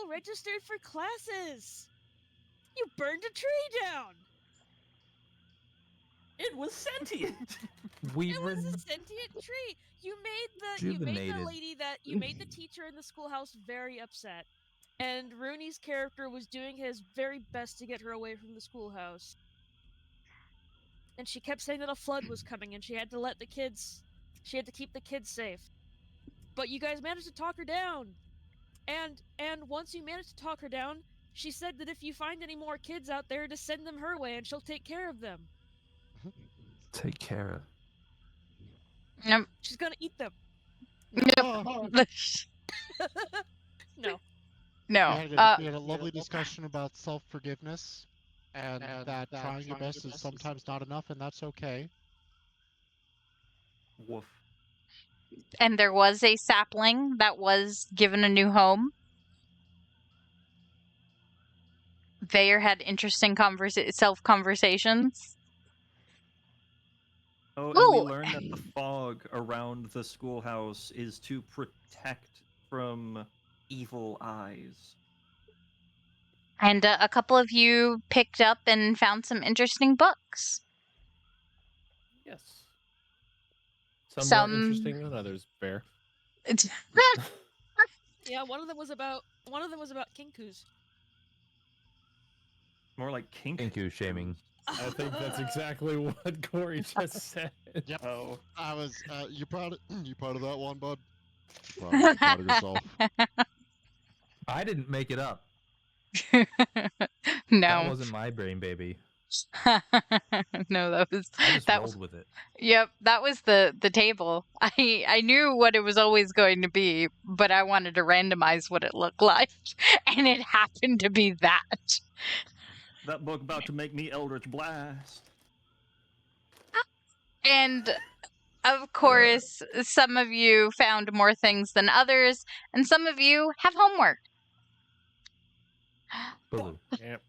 people registered for classes. You burned a tree down. It was sentient. It was a sentient tree. You made the teacher in the schoolhouse very upset. And Runi's character was doing his very best to get her away from the schoolhouse. And she kept saying that a flood was coming and she had to keep the kids safe. But you guys managed to talk her down. And once you managed to talk her down, she said that if you find any more kids out there, to send them her way and she'll take care of them. Take care of. Nope. She's gonna eat them. Nope. No. No. We had a lovely discussion about self-forgiveness, and that trying your best is sometimes not enough, and that's okay. Woof. And there was a sapling that was given a new home. Vaer had interesting self-conversations. Oh, and we learned that the fog around the schoolhouse is to protect from evil eyes. And a couple of you picked up and found some interesting books. Yes. Some more interesting than others, Vaer. Yeah, one of them was about Kenkus. More like Kenku shaming. I think that's exactly what Corey just said. Yep. Oh. I was. You proud of that one, bud? Proud of yourself. I didn't make it up. No. That wasn't my brain baby. No, that was. I just that rolled was, with it. Yep, that was the table. I knew what it was always going to be, but I wanted to randomize what it looked like, and it happened to be that. That book about to make me Eldritch Blast. And of course, some of you found more things than others, and some of you have homework. Blue. Yep.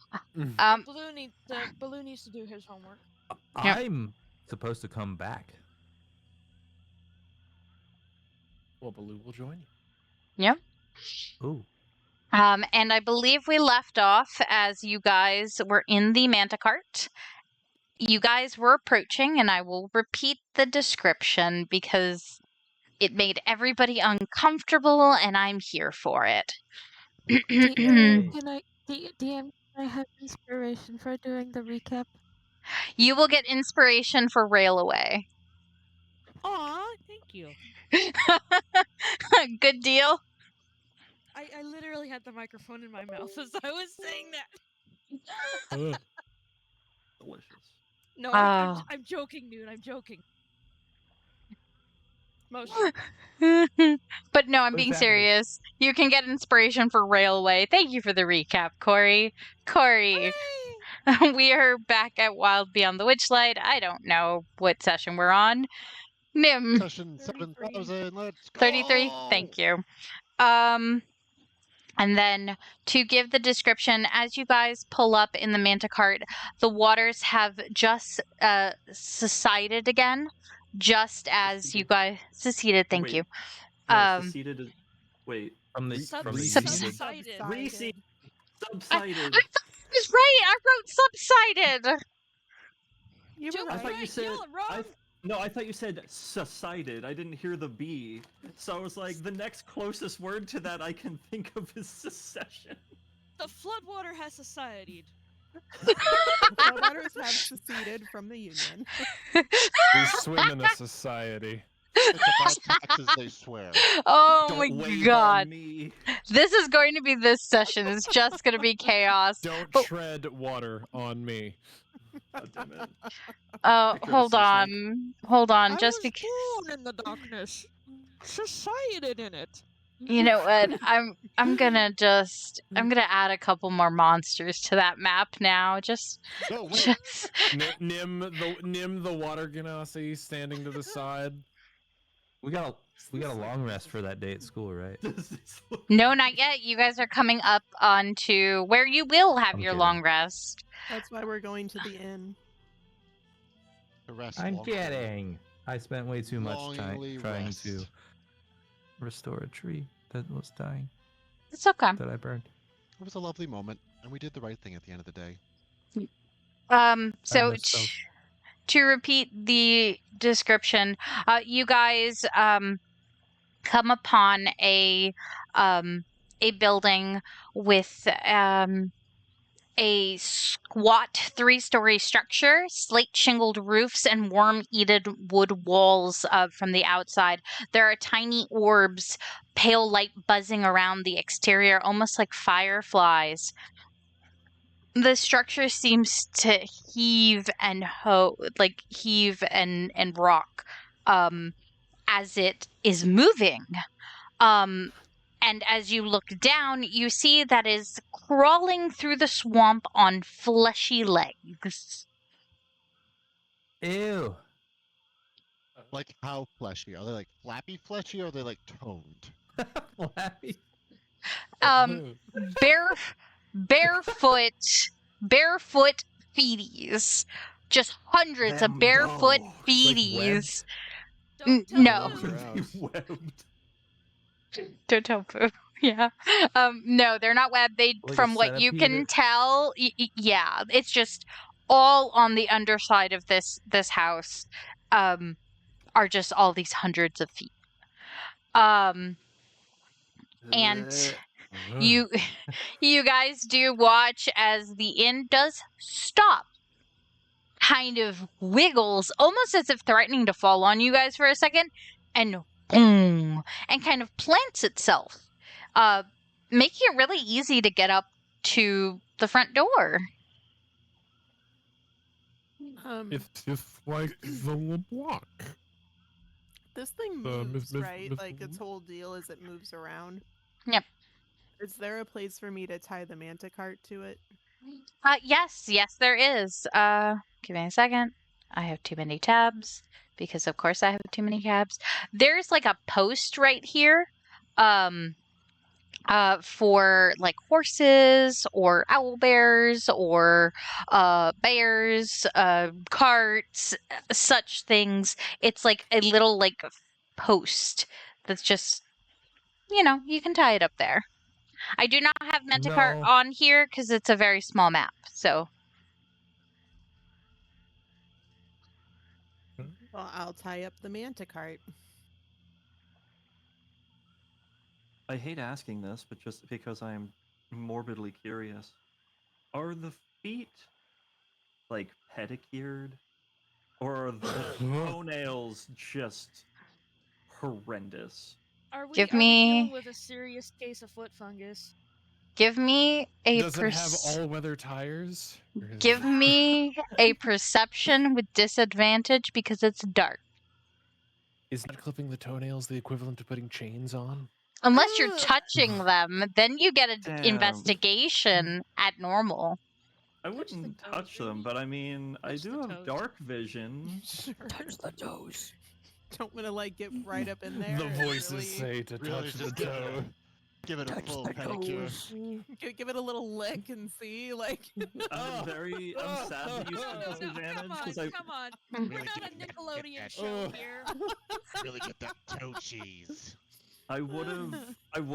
Baloo needs to do his homework. Yep. I'm supposed to come back. Well, Baloo will join you. Yep. Ooh. And I believe we left off as you guys were in the manta cart. You guys were approaching, and I will repeat the description because it made everybody uncomfortable, and I'm here for it. DM, can I have inspiration for doing the recap? You will get inspiration for Railaway. Aw, thank you. Good deal? I literally had the microphone in my mouth as I was saying that. Delicious. No, I'm joking, Newt. I'm joking. Motion. But no, I'm What's being happening? serious. You can get inspiration for Railway. Thank you for the recap, Corey. Corey, we are back at Wild Beyond the Witchlight. I don't know what session we're on. Nim. Session 7000. Let's go. 33. Thank you. And then to give the description, as you guys pull up in the manta cart, the waters have just seceded again, just as you guys seceded. Thank Wait. you. Seceded is... Wait. From the Subsided. Subsided. I was right. I wrote subsided. You Joe, were I right. thought you said... You're wrong. No, I thought you said subsided. I didn't hear the B. So I was like, the next closest word to that I can think of is secession. The floodwater has societied. The Floodwaters have seceded from the Union. We swim in a society. It's about taxes, they swear. Oh Don't my wave god. on me. This is going to be this session. It's just going to be chaos. Don't tread water on me. God damn it. Hold on. Hold on. Just because. born in the darkness. Societed in it. You know what? I'm gonna add a couple more monsters to that map now. No, wait. Just Nim the water Genasi standing to the side. We got a long rest for that day at school, right? no, not yet. You guys are coming up onto where you will have I'm your kidding. long rest. That's why we're going to the inn. The rest I'm won't. kidding. I spent way too much time Longingly trying rest. to restore a tree that was dying It's okay. that I burned. It was a lovely moment, and we did the right thing at the end of the day. So miss those. to repeat the description, you guys come upon a building with a squat 3-story structure, slate shingled roofs, and worm-eaten wood walls from the outside. There are tiny orbs, pale light buzzing around the exterior, almost like fireflies. The structure seems to heave and rock as it is moving. And as you look down, you see that is crawling through the swamp on fleshy legs. Ew. Like how fleshy? Are they like flappy fleshy or are they like toned? Flappy. Barefoot feeties. Just hundreds of barefoot feeties. Don't tell No. Boo. Webbed. Don't tell Boo. Yeah. No, they're not webbed. They, Like a from what you can centipede? tell, yeah, it's just all on the underside of this house. Are just all these hundreds of feet. And you guys do watch as the inn does stop. Kind of wiggles, almost as if threatening to fall on you guys for a second, and boom, and kind of plants itself, making it really easy to get up to the front door. It's like the LeBlanc. This thing The moves, myth- right? myth- Like its whole deal is it moves around. Yep. Is there a place for me to tie the manta cart to it? Yes, there is. Give me a second. I have too many tabs because, of course, I have too many tabs. There's like a post right here, for like horses or owl bears or bears, carts, such things. It's like a little like post that's just, you can tie it up there. I do not have Mentacart No. on here because it's a very small map, so. Well, I'll tie up the manta cart. I hate asking this, but just because I'm morbidly curious, are the feet like pedicured, or are the toenails just horrendous? Are we, Give are we me- dealing with a serious case of foot fungus? Give me a Does it have all-weather tires? Or is Give it- me a perception with disadvantage because it's dark. Is not clipping the toenails the equivalent to putting chains on? Unless you're Ugh. touching them, then you get an Damn. investigation at normal. I Touch the wouldn't toes, touch them, Ruby. but I mean, I Touch do the have toes. dark vision. Sure. Touch the toes. Don't want to like get right up in there. The and voices really say to really touch the just give it toe. Give it a full pedicure. give it a little lick and see, like. I'm sad that you said No, disadvantage come on, because I come on. Really We're not a get that- Nickelodeon that- show here. Really get that toe cheese. I would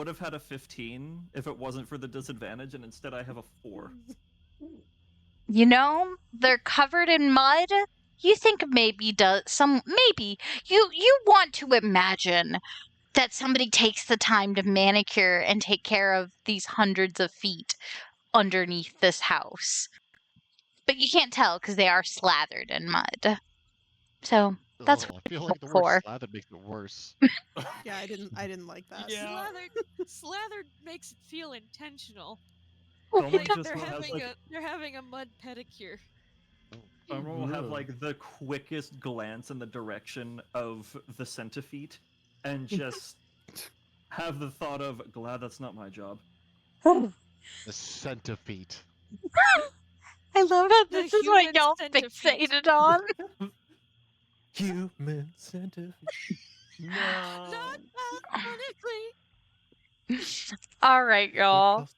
have had a 15 if it wasn't for the disadvantage, and instead I have a 4. They're covered in mud. You think maybe you want to imagine that somebody takes the time to manicure and take care of these hundreds of feet underneath this house. But you can't tell because they are slathered in mud. So that's I feel like the for. word slather makes it worse. Yeah, I didn't like that. Yeah. Slathered makes it feel intentional. Someone Like just they're has, having like, they're having a mud pedicure. Someone will have Ugh. like the quickest glance in the direction of the centipede, and just have the thought of, glad that's not my job. The centipede. I love how The this is what human y'all centipede. fixated on. Human centipede. No. Not ironically. All right, y'all.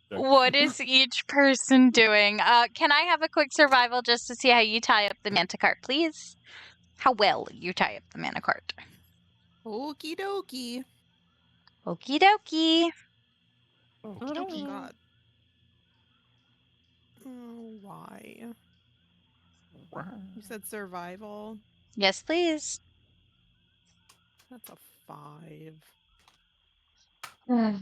What is each person doing? Can I have a quick survival just to see how you tie up the manta cart, please? How well you tie up the manta cart. Okie dokie. Okie dokie. Oh dokie. God. Oh, why? You said survival. Yes, please. That's a 5.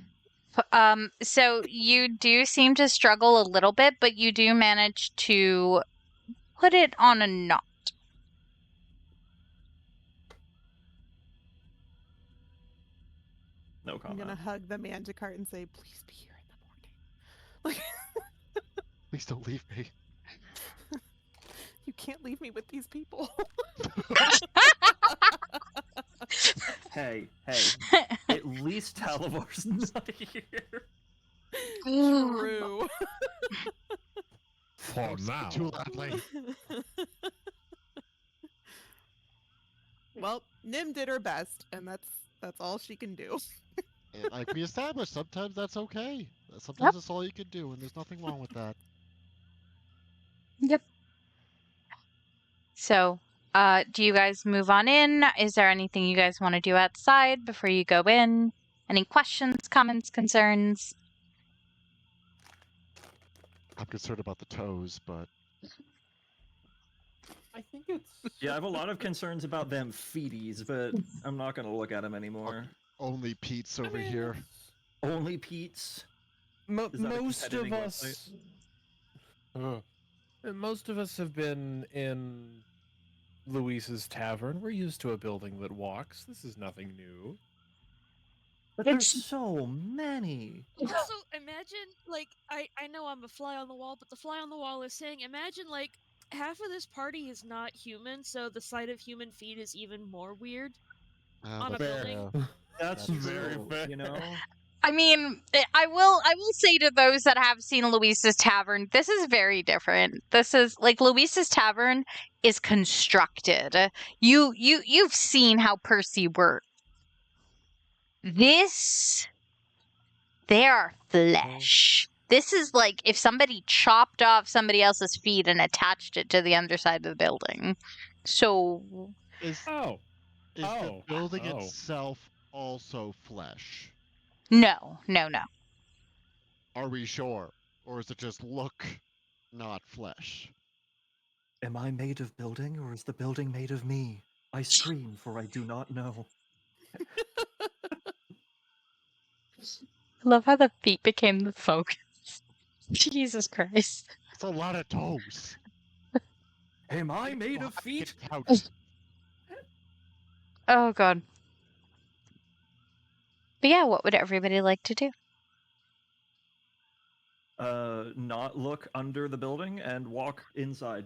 So you do seem to struggle a little bit, but you do manage to put it on a knot. No I'm comment. gonna hug the Manticart and say, "Please be here in the morning." Like, Please don't leave me. you can't leave me with these people. Hey, at least Talivar's not here. True. For Don't speak now. too loudly. Well, Nim did her best, and that's all she can do. And like we established, sometimes that's okay. Sometimes that's all you can do, and there's nothing wrong with that. Yep. So, do you guys move on in? Is there anything you guys want to do outside before you go in? Any questions, comments, concerns? I'm concerned about the toes, but I think it's. Yeah, I have a lot of concerns about them feeties, but I'm not gonna look at them anymore. only Pete's over I mean, here. Only Pete's. Is that a Most of competitive us. Most of us have been in Luis's tavern. We're used to a building that walks. This is nothing new. But there's so many. Also, imagine, like, I know I'm a fly on the wall, but the fly on the wall is saying, imagine, like, half of this party is not human, so the sight of human feet is even more weird on a That's building. fair. That's Very true, fair. you know? I mean, I will say to those that have seen Luis's tavern, this is very different. This is like Luis's tavern is constructed. You've seen how Percy works. This, they are flesh. This is like if somebody chopped off somebody else's feet and attached it to the underside of the building. So, Is Oh, the building oh. itself also flesh? no. Are we sure? Or is it just look, not flesh? Am I made of building, or is the building made of me? I scream, for I do not know. I love how the feet became the focus. Jesus Christ. It's a lot of toes. Am I made of I can feet? count. Oh god. But yeah, what would everybody like to do? Not look under the building and walk inside.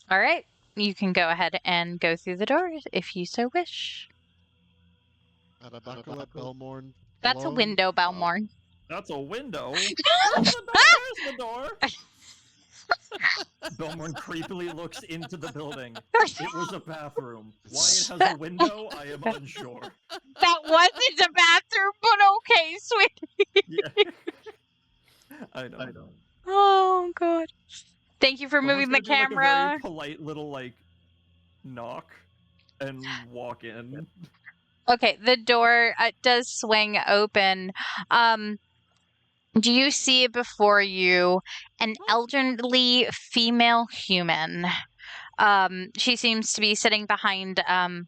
All right, you can go ahead and go through the door if you so wish. And I'm not gonna let Belmourn That's a alone. window, Belmourn. That's a window. Where's the door? Belmourn creepily looks into the building. It was a bathroom. Why it has a window, I am unsure. That wasn't a bathroom, but okay, sweetie. Yeah. I know. Oh god. Thank you for moving the Belmourn's gonna do, like, a camera. very polite little, like, knock and walk in. Okay, the door does swing open. Do you see before you an elderly female human? She seems to be sitting behind an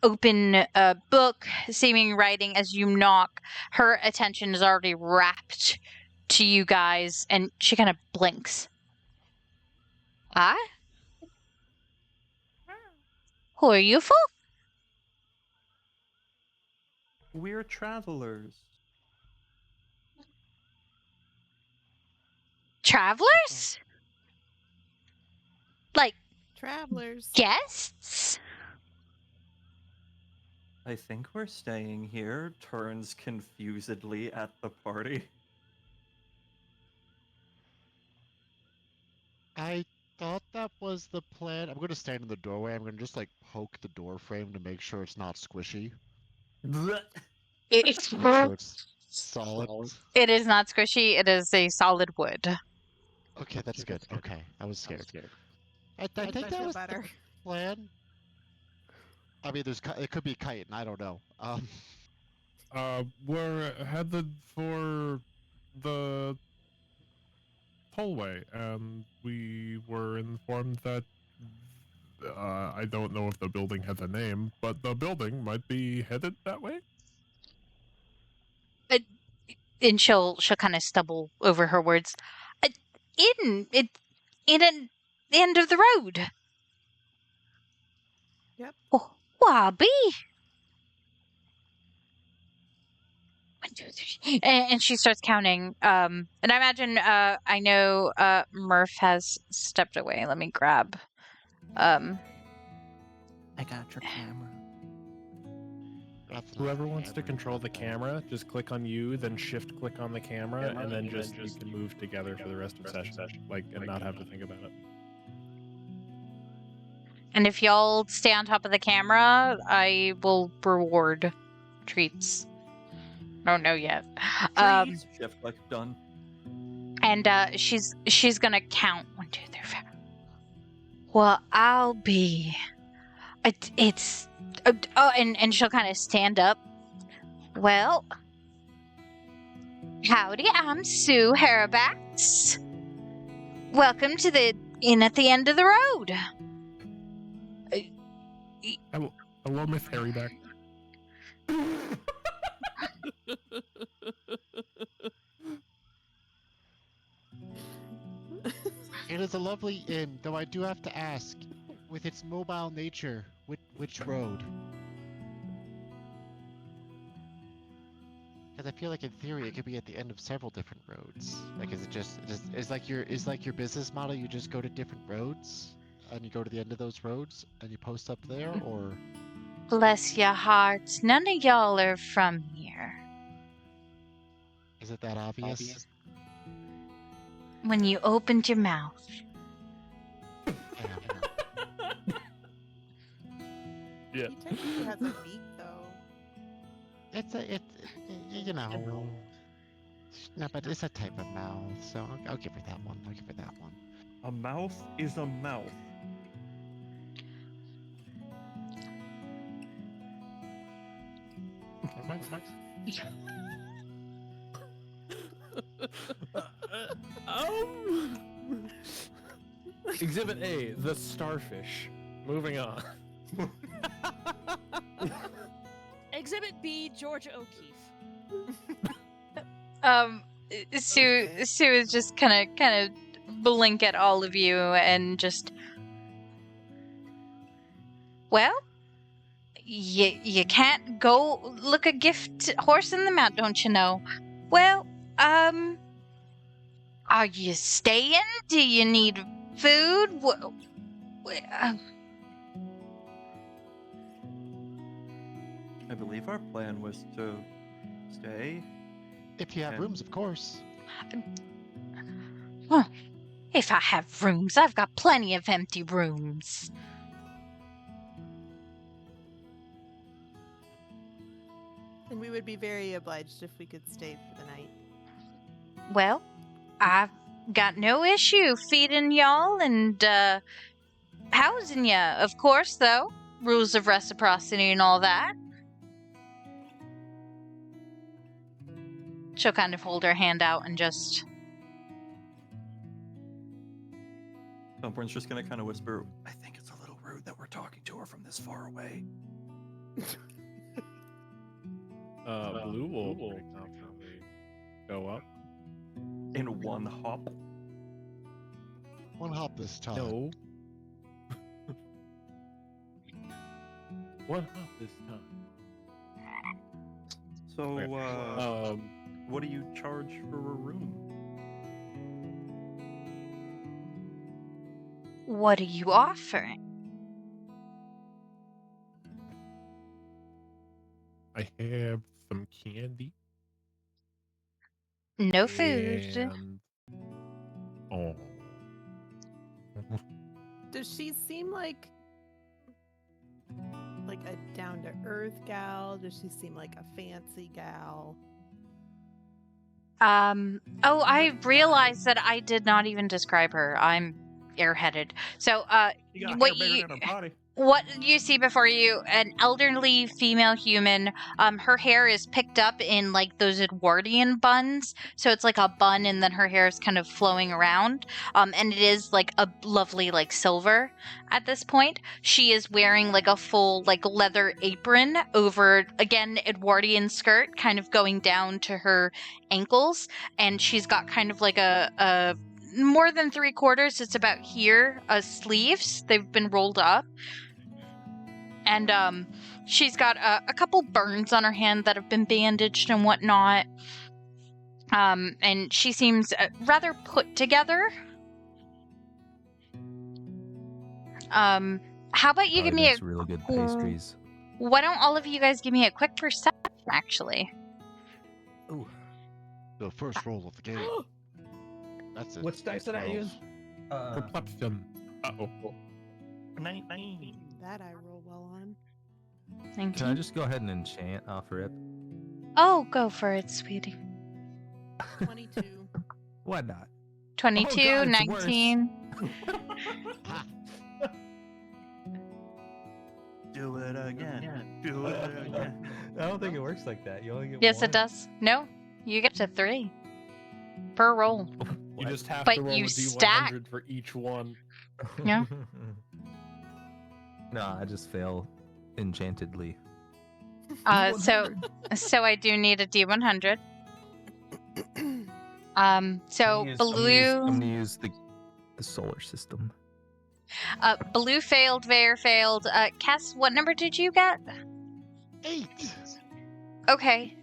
open book, seeming writing. As you knock, her attention is already wrapped to you guys, and she kind of blinks. Huh? Who are you folk? We're travelers. Travelers? Like Travelers. guests? I think we're staying here, turns confusedly at the party. I thought that was the plan. I'm gonna stand in the doorway. I'm gonna just like poke the door frame to make sure it's not squishy. It's Make sure it's solid. It is not squishy. It is a solid wood. Okay, that's good. Okay, I was scared. I I think that feel was better. the plan. I mean, it could be chitin. I don't know. we're headed for the tollway, and we were informed that I don't know if the building has a name, but the building might be headed that way. And she'll kind of stumble over her words. In an end of the road. Yep. Oh, why be? 1, 2, 3. And she starts counting. And I imagine I know Murf has stepped away. Let me grab I got your camera. Whoever wants to control the camera, just click on you, then shift click on the camera, and then just you can move together for the rest of session, and not have to think about it. And if y'all stay on top of the camera, I will reward treats. Don't know yet. Shift click done. And she's gonna count 1, 2, 3, 4. Well, I'll be. It's. Oh, and she'll kind of stand up. Well, howdy, I'm Sue Harabats. Welcome to the inn at the end of the road. Hello, Miss Harryback. It is a lovely inn, though I do have to ask, with its mobile nature, which road? Because I feel like in theory it could be at the end of several different roads. Like, is like your business model? You just go to different roads, and you go to the end of those roads, and you post up there, or? Bless your hearts, none of y'all are from here. Is it that obvious? When you opened your mouth. Yeah. He technically has a beak, though. You know. No, but it's a type of mouth, so I'll give her that one. A mouth is a mouth. Exhibit A, the starfish. Moving on. Exhibit B, Georgia O'Keeffe. Sue is just kind of blink at all of you and just. Well, you can't go look a gift horse in the mount, don't you know? Well, are you staying? Do you need food? I believe our plan was to stay. If you have rooms, of course. If I have rooms, I've got plenty of empty rooms. And we would be very obliged if we could stay for the night. Well, I've got no issue feeding y'all and housing ya, of course, though. Rules of reciprocity and all that. She'll kind of hold her hand out and just... Belmourn's just gonna kind of whisper, I think it's a little rude that we're talking to her from this far away. Blue will pretty confidently go up. In one hop. One hop this time. No. One hop this time. So, what do you charge for a room? What are you offering? I have some candy. No food. And... Oh. Does she seem like a down-to-earth gal? Does she seem like a fancy gal? Oh, I realized that I did not even describe her. I'm airheaded. So, You got what hair bigger than a body. what you see before you, an elderly female human. Her hair is picked up in like those Edwardian buns, so it's like a bun, and then her hair is kind of flowing around. And it is like a lovely like silver at this point. She is wearing like a full like leather apron over, again, Edwardian skirt, kind of going down to her ankles, and she's got kind of like a more than 3/4. It's about here. Sleeves. They've been rolled up. And she's got a couple burns on her hand that have been bandaged and whatnot. And she seems rather put together. How about you give me makes really good pastries. Why don't all of you guys give me a quick perception, actually? Ooh. The first roll of the game. That's it. Which dice did I use? Perplexion. Uh-oh. 19. That I roll well on. Can I just go ahead and enchant off rip? Oh, go for it, sweetie. 22. Why not? 22, Oh, God, it's worse. 19. Do it again. Do it again. I don't think it works like that. You only get Yes, one. it does. No, you get to 3 per roll. You just have But to roll a you D100 stack. for each one. Yeah. No, I just fail enchantedly. So I do need a D100. So blue. I'm gonna use the solar system. Blue failed, Vaer failed. Cass, what number did you get? 8. Okay.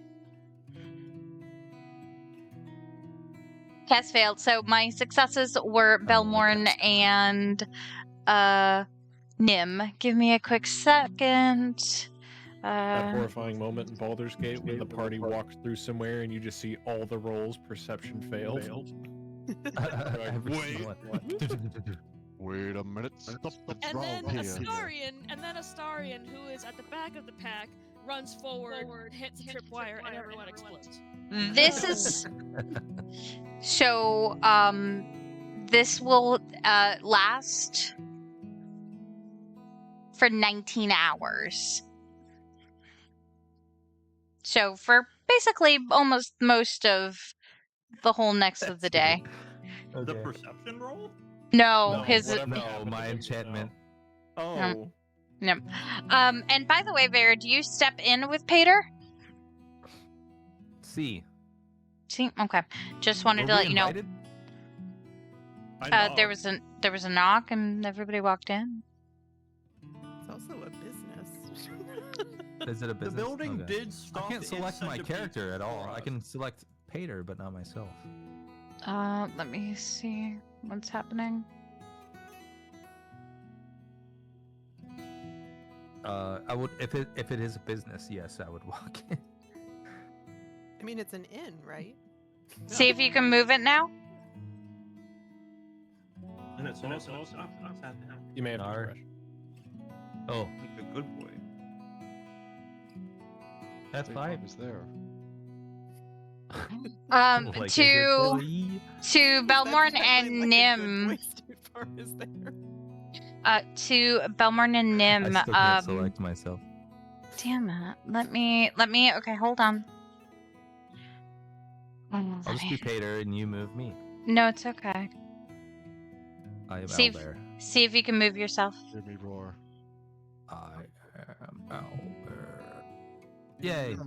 Cass failed. So my successes were Belmourn and Nim. Give me a quick second. That horrifying moment in Baldur's Gate when the party walks through somewhere and you just see all the rolls, perception failed. Wait a minute. Something's And wrong then here. Astarion, who is at the back of the pack, runs forward, hits the tripwire, and everyone explodes. This is so. This will last for 19 hours. So for basically almost most of the whole next of the day. The Okay. perception roll? No, No, his. whatever No, happened my to him. enchantment. Oh. No. And by the way, Vaer, do you step in with Paeder? C. See, okay. Just wanted to let you know. There was a knock and everybody walked in. It's also a business. Is it a business? The building Okay. did stop. I can't select inside my the character pizza at all. for I us. can select Paeder, but not myself. Let me see what's happening. I would if it is a business, yes, I would walk in. I mean, it's an inn, right? See if you can move it now. And it's also You may have to Nar. refresh. Oh, like a good boy. that's Big fine. Bob is there. Like, is it To three? Belmourn That's and exactly like a good Nim. wasted far is there. To Belmourn and Nim. I still can't select myself. Damn it. Let me. Okay, hold on. I'll just be Paeder and you move me. No, it's okay. I am See if- Albert. See if you can move yourself. Hear me roar. I am Albert. Yay.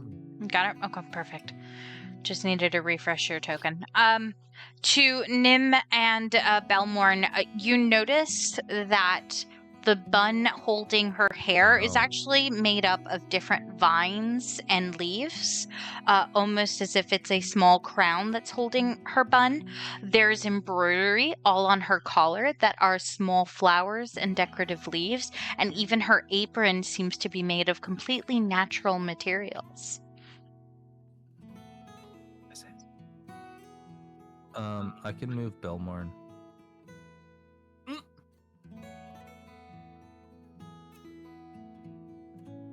Got it? Okay, perfect. Just needed to refresh your token. To Nim and Belmourn, you notice that the bun holding her hair is Oh. actually made up of different vines and leaves, almost as if it's a small crown that's holding her bun. There's embroidery all on her collar that are small flowers and decorative leaves, and even her apron seems to be made of completely natural materials. I can move Belmourn.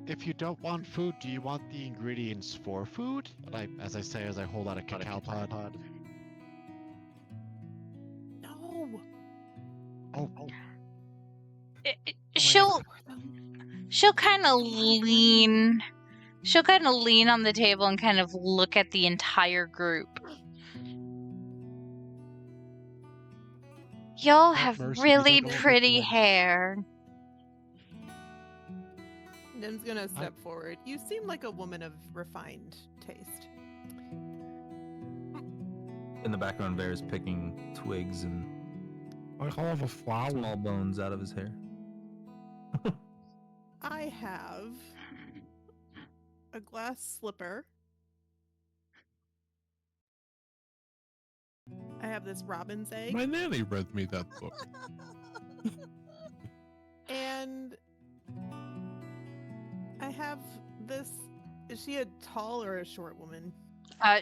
If you don't want food, do you want the ingredients for food? As I say, as I hold out a cacao pod. No. Oh, She'll she'll kind of lean. She'll kind of lean on the table and kind of look at the entire group. Y'all have Mercy, we really don't know what pretty twins. hair. Nim's gonna step forward. You seem like a woman of refined taste. In the background, Vaer's picking twigs and I have a flower. small bones out of his hair. I have a glass slipper. I have this robin's egg. My nanny read me that book. And I have this. Is she a tall or a short woman?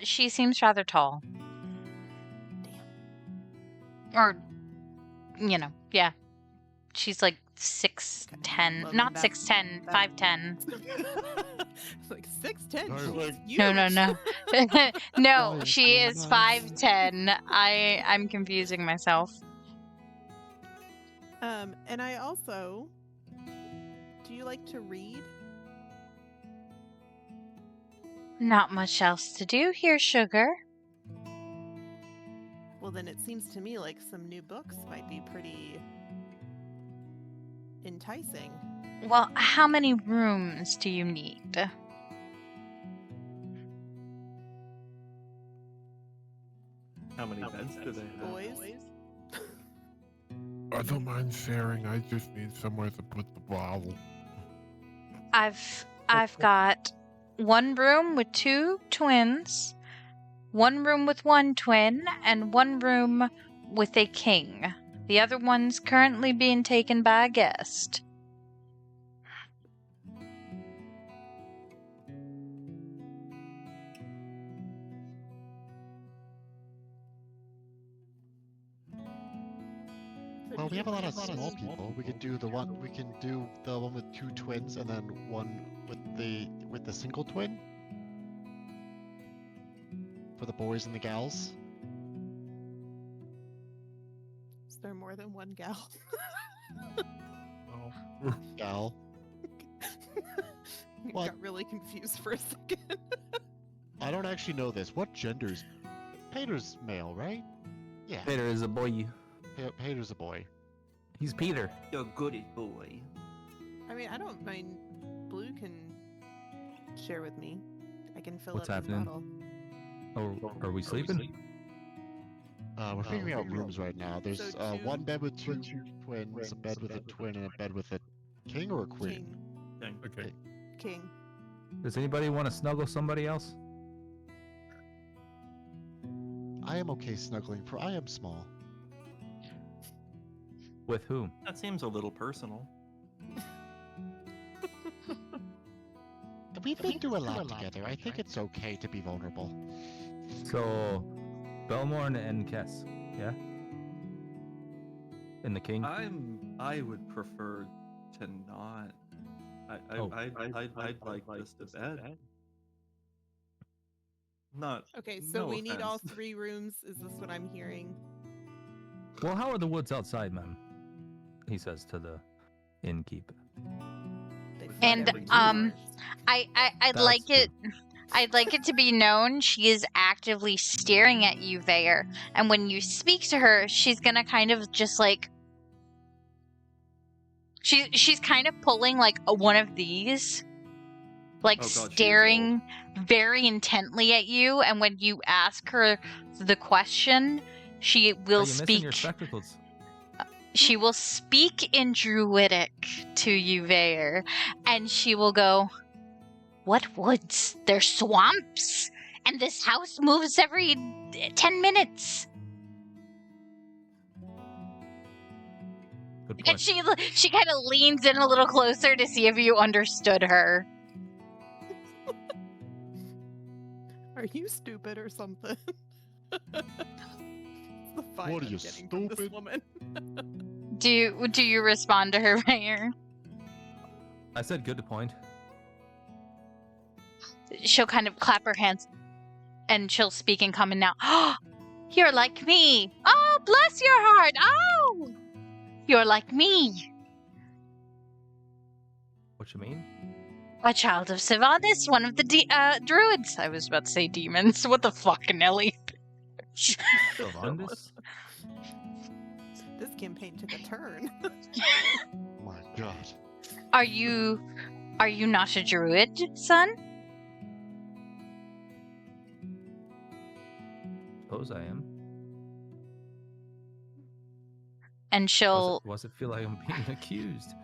She seems rather tall. Or, yeah. She's like 6'10". Loving Not that- 6'10", that- 5'10". Like 6'10". No, She's No. huge. No, Oh, she oh, is nice. 5'10". I'm confusing myself. And I also. Do you like to read? Not much else to do here, sugar. Well, then it seems to me like some new books might be pretty enticing. Well, how many rooms do you need? How many beds do they have? Boys? I don't mind sharing. I just need somewhere to put the bottle. I've got one room with 2 twins, one room with 1 twin, and one room with a king. The other one's currently being taken by a guest. Well, we have a lot of small people. We could do the one. We can do the one with 2 twins, and then one with the single twin for the boys and the gals. Is there more than one gal? Oh. Gal. I What? got really confused for a second. I don't actually know this. What gender's? Paeder's male, right? Yeah. Paeder is a boy. Paeder's a boy. He's Peter. You're goody boy. I mean, I don't mind. Blue can share with me. I can fill What's up his happening? bottle. Oh, are we sleeping? We're figuring out rooms right now. There's So two- one bed with 2 twins, a bed with a twin, and a bed with a king or a queen. King. Okay. King. Does anybody want to snuggle somebody else? I am okay snuggling, for I am small. With whom? That seems a little personal. We've been through a lot together. I think it's okay to be vulnerable. So, Belmourn and Kess, yeah? And the king? I would prefer to not. I'd like this to bed. Not. Okay, so No we need all offense. 3 rooms. Is this what I'm hearing? Well, how are the woods outside, ma'am? He says to the innkeep. They flood And, every 2 um, hours. I'd That's like it. true. I'd like it to be known she is actively staring at you, Vaer. And when you speak to her, she's gonna kind of just like she's kind of pulling like one of these, like Oh God, she is staring very intently at you. And when you ask her the question, she Are will you missing speak. your spectacles? She will speak in Druidic to you, Vaer, and she will go, "What woods? They're swamps, and this house moves every 10 minutes." Good And point. she kind of leans in a little closer to see if you understood her. Are you stupid or something? It's the vibe What are I'm you, getting from this stupid? woman. Do you respond to her, Vaer? I said good point. She'll kind of clap her hands, and she'll speak in common now. "Oh, you're like me. Oh, bless your heart. Oh, you're like me." What you mean? A child of Sylvanas, one of the druids. I was about to say demons. What the fuck, Nelly? Sylvanas? This campaign took a turn. Oh my god. Are you not a druid, son? Suppose I am. And she'll Why does it feel like I'm being accused?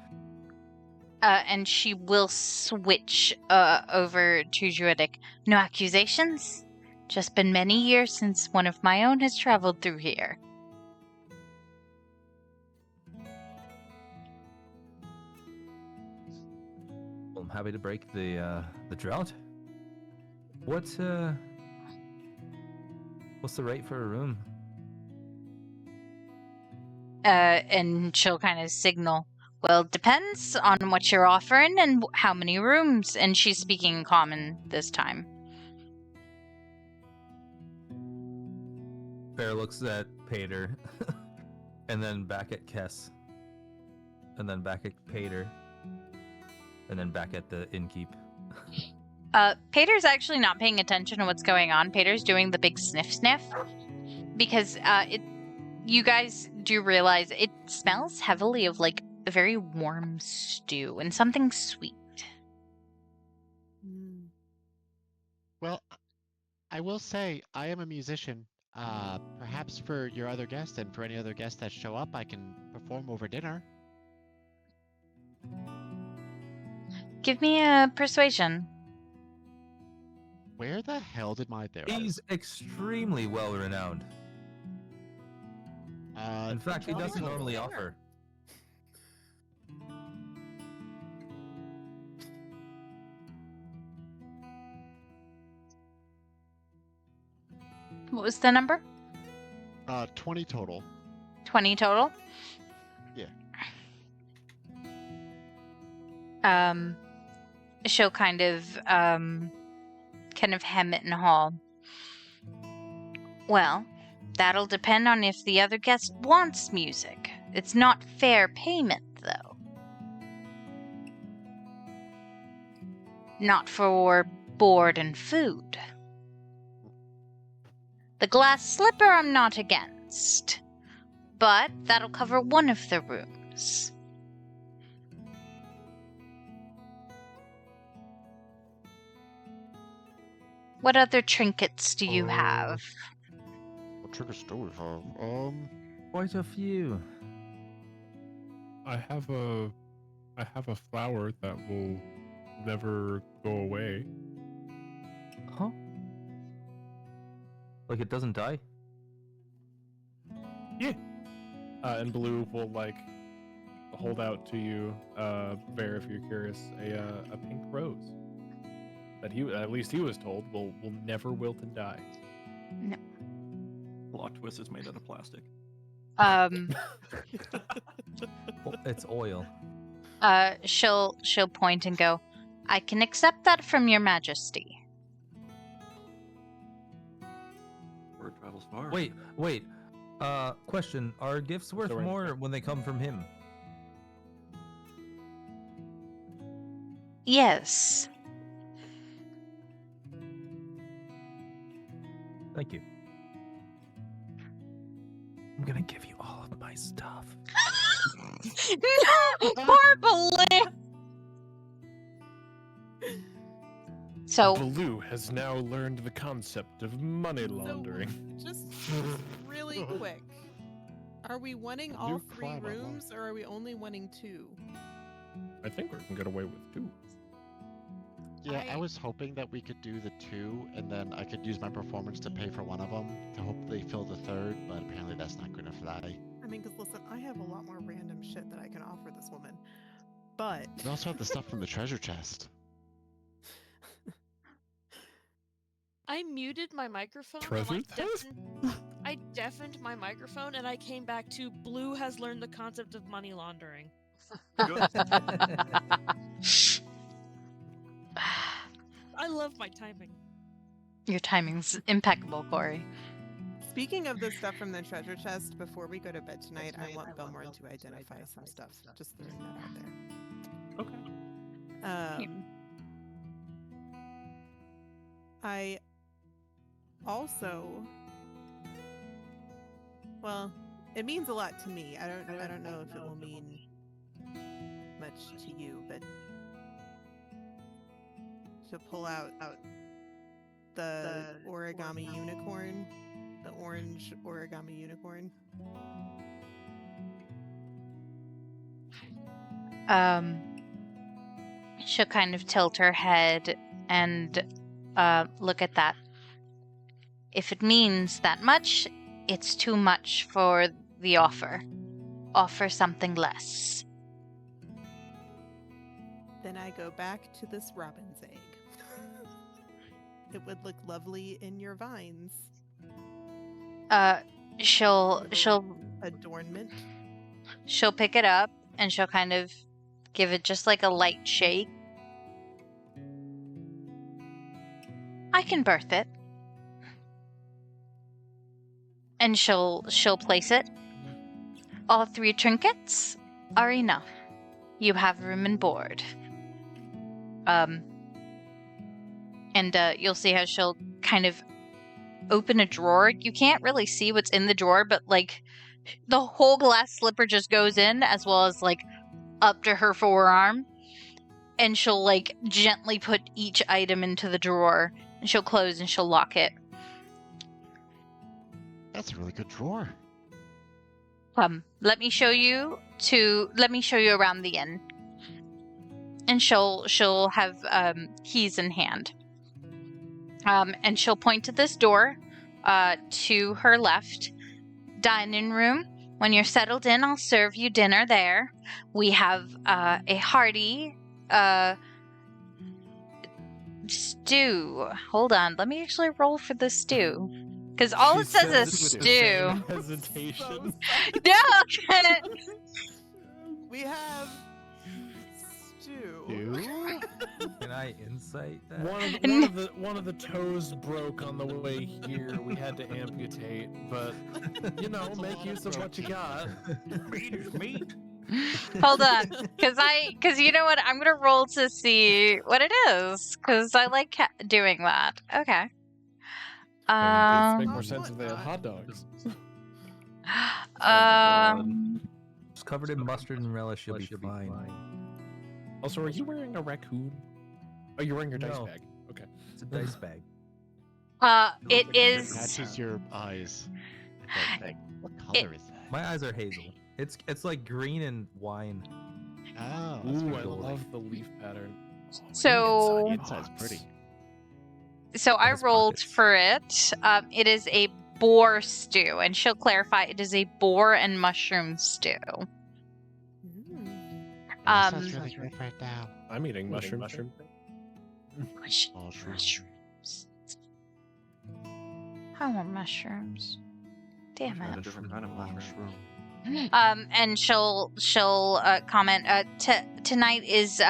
and she will switch over to druidic. No accusations. Just been many years since one of my own has traveled through here. Well, I'm happy to break the drought. What's the rate for a room? And she'll kind of signal. Well, depends on what you're offering and how many rooms. And she's speaking common this time. Bear looks at Paeder, and then back at Kess, and then back at Paeder, and then back at the innkeep. Paeder's actually not paying attention to what's going on. Paeder's doing the big sniff, because you guys do realize it smells heavily of like a very warm stew and something sweet. Well, I will say I am a musician. Perhaps for your other guests and for any other guests that show up, I can perform over dinner. Give me a persuasion. Where the hell did my there? He's extremely well renowned. In fact, he doesn't normally offer. What was the number? 20 total. 20 total? Yeah. She'll kind of hem it and haw. Well, that'll depend on if the other guest wants music. It's not fair payment, though. Not for board and food. The glass slipper I'm not against, but that'll cover one of the rooms. What other trinkets do you have? What trinkets do we have? Quite a few. I have a flower that will never go away. Huh? Like it doesn't die? Yeah. And Blue will like hold out to you, Vaer, if you're curious, a pink rose that at least he was told will never wilt and die. No. Plot twist is made out of plastic. Well, it's oil. She'll point and go, I can accept that from your majesty. Word travels far. Wait. Question: are gifts worth Sorry. more when they come from him? Yes. Thank you. I'm gonna give you all of my stuff. No, Barbara! So, Blue has now learned the concept of money laundering. So, just really quick. Are we wanting all New 3 crime rooms, or are we only wanting 2? I think we can get away with 2. Yeah, I was hoping that we could do the 2, and then I could use my performance to pay for one of them to hopefully fill the 3rd, but apparently that's not going to fly. I mean, because listen, I have a lot more random shit that I can offer this woman. But We also have the stuff from the treasure chest. I muted my microphone. Treasure and chest? I deafened my microphone, and I came back to Blue has learned the concept of money laundering. I love my timing. your timing's impeccable, Corey. speaking of the stuff from the treasure chest, before we go to bed tonight, I want Belmourn to identify some stuff. Just throwing that out there. Okay. I also, well, it means a lot to me. I don't know if it will mean much to you, but to pull out the origami unicorn, the orange origami unicorn. She'll kind of tilt her head and look at that. If it means that much, it's too much for the offer. Offer something less. Then I go back to this robin's egg. It would look lovely in your vines. She'll Adornment. she'll pick it up and she'll kind of give it just like a light shake. I can birth it. And she'll place it. All 3 trinkets are enough. You have room and board. And you'll see how she'll kind of open a drawer. You can't really see what's in the drawer, but like the whole glass slipper just goes in, as well as like up to her forearm. And she'll like gently put each item into the drawer, and she'll close and she'll lock it. That's a really good drawer. Let me show you around the inn. And she'll have keys in hand. And she'll point to this door to her left. Dining room. When you're settled in, I'll serve you dinner there. We have a hearty stew. Hold on, let me actually roll for the stew. Because all She it says is says with stew. Hesitation. No! We have stew. You? Can I insight that? One of the toes broke on the way here. We had to amputate, but make use of what you got. Meat is meat. Hold on, because you know what? I'm gonna roll to see what it is, because I like doing that. Okay. It'd make more sense if they had hot dogs. It's covered in mustard and relish. You'll be fine. Also, are you wearing a raccoon? Oh, you're wearing your dice No. bag. Okay. It's a dice bag. It It is. matches your eyes. That thing. What color is that? My eyes are hazel. It's like green and wine. Oh, that's Ooh, pretty I cool. love the leaf pattern. So, The inside's pretty. so I Has rolled pockets. for it. It is a boar stew, and she'll clarify it is a boar and mushroom stew. That sounds really good right now. I'm eating mushroom. Mushrooms. I want mushrooms. Damn A it. different kind of mushroom. And she'll comment. Tonight is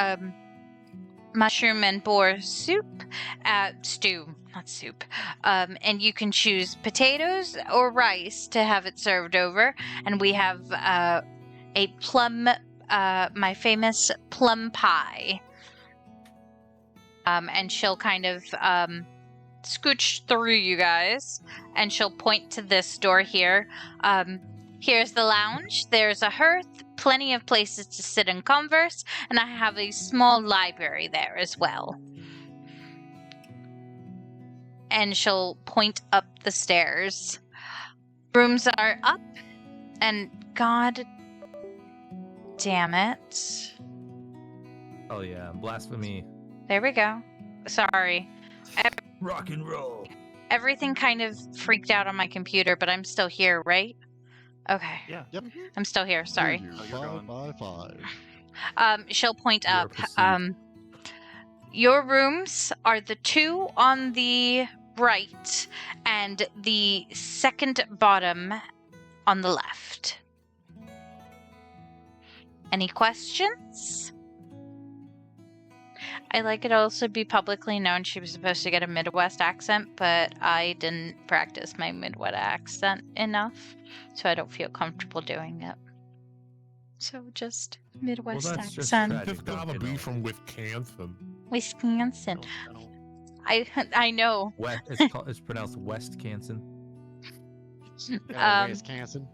mushroom and boar soup, stew, not soup. And you can choose potatoes or rice to have it served over. And we have a plum, my famous plum pie. And she'll kind of scooch through you guys, and she'll point to this door here. Here's the lounge. There's a hearth, plenty of places to sit and converse, and I have a small library there as well. And she'll point up the stairs. Rooms are up, and god damn it. Oh yeah, blasphemy. There we go. Sorry. Rock and roll. Everything kind of freaked out on my computer, but I'm still here, right? Okay. Yeah. Yep. I'm still here, sorry. Oh, you're Five by gone. five. She'll point You are up. perceived. Your rooms are the 2 on the right and the second bottom on the left. Any questions? I like it also be publicly known she was supposed to get a Midwest accent, but I didn't practice my Midwest accent enough, so I don't feel comfortable doing it. So just Midwest that's just accent. tragic. It's gotta don't be you know? from Wisconsin. Wisconsin. I know. West, it's pronounced West Canson. Wisconsin.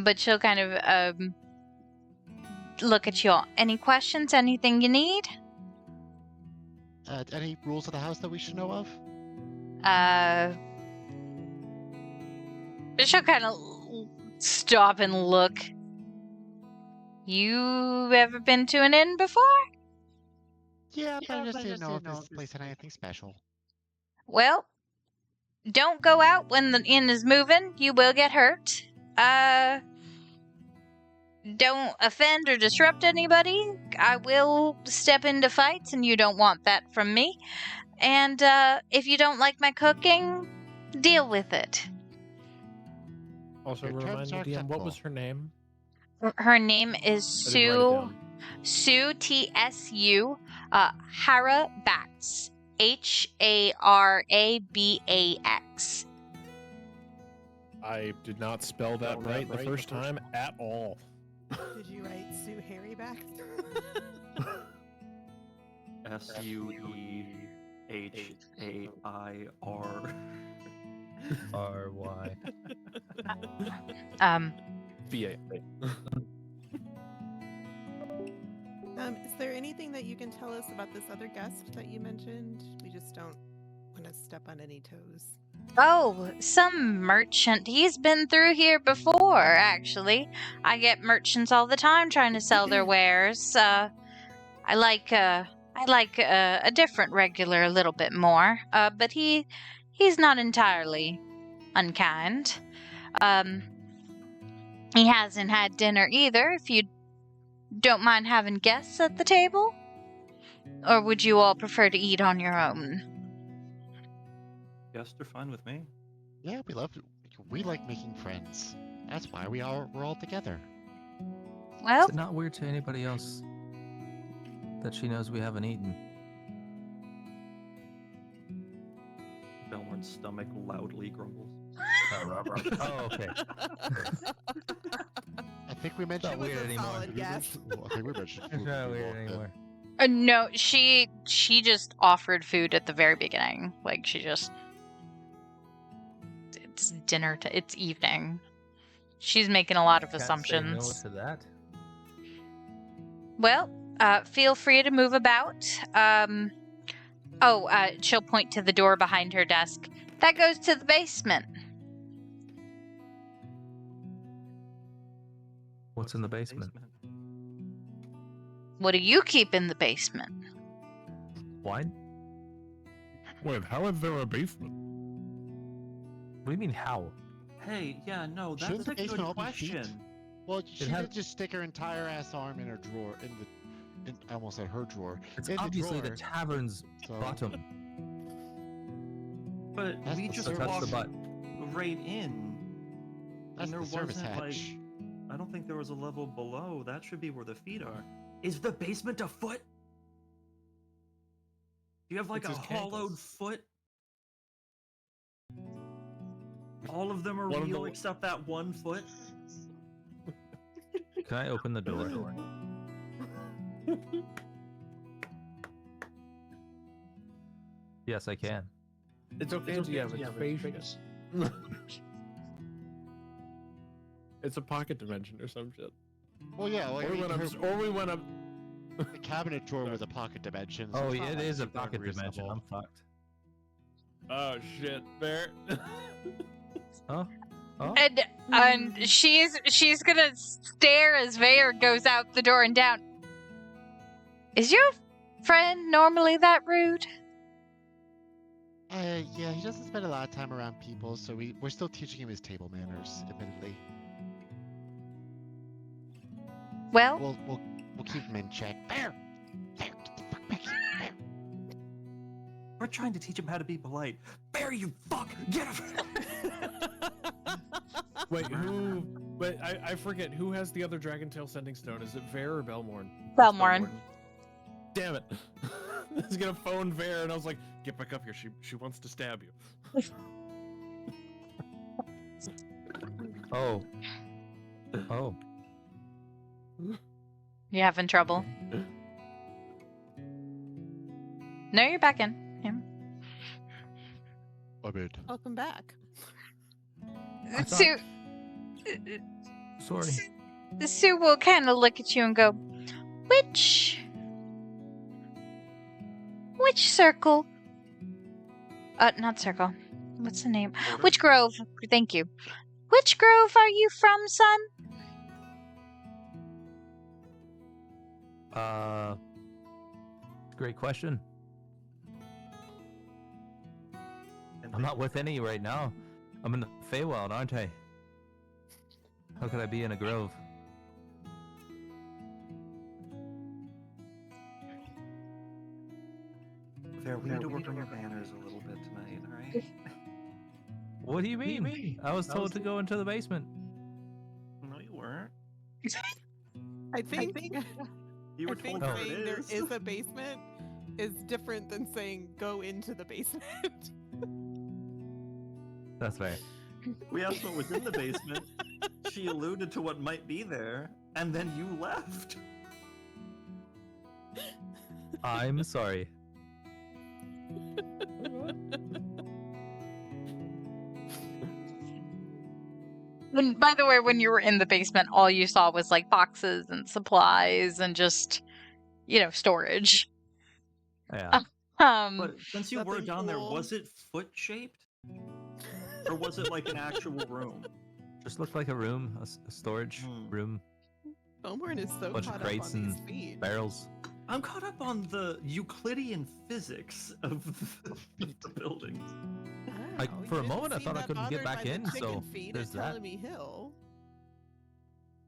But she'll kind of look at you all. Any questions? Anything you need? Any rules of the house that we should know of? But she'll kind of stop and look. You ever been to an inn before? Yeah, but I just didn't know if this place had anything special. Well, don't go out when the inn is moving. You will get hurt. Don't offend or disrupt anybody. I will step into fights, and you don't want that from me. And if you don't like my cooking, deal with it. Also, Your remind terms me, are DM, what was acceptable. her name? Her name is I didn't write it Sue. down. Sue TSU. Harabax. Harabax. I did not spell that right the first time at all. Did you write Sue Harry back? SUEHAIR. RY. BA. Is there anything that you can tell us about this other guest that you mentioned? We just don't want to step on any toes. Oh, some merchant. He's been through here before, actually. I get merchants all the time trying to sell their wares. I like a different regular a little bit more. But he's not entirely unkind. He hasn't had dinner either, if you don't mind having guests at the table. Or would you all prefer to eat on your own? Guests are fine with me. Yeah, we like making friends. That's why we're all together. Well, Is it not weird to anybody else that she knows we haven't eaten? Belmourn's stomach loudly grumbles. Oh, okay. I think we mentioned. Not weird anymore. Solid guess. I think we mentioned. It's not weird anymore. no, she just offered food at the very beginning. Like, it's dinner, it's evening. She's making a lot of Can't assumptions. say no to that. Well, feel free to move about. She'll point to the door behind her desk. That goes to the basement. What's in the basement? What do you keep in the basement? Wine? Wait, how is there a basement? What do you mean how? Hey, yeah, no, Shouldn't that's the a basement all good be feet? question. Well, she has- did just stick her entire ass arm in her drawer, I almost said her drawer. It's in obviously the the drawer, tavern's so- bottom. But That's we the just service. That's the walked butt. right in. That's and there the service wasn't, hatch. I don't think there was a level below. That should be where the feet are. Is the basement a foot? Do you have like It's a his hollowed cankles. foot? All of them are One of real the- except that one foot? Can I open the door? Yes, I can. It's okay, GM. It's spacious. It's a pocket dimension or some shit. Well, yeah, like, Or we went up. the cabinet drawer with a pocket dimension. so Oh, it's yeah, not it like is a super pocket dimension. unreasonable. I'm fucked. Oh shit, Bear. Oh? Oh? And she's gonna stare as Vaer goes out the door and down. Is your friend normally that rude? Yeah, he doesn't spend a lot of time around people, so we're still teaching him his table manners, admittedly. Well, We'll keep him in check. Bear! Bear, get the fuck back here! Bear! We're trying to teach him how to be polite. Bear, you fuck! Get him! Wait, who? Wait, I forget. Who has the other Dragon Tail Sending Stone? Is it Vaer or Belmourn? Belmourn. Damn it! I was gonna phone Vaer, and I was like, "Get back up here. She wants to stab you." Oh. Oh. You having trouble? No, you're back in. Yeah. Welcome back. I thought- Sue, Sorry. Sue will kind of look at you and go, which circle? Not circle. What's the name? Order? Which grove? Thank you. Which grove are you from, son? Great question. I'm not with any right now. I'm in the Feywild, aren't I? How could I be in a grove? Fair, we need to work on your banners a little bit tonight, alright? What do you mean? I was told to go into the basement. No, you weren't. I think You were I think told saying it there is. is a basement is different than saying go into the basement. That's right. We asked what was in the basement. She alluded to what might be there, and then you left. I'm sorry. By the way, when you were in the basement, all you saw was like boxes and supplies and just, storage. Yeah. But since you were Nothing down there, cool. was it foot-shaped? Or was it like an actual room? Just looked like a room, a storage Hmm. room, Belmourn is so bunch of caught up crates on these and feet. barrels. I'm caught up on the Euclidean physics of the buildings. Like, Wow, for you a moment, I didn't thought I seem couldn't get that back bothered by the in, so chicken feet there's at that. Telemy Hill.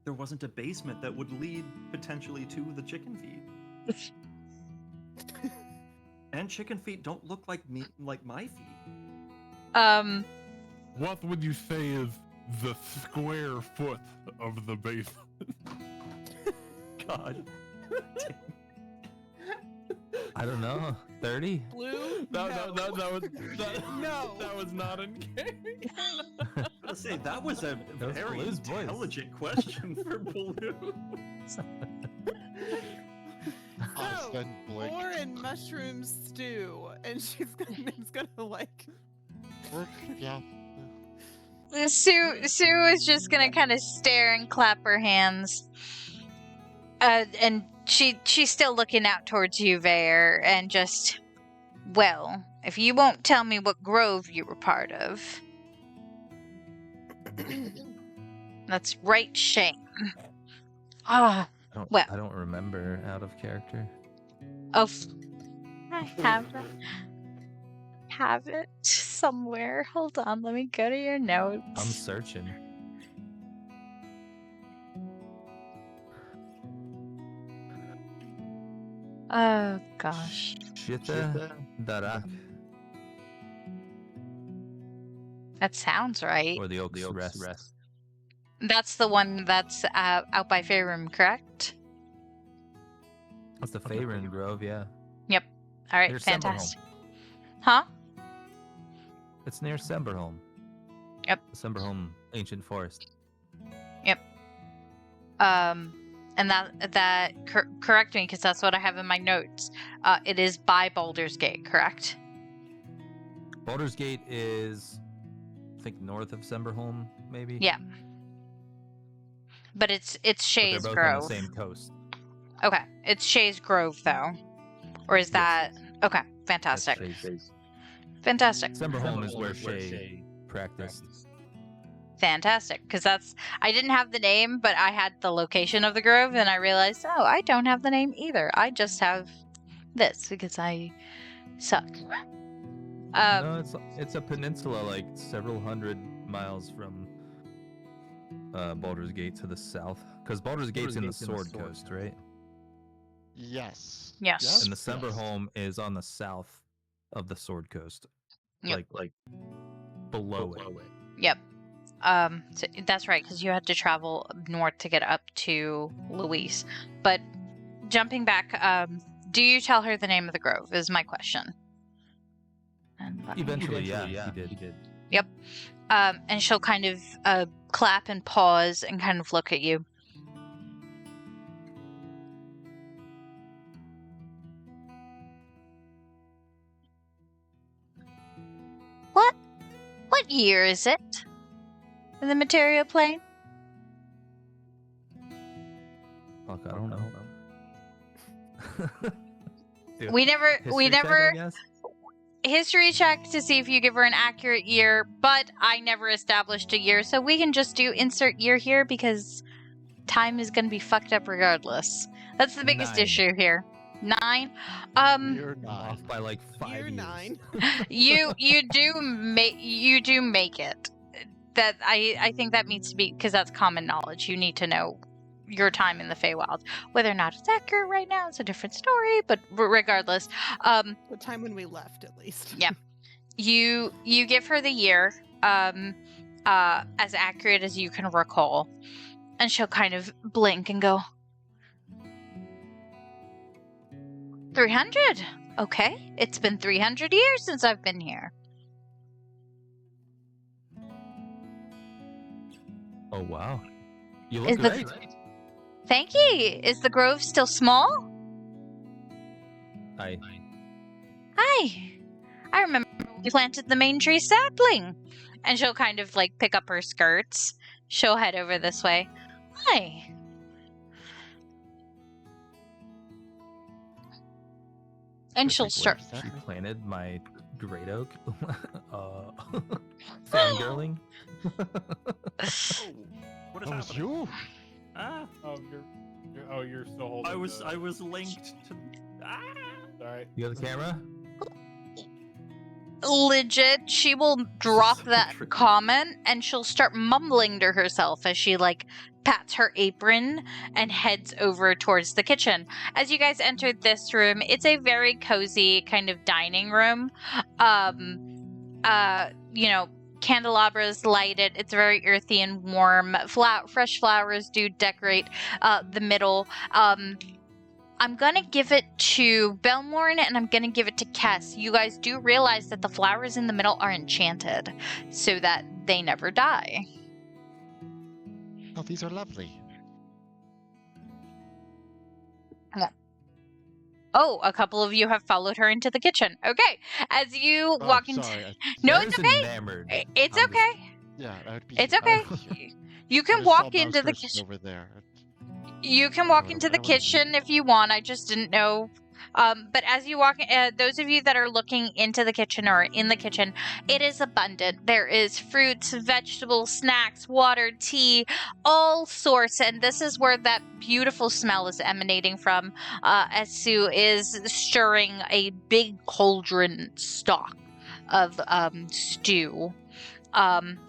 There wasn't a basement that would lead potentially to the chicken feet. And chicken feet don't look like my feet. What would you say is the square foot of the basement? God. I don't know. 30? Blue? That No. No. That was not in game. I was gonna say that was a That was very Blue's voice. intelligent question for Blue. So, Then blink. or in mushroom stew, and she's gonna like. Yeah. Sue is just gonna kind of stare and clap her hands, and she's still looking out towards you, Vaer, and just, well, if you won't tell me what grove you were part of, that's right shame. Ah, well. I don't remember out of character. oh, I have it somewhere. Hold on, let me go to your notes. I'm searching. Oh gosh. Shita Darak, That sounds right. or the Oak's Rest. That's the one that's out by Faerun, correct? That's the Faerun Grove, yeah. All right, Near fantastic. Huh? It's near Semberholm. Yep. The Semberholm Ancient Forest. And correct me because that's what I have in my notes. It is by Baldur's Gate, correct? Baldur's Gate is, I think, north of Semberholm, maybe? Yeah. But it's But Shays they're both Grove. on the same coast. Okay, it's Shays Grove though, or is that okay? That's Fantastic, Shays. fantastic, Semberholm is where Shay practiced. fantastic. Because I didn't have the name, but I had the location of the grove, and I realized, oh, I don't have the name either. I just have this because I suck. No, it's a peninsula like several hundred miles from Baldur's Gate to the south. Because Baldur's Gate's in the Sword Coast, right? Yes. Yes. And the Semberholm is on the south of the Sword Coast. Yep. Like below it. Yep. So that's right, because you had to travel north to get up to Louise. But jumping back, do you tell her the name of the grove? Is my question. And Eventually, yeah, he did. Yep. And she'll kind of clap and pause and kind of look at you. What year is it? In the material plane? Fuck, I don't know. Dude, We never history check, I guess? history check to see if you give her an accurate year, but I never established a year, so we can just do insert year here because time is gonna be fucked up regardless. That's the biggest 9. issue here. 9. You're not. Off by like 5 Year years. 9. you do make it. That I think that needs to be, because that's common knowledge. You need to know your time in the Feywild. Whether or not it's accurate right now, it's a different story. But regardless, The time when we left, at least. Yeah. you give her the year, as accurate as you can recall, and she'll kind of blink and go, 300. Okay, it's been 300 years since I've been here. Oh, wow. You Is look the- great. Thank ye. Is the grove still small? I remember when we planted the main tree sapling. And she'll kind of like pick up her skirts. She'll head over this way. Hi. And she'll start. She planted my great oak. Fangirling. What is That was happening? you. Ah, You're still holding. I was linked to. Ah. Sorry. You got the camera? Legit, she will drop so that tricky. comment and she'll start mumbling to herself as she like pats her apron and heads over towards the kitchen. As you guys enter this room, it's a very cozy kind of dining room. Candelabras lighted. It's very earthy and warm. Fresh flowers do decorate the middle. I'm gonna give it to Belmourn and I'm gonna give it to Kess. You guys do realize that the flowers in the middle are enchanted so that they never die. Oh, these are lovely. Oh, a couple of you have followed her into the kitchen. Okay, as you Oh, walk into... sorry. No, it's Sarah's okay. enamored. It's I'm just- okay. Yeah, I would be. It's I would okay. be here. You I can just saw walk into the Mouse Versus kitchen. over there. You can walk into the I wanna- kitchen if you want. I just didn't know. But as you walk, those of you that are looking into the kitchen or in the kitchen, it is abundant. There is fruits, vegetables, snacks, water, tea, all sorts. And this is where that beautiful smell is emanating from, as Sue is stirring a big cauldron stock of stew.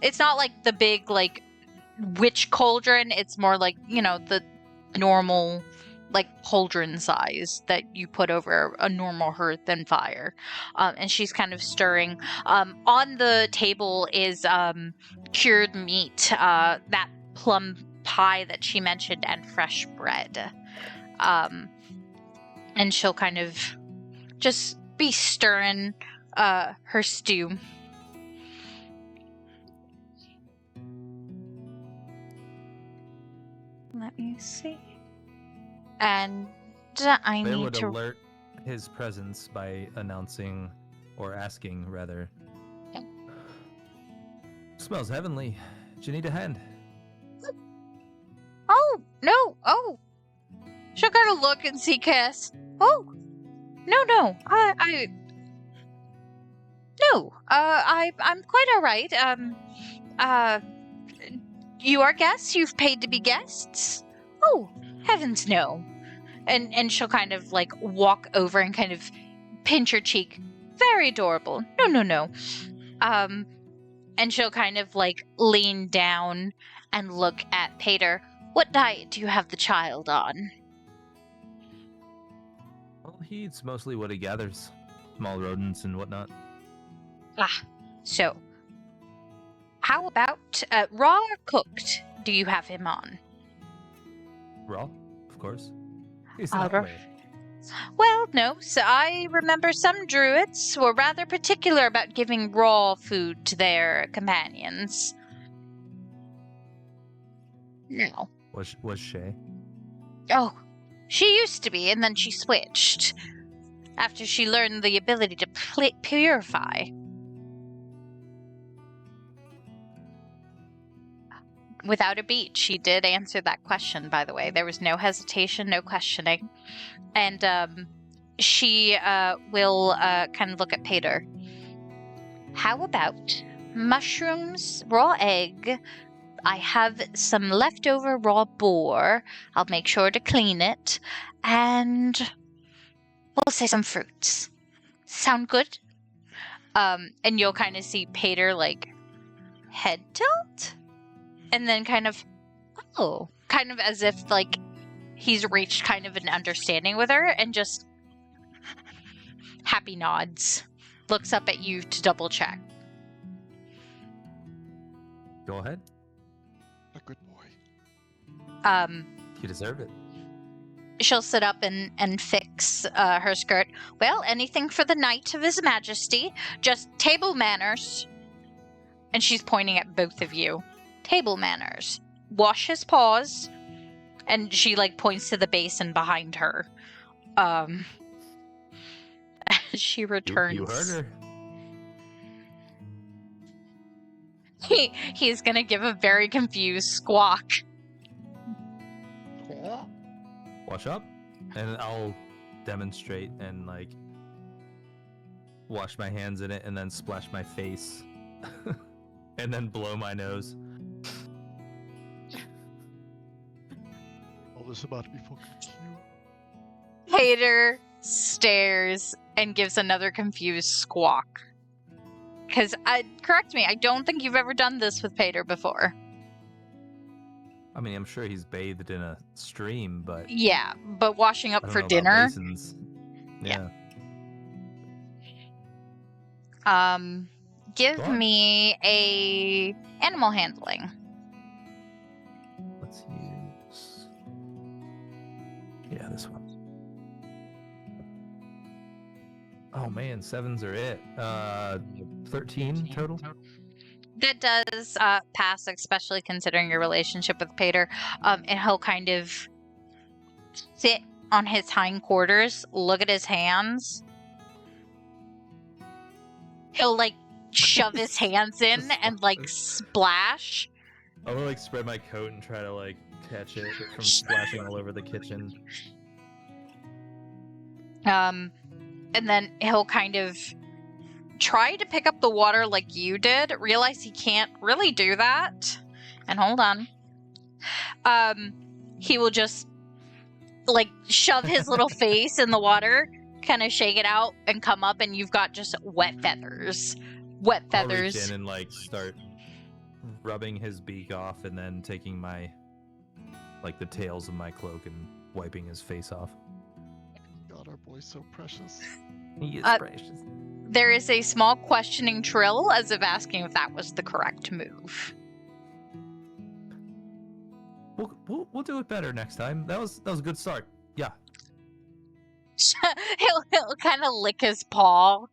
It's not like the big, like, witch cauldron. It's more like, the normal like cauldron size that you put over a normal hearth and fire. And she's kind of stirring. On the table is cured meat, that plum pie that she mentioned, and fresh bread. And she'll kind of just be stirring her stew. Let me see. And I They need would to... alert his presence by announcing, or asking rather. Yeah. Smells heavenly. Do you need a hand? Oh, no. Oh. She'll kind of look and see Cass. Oh. No. I'm quite all right. You are guests? You've paid to be guests? Oh, heavens no. And she'll kind of like walk over and kind of pinch her cheek. Very adorable. No. And she'll kind of like lean down and look at Paeder. What diet do you have the child on? Well, he eats mostly what he gathers. Small rodents and whatnot. So, how about raw or cooked do you have him on? Raw, of course. He's Raw. not made. Well, no. So I remember some druids were rather particular about giving raw food to their companions. No. Was Shay? Oh, she used to be, and then she switched. After she learned the ability to purify. without a beat, she did answer that question, by the way. There was no hesitation, no questioning. And she will kind of look at Paeder. How about mushrooms, raw egg? I have some leftover raw boar. I'll make sure to clean it. And we'll say some fruits. Sound good? And you'll kind of see Paeder, like, head tilt? And then kind of, kind of as if, like, he's reached kind of an understanding with her and just happy nods. Looks up at you to double check. Go ahead. A good boy. You deserve it. She'll sit up and fix her skirt. Well, anything for the Knight of His Majesty. Just table manners. And she's pointing at both of you. Table manners. Wash his paws. And she, like, points to the basin behind her. She returns. You heard her. He's gonna give a very confused squawk. Wash up, and I'll demonstrate and, like, wash my hands in it and then splash my face and then blow my nose. All this about to be fucking cute. Paeder stares and gives another confused squawk. Because, correct me, I don't think you've ever done this with Paeder before. I mean, I'm sure he's bathed in a stream, but Yeah, but washing I up don't for know about dinner. basins. Yeah. Yeah. Give Go on. me a animal handling. Let's use. Yeah, this one. Oh man, 7s are it. 13 total. That does pass, especially considering your relationship with Paeder. And he'll kind of sit on his hindquarters, look at his hands. He'll, like, shove his hands in and, like, splash. I will, like, spread my coat and try to, like, catch it from splashing all over the kitchen. And then he'll kind of try to pick up the water like you did, realize he can't really do that. And hold on. He will just, like, shove his little face in the water, kind of shake it out, and come up, and you've got just wet feathers. Wet I'll reach feathers. in and, like, start rubbing his beak off and then taking my, like, the tails of my cloak and wiping his face off. God, our boy's so precious. He is precious. There is a small questioning trill as if asking if that was the correct move. We'll do it better next time. That was a good start. Yeah. he'll kind of lick his paw,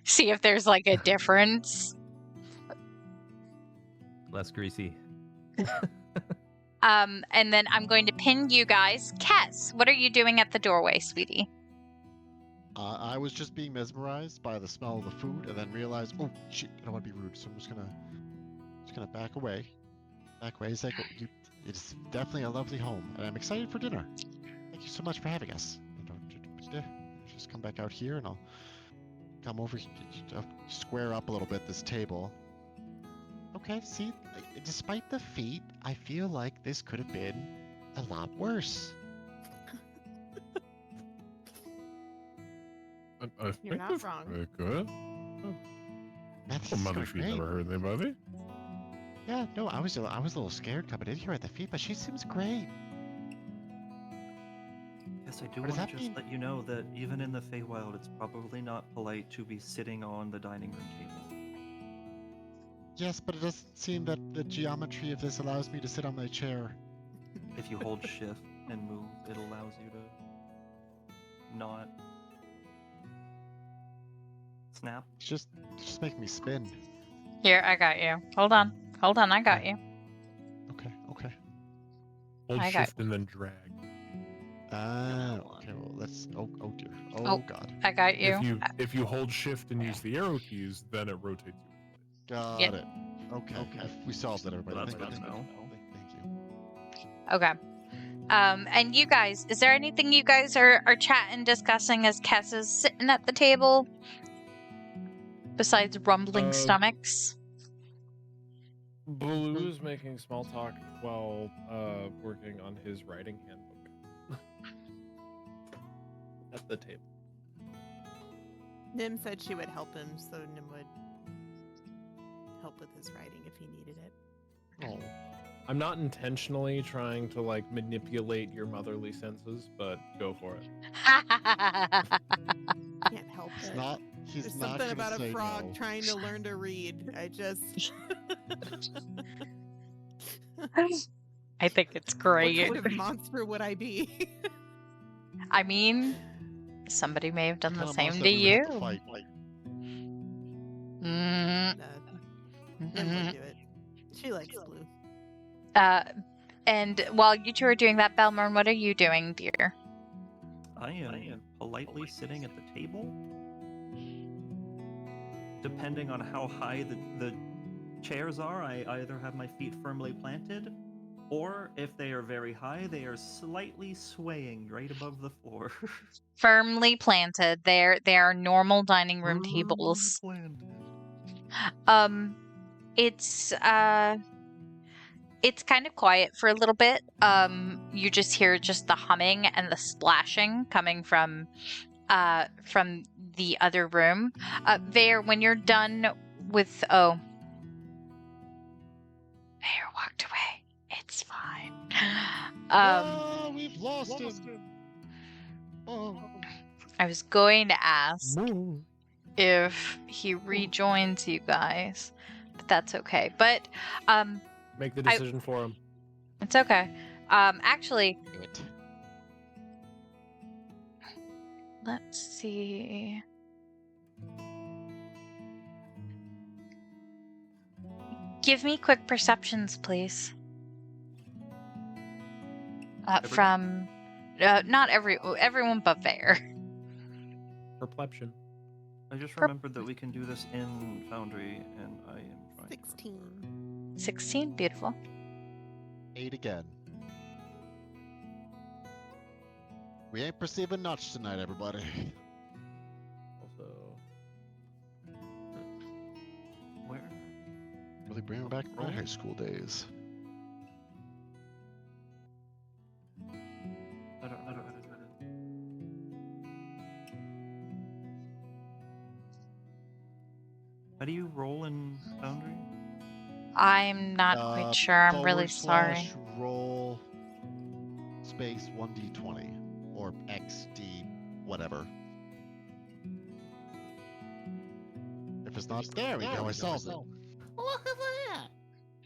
see if there's, like, a difference. Less greasy. And then I'm going to pin you guys. Kes, what are you doing at the doorway, sweetie? I was just being mesmerized by the smell of the food, and then realized, oh shit, I don't want to be rude, so I'm just gonna back away. Back away. It's like, it's definitely a lovely home, and I'm excited for dinner. Thank you so much for having us. Just come back out here, and I'll come over, square up a little bit this table. Okay, see, despite the feat, I feel like this could have been a lot worse. I You're think not it's wrong. pretty good. That's Mother feet never hurt anybody. Yeah, no, I was a little scared coming in here at the feet, but she seems great. Yes, I do What does want that to just mean? let you know that even in the Feywild, it's probably not polite to be sitting on the dining room table. Yes, but it doesn't seem that the geometry of this allows me to sit on my chair. If you hold shift and move, it allows you to not snap. It's just making me spin. Here, I got you. Hold on, I got you. Okay. Hold I got- shift and then drag. Okay, well, let's... Oh dear. Oh. Oh, God. I got you. If you hold shift and use the arrow keys, then it rotates you. Got Yep. it. Okay. We solved it, everybody. That's Thank good to you. know. Okay. And you guys, is there anything you guys are chatting, discussing as Kess is sitting at the table? Besides rumbling stomachs? Blue's making small talk while working on his writing handbook at the table. Nim said she would help him, so Nim would help with his writing if he needed it. Oh, I'm not intentionally trying to like manipulate your motherly senses, but go for it. Can't help he's it. not. He's There's not something gonna about say a frog no. trying to learn to read. I just. I think it's What great. kind of monster would I be? I mean, somebody may have done the Kinda same monster to we would have you. to fight, like, Mm, Nim would do it. She likes blue. and while you two are doing that, Belmourn, what are you doing, dear? I am politely sitting at the table. Depending on how high the chairs are, I either have my feet firmly planted, or if they are very high, they are slightly swaying right above the floor. Firmly planted. They are normal dining room Firmly tables. planted. It's kind of quiet for a little bit. You just hear just the humming and the splashing coming from the other room. Vaer, when you're done with Vaer walked away. It's fine. oh, we've lost him. Oh, I was going to ask if he rejoins you guys, but that's okay. But Make the decision for him. it's okay. Actually, do it. let's see. Give me quick perceptions, please. From not everyone but Vaer. Perplexion. I just remembered that we can do this in Foundry, and I am trying. 16. 16, beautiful. 8 again. We ain't perceiving much tonight, everybody. Also, Where? Really bringing back my high school days. I don't. How do you roll in Foundry? I'm not quite sure. I'm really sorry. / roll space 1d20 or xd whatever. If it's not there, we can always solve it.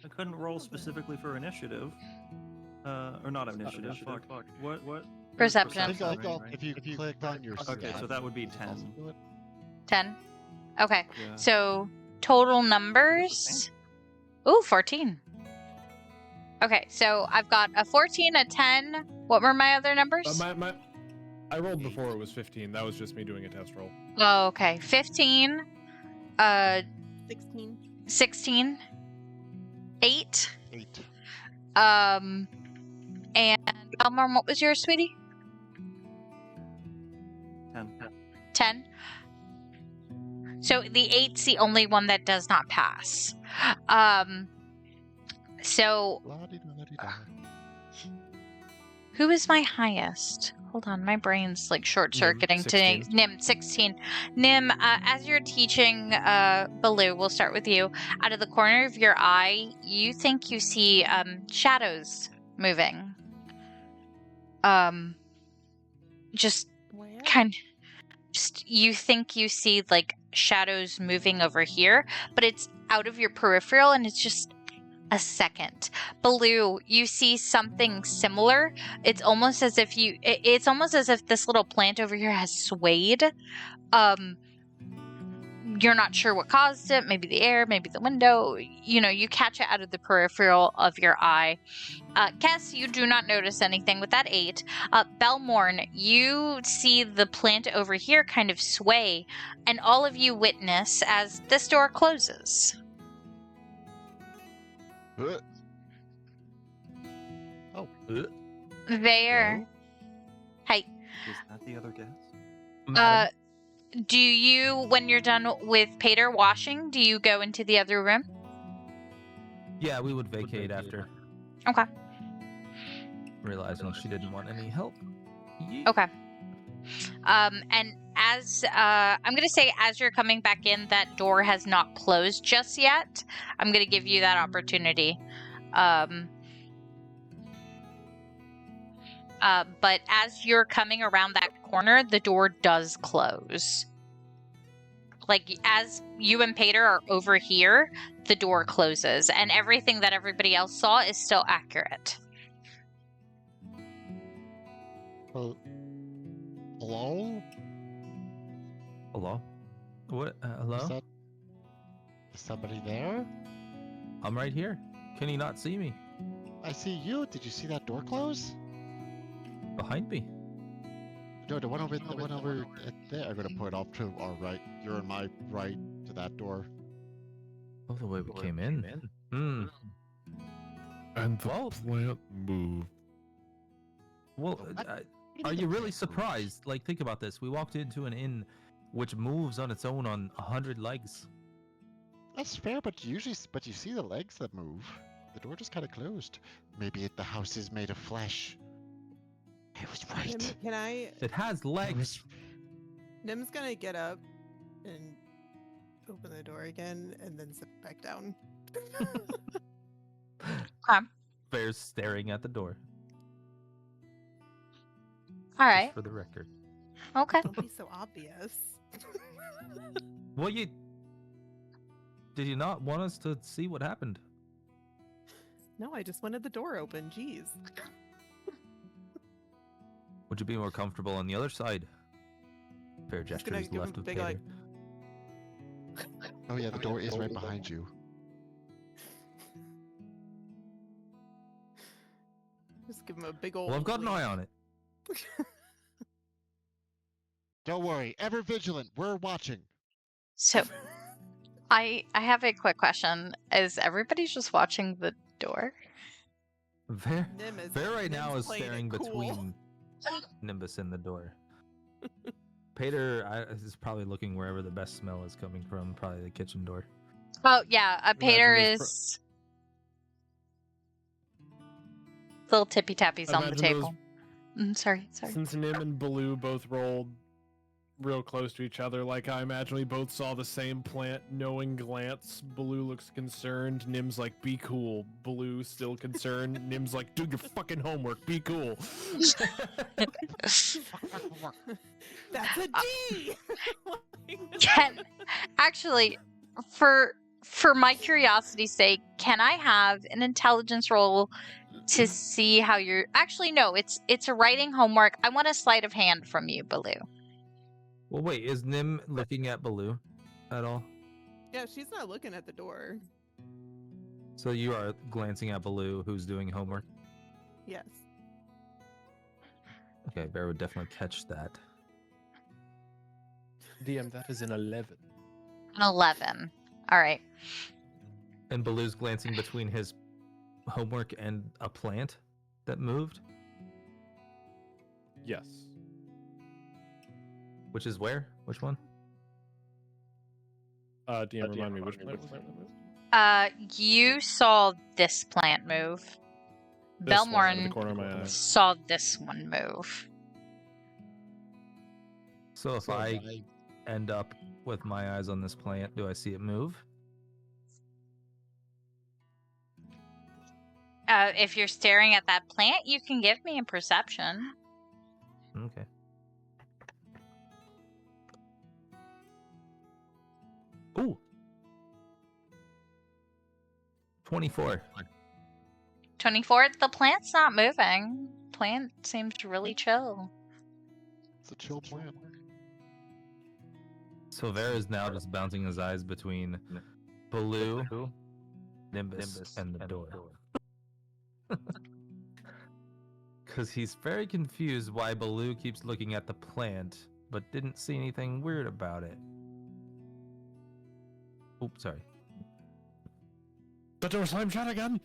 I couldn't roll specifically for initiative. Or not initiative. Fuck. What? Perception. Think right? if you click on your Okay, so stat, that would be you can also 10. do it. 10. Okay. Yeah. So total numbers. Ooh, 14. Okay, so I've got a 14, a 10. What were my other numbers? I rolled before it was 15. That was just me doing a test roll. Oh, okay. 15, 16. 16, 8, 8. and Belmourn, what was yours, sweetie? 10. 10. So the 8's the only one that does not pass. So La-di-da-di-da. who is my highest? Hold on, my brain's like short-circuiting today. 16. Nim, 16. Nim, as you're teaching Baloo, we'll start with you. Out of the corner of your eye, you think you see shadows moving. Just Where? you think you see like shadows moving over here, but it's out of your peripheral and it's just a second. Baloo, you see something similar. It's almost as if it's almost as if this little plant over here has swayed. You're not sure what caused it. Maybe the air, maybe the window. You know, you catch it out of the peripheral of your eye. Kess, you do not notice anything with that 8. Belmourn, you see the plant over here kind of sway, and all of you witness as this door closes. Oh, Vaer. Hello? Hey, Is that the other guest? Madam? do you, when you're done with Paeder washing, do you go into the other room? Yeah, we would vacate after, Okay. realizing she didn't want any help. Okay. And as I'm gonna say, as you're coming back in, that door has not closed just yet. I'm gonna give you that opportunity. But as you're coming around that corner, the door does close. Like, as you and Paeder are over here, the door closes, and everything that everybody else saw is still accurate. well, hello? Hello? What? Hello? Is somebody there? I'm right here. Can you not see me? I see you. Did you see that door close? Behind me. No, the one over there. I'm gonna point off to our right. You're on my right to that door. Oh, the way we came in. Hmm. And the Well- plant moved. Well, What? are you really surprised? Like, think about this. We walked into an inn which moves on its own on 100 legs. That's fair, but you see the legs that move. The door just kind of closed. Maybe the house is made of flesh. I was right. Can I? It has legs. Nim's gonna get up and open the door again, and then sit back down. Bear's staring at the door. All Just right. for the record. Okay. Don't be so obvious. Well, did you not want us to see what happened? No, I just wanted the door open. Jeez. Would you be more comfortable on the other side? Fair Just gonna gestures give left him a of big, Paeder. Oh yeah, the door is right behind you. Just give him a big old. Well, I've got an eye on it. Don't worry, ever vigilant. We're watching. So, I have a quick question. Is everybody just watching the door? Bear Nim right now Nim's is playing it staring cool. between Nimbus and the door. Paeder is probably looking wherever the best smell is coming from, probably the kitchen door. Oh yeah, Paeder Imagine is little tippy tappies on the Imagine those- table. Sorry. Since Nim and Baloo both rolled real close to each other, like I imagine we both saw the same plant, knowing glance. Baloo looks concerned. Nim's like, be cool. Baloo still concerned. Nim's like, do your fucking homework. Be cool. That's a D. Actually, for my curiosity's sake, can I have an intelligence roll to see how you're? Actually, no. It's a writing homework. I want a sleight of hand from you, Baloo. Well, wait, is Nim looking at Baloo at all? Yeah, she's not looking at the door. So you are glancing at Baloo, who's doing homework? Yes. Okay, Bear would definitely catch that. DM, that is an 11. An 11. All right. And Baloo's glancing between his homework and a plant that moved? Yes. Which is where? Which one? DM, remind me which plant was that? You saw this plant move. This one, out of the Belmourn corner of my eye. saw this one move. So if I end up with my eyes on this plant, do I see it move? If you're staring at that plant, you can give me a perception. Okay. Ooh. 24. 24. The plant's not moving. Plant seems really chill. It's a chill plant. So Vaer is now just bouncing his eyes between Baloo, Nimbus, and the door. Because he's very confused why Baloo keeps looking at the plant, but didn't see anything weird about it. Oops, sorry. The door slam shut again!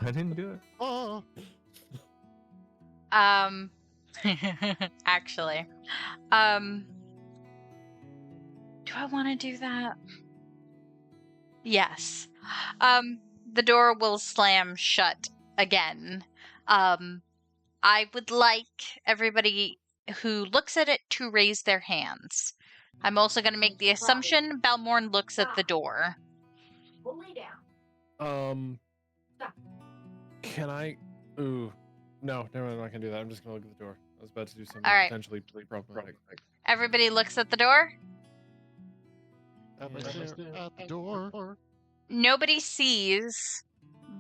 I didn't do it. Oh, Actually, do I want to do that? Yes. The door will slam shut again. I would like everybody who looks at it to raise their hands. I'm also going to make the assumption Belmourn looks at the door. We'll lay down. Can I? Ooh, no, never mind. I'm not gonna do that. I'm just gonna look at the door. I was about to do something All right. potentially problematic. Everybody looks at the door. am I there at the door? Nobody sees,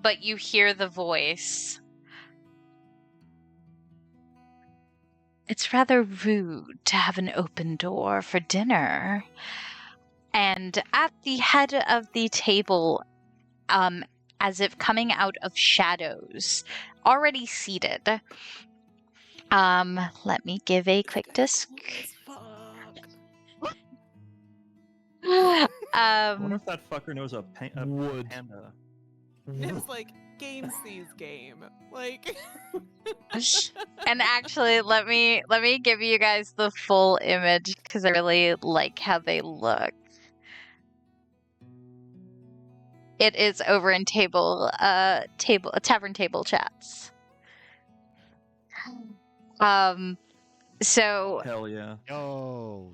but you hear the voice. It's rather rude to have an open door for dinner. And at the head of the table, as if coming out of shadows, already seated. Let me give a quick disc. I wonder if that fucker knows a Wood. panda. It's like game sees game. Like And actually, let me give you guys the full image because I really like how they look. It is over in tavern table chats. So Hell yeah. Yo,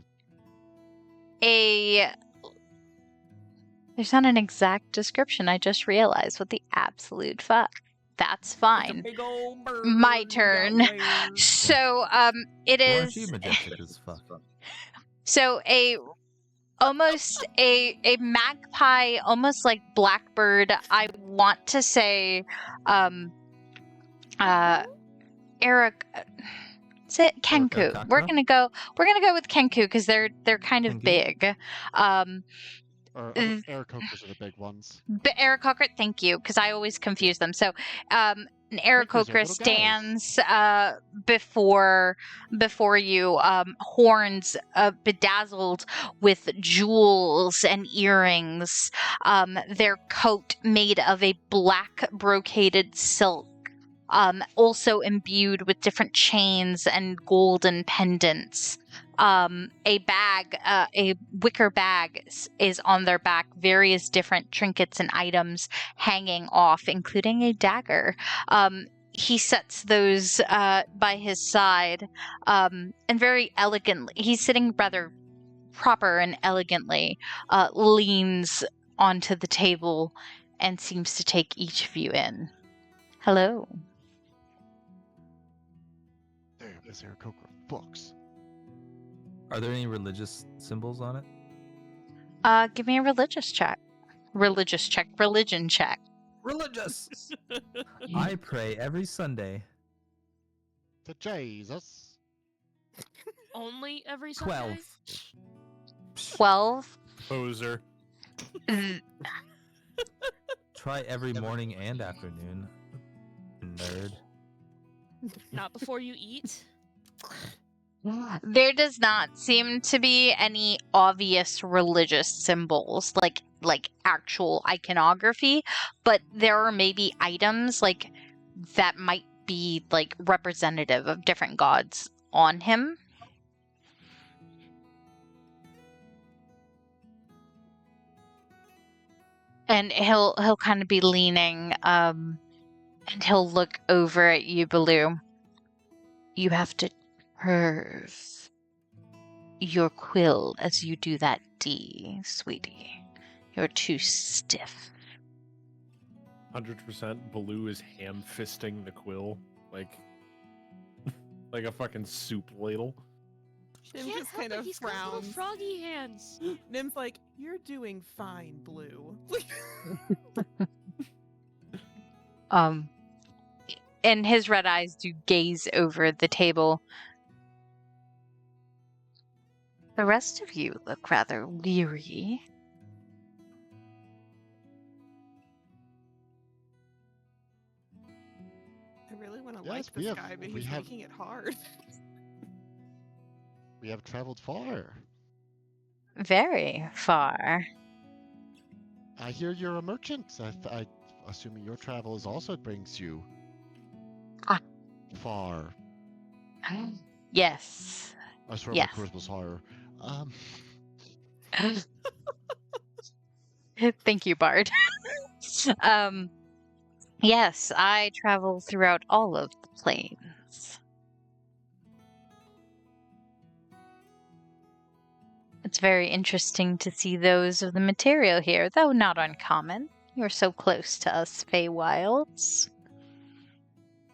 there's not an exact description. I just realized. What the absolute fuck? That's fine. Big old bird My you got turn. where- So it Aren't you is. majestic as fuck? So almost a magpie, almost like blackbird. I want to say, Eric. Is it Kenku? Kakra? We're gonna go with Kenku because they're kind of Kenku? big. or Aarakocras are the big ones. But Aarakocra, thank you, because I always confuse them. So, an Quakers are Aarakocra little guys. stands before you, horns bedazzled with jewels and earrings. Their coat made of a black brocaded silk. Also imbued with different chains and golden pendants. A bag, a wicker bag is on their back, various different trinkets and items hanging off, including a dagger. He sets those by his side, and very elegantly, he's sitting rather proper and elegantly, leans onto the table and seems to take each of you in. Hello. Damn, this Aarakocra fucks. Are there any religious symbols on it? Give me a religion check. Religion check. Religious! I pray every Sunday. To Jesus. Only every Sunday? 12. 12. Poser. Try every morning and afternoon. Nerd. Not before you eat? There does not seem to be any obvious religious symbols, like actual iconography, but there are maybe items like that might be like representative of different gods on him. And he'll kind of be leaning, and he'll look over at you, Baloo. You have to curve your quill as you do that D, sweetie. You're too stiff. 100% Baloo is ham-fisting the quill like a fucking soup ladle. Nim Can't just help kind it, of he's got little frowns. froggy hands. Nim's like, "You're doing fine, Blue." And his red eyes do gaze over the table. The rest of you look rather weary. I really want to Yes, like we this have- guy, but we he's have- making it hard. We have traveled far. Very far. I hear you're a merchant. assuming your travels also brings you Ah. far. Yes. I swear Yes. my charisma's higher. Thank you, Bard. Yes, I travel throughout all of the planes. It's very interesting to see those of the material here, though not uncommon. You're so close to us Feywilds.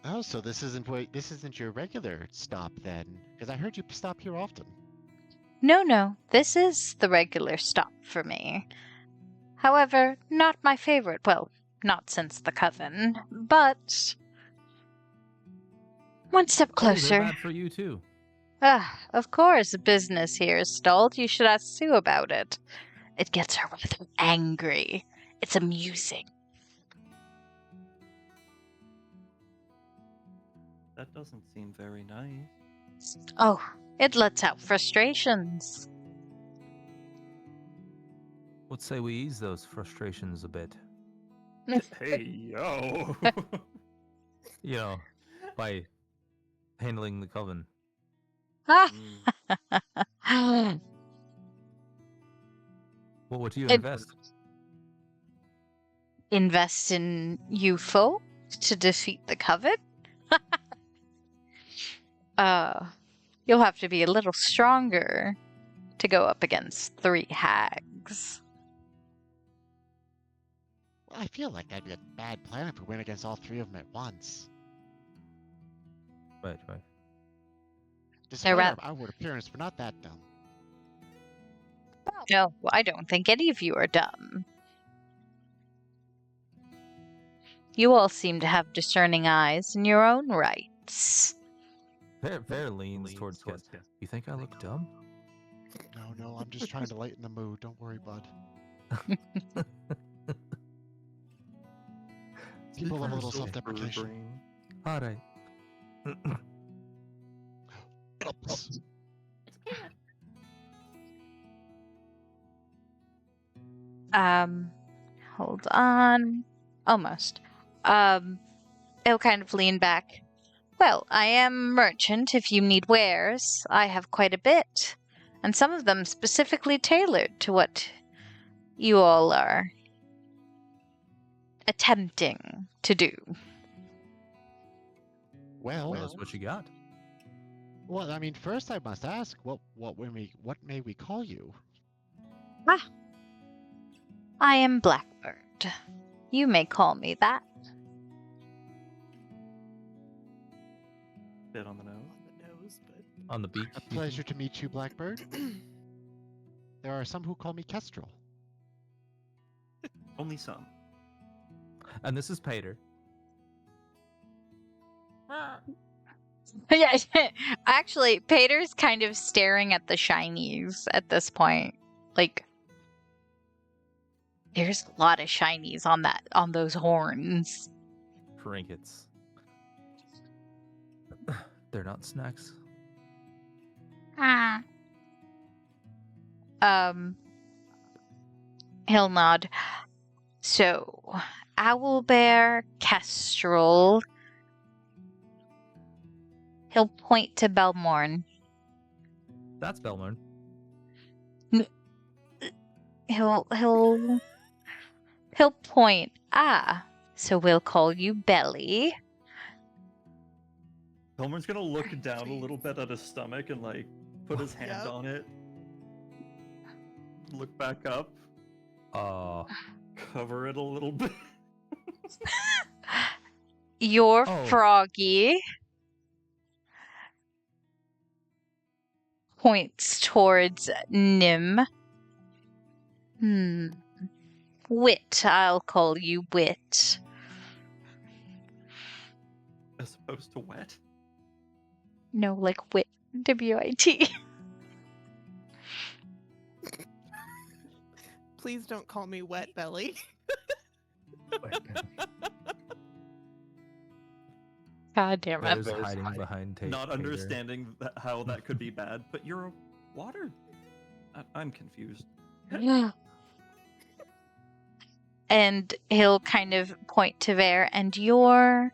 Oh, so this isn't your regular stop then? Because I heard you stop here often. No, this is the regular stop for me. However, not my favorite. Well, not since the Coven, but one step Oh, they're closer. bad for you too. Of course, business here is stalled. You should ask Sue about it. It gets her rather angry. It's amusing. That doesn't seem very nice. Oh, it lets out frustrations. Let's say we ease those frustrations a bit. Hey, yo. You know, by handling the Coven. Mm. What would you It- invest? Invest in you folk to defeat the Coven? You'll have to be a little stronger to go up against 3 hags. Well, I feel like that'd be a bad plan if we went against all 3 of them at once. Right. Despite ra- our outward appearance, we're not that dumb. No, I don't think any of you are dumb. You all seem to have discerning eyes in your own rights. Vaer leans towards Kes. You think I look dumb? No, I'm just trying to lighten the mood. Don't worry, bud. People love a little self-deprecation. All right. Oops. Hold on. Almost. He'll kind of lean back. Well, I am a merchant if you need wares. I have quite a bit, and some of them specifically tailored to what you all are attempting to do. Well, That's what you got. well, I mean, first I must ask, what may we call you? I am Blackbird. You may call me that. Bit on the nose. On the nose, but On the beak. A pleasure to meet you, Blackbird. There are some who call me Kestrel. Only some. And this is Paeder. Yeah, actually, Paeder's kind of staring at the shinies at this point. Like, there's a lot of shinies on those horns. Trinkets. They're not snacks. He'll nod. So, Owlbear, Kestrel. He'll point to Belmourn. That's Belmourn. He'll point. So we'll call you Belly. Belmourn's gonna look down a little bit at his stomach and like put his hand Yep. on it. Look back up. Cover it a little bit. You're Oh. Froggy. Points towards Nim. Wit. I'll call you Wit. As opposed to wet. No, like Wit. W-I-T. please don't call me Wet Belly. God damn it. Vaer's hiding behind Not Paeder. understanding how that could be bad, but you're a water. I'm confused. Yeah. and he'll kind of point to Vaer, and your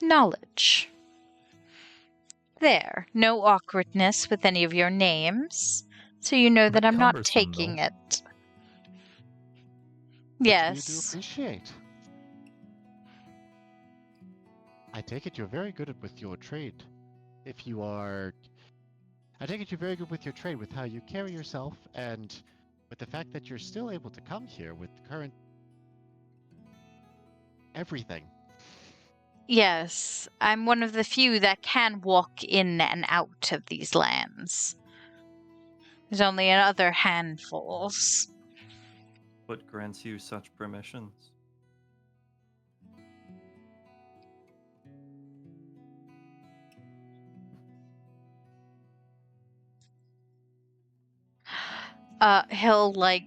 knowledge. There, no awkwardness with any of your names, so you know that Bit I'm not cumbersome, taking though. it. Which we do Yes. appreciate. I take it you're very good with your trade. If you are... I take it you're very good with your trade, with how you carry yourself, and with the fact that you're still able to come here with the current... everything. Yes, I'm one of the few that can walk in and out of these lands. There's only other handfuls. What grants you such permissions? He'll like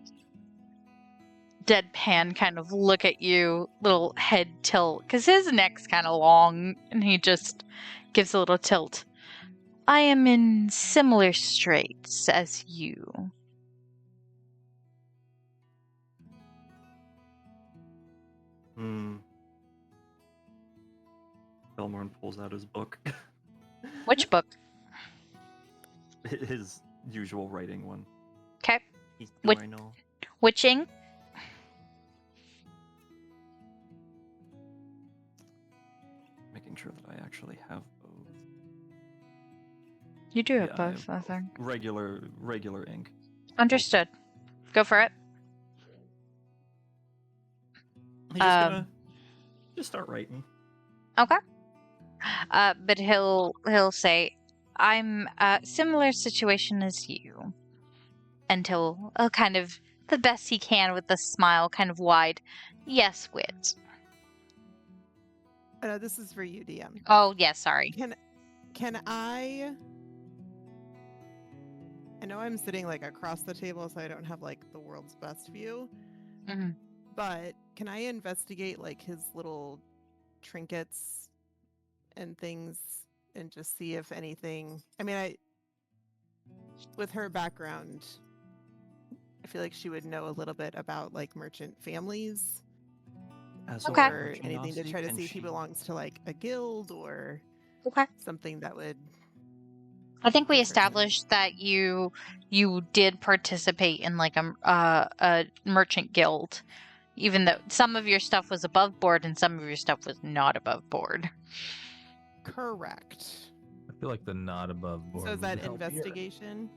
deadpan kind of look at you, little head tilt, because his neck's kind of long, and he just gives a little tilt. I am in similar straits as you. Belmourn pulls out his book. Which book? His usual writing one. Okay. I know. Witching? Making sure that I actually have both. You do have Yeah, both, I have think. regular ink. Understood. Go for it. He's just gonna just start writing. Okay. But he'll say, I'm similar situation as you. And he'll kind of the best he can with the smile kind of wide. Yes, Wit. This is for you, DM. Oh, yeah, sorry. Can I know I'm sitting like across the table, so I don't have like the world's best view. Mm-hmm. But can I investigate like his little trinkets and things and just see if anything? I mean, with her background, I feel like she would know a little bit about like merchant families. Okay. Or anything to try to see if he belongs to like a guild or something that would. I think we Interesting. established that you did participate in like a merchant guild, even though some of your stuff was above board and some of your stuff was not above board. Correct. I feel like the not above board. So is would that help here. investigation?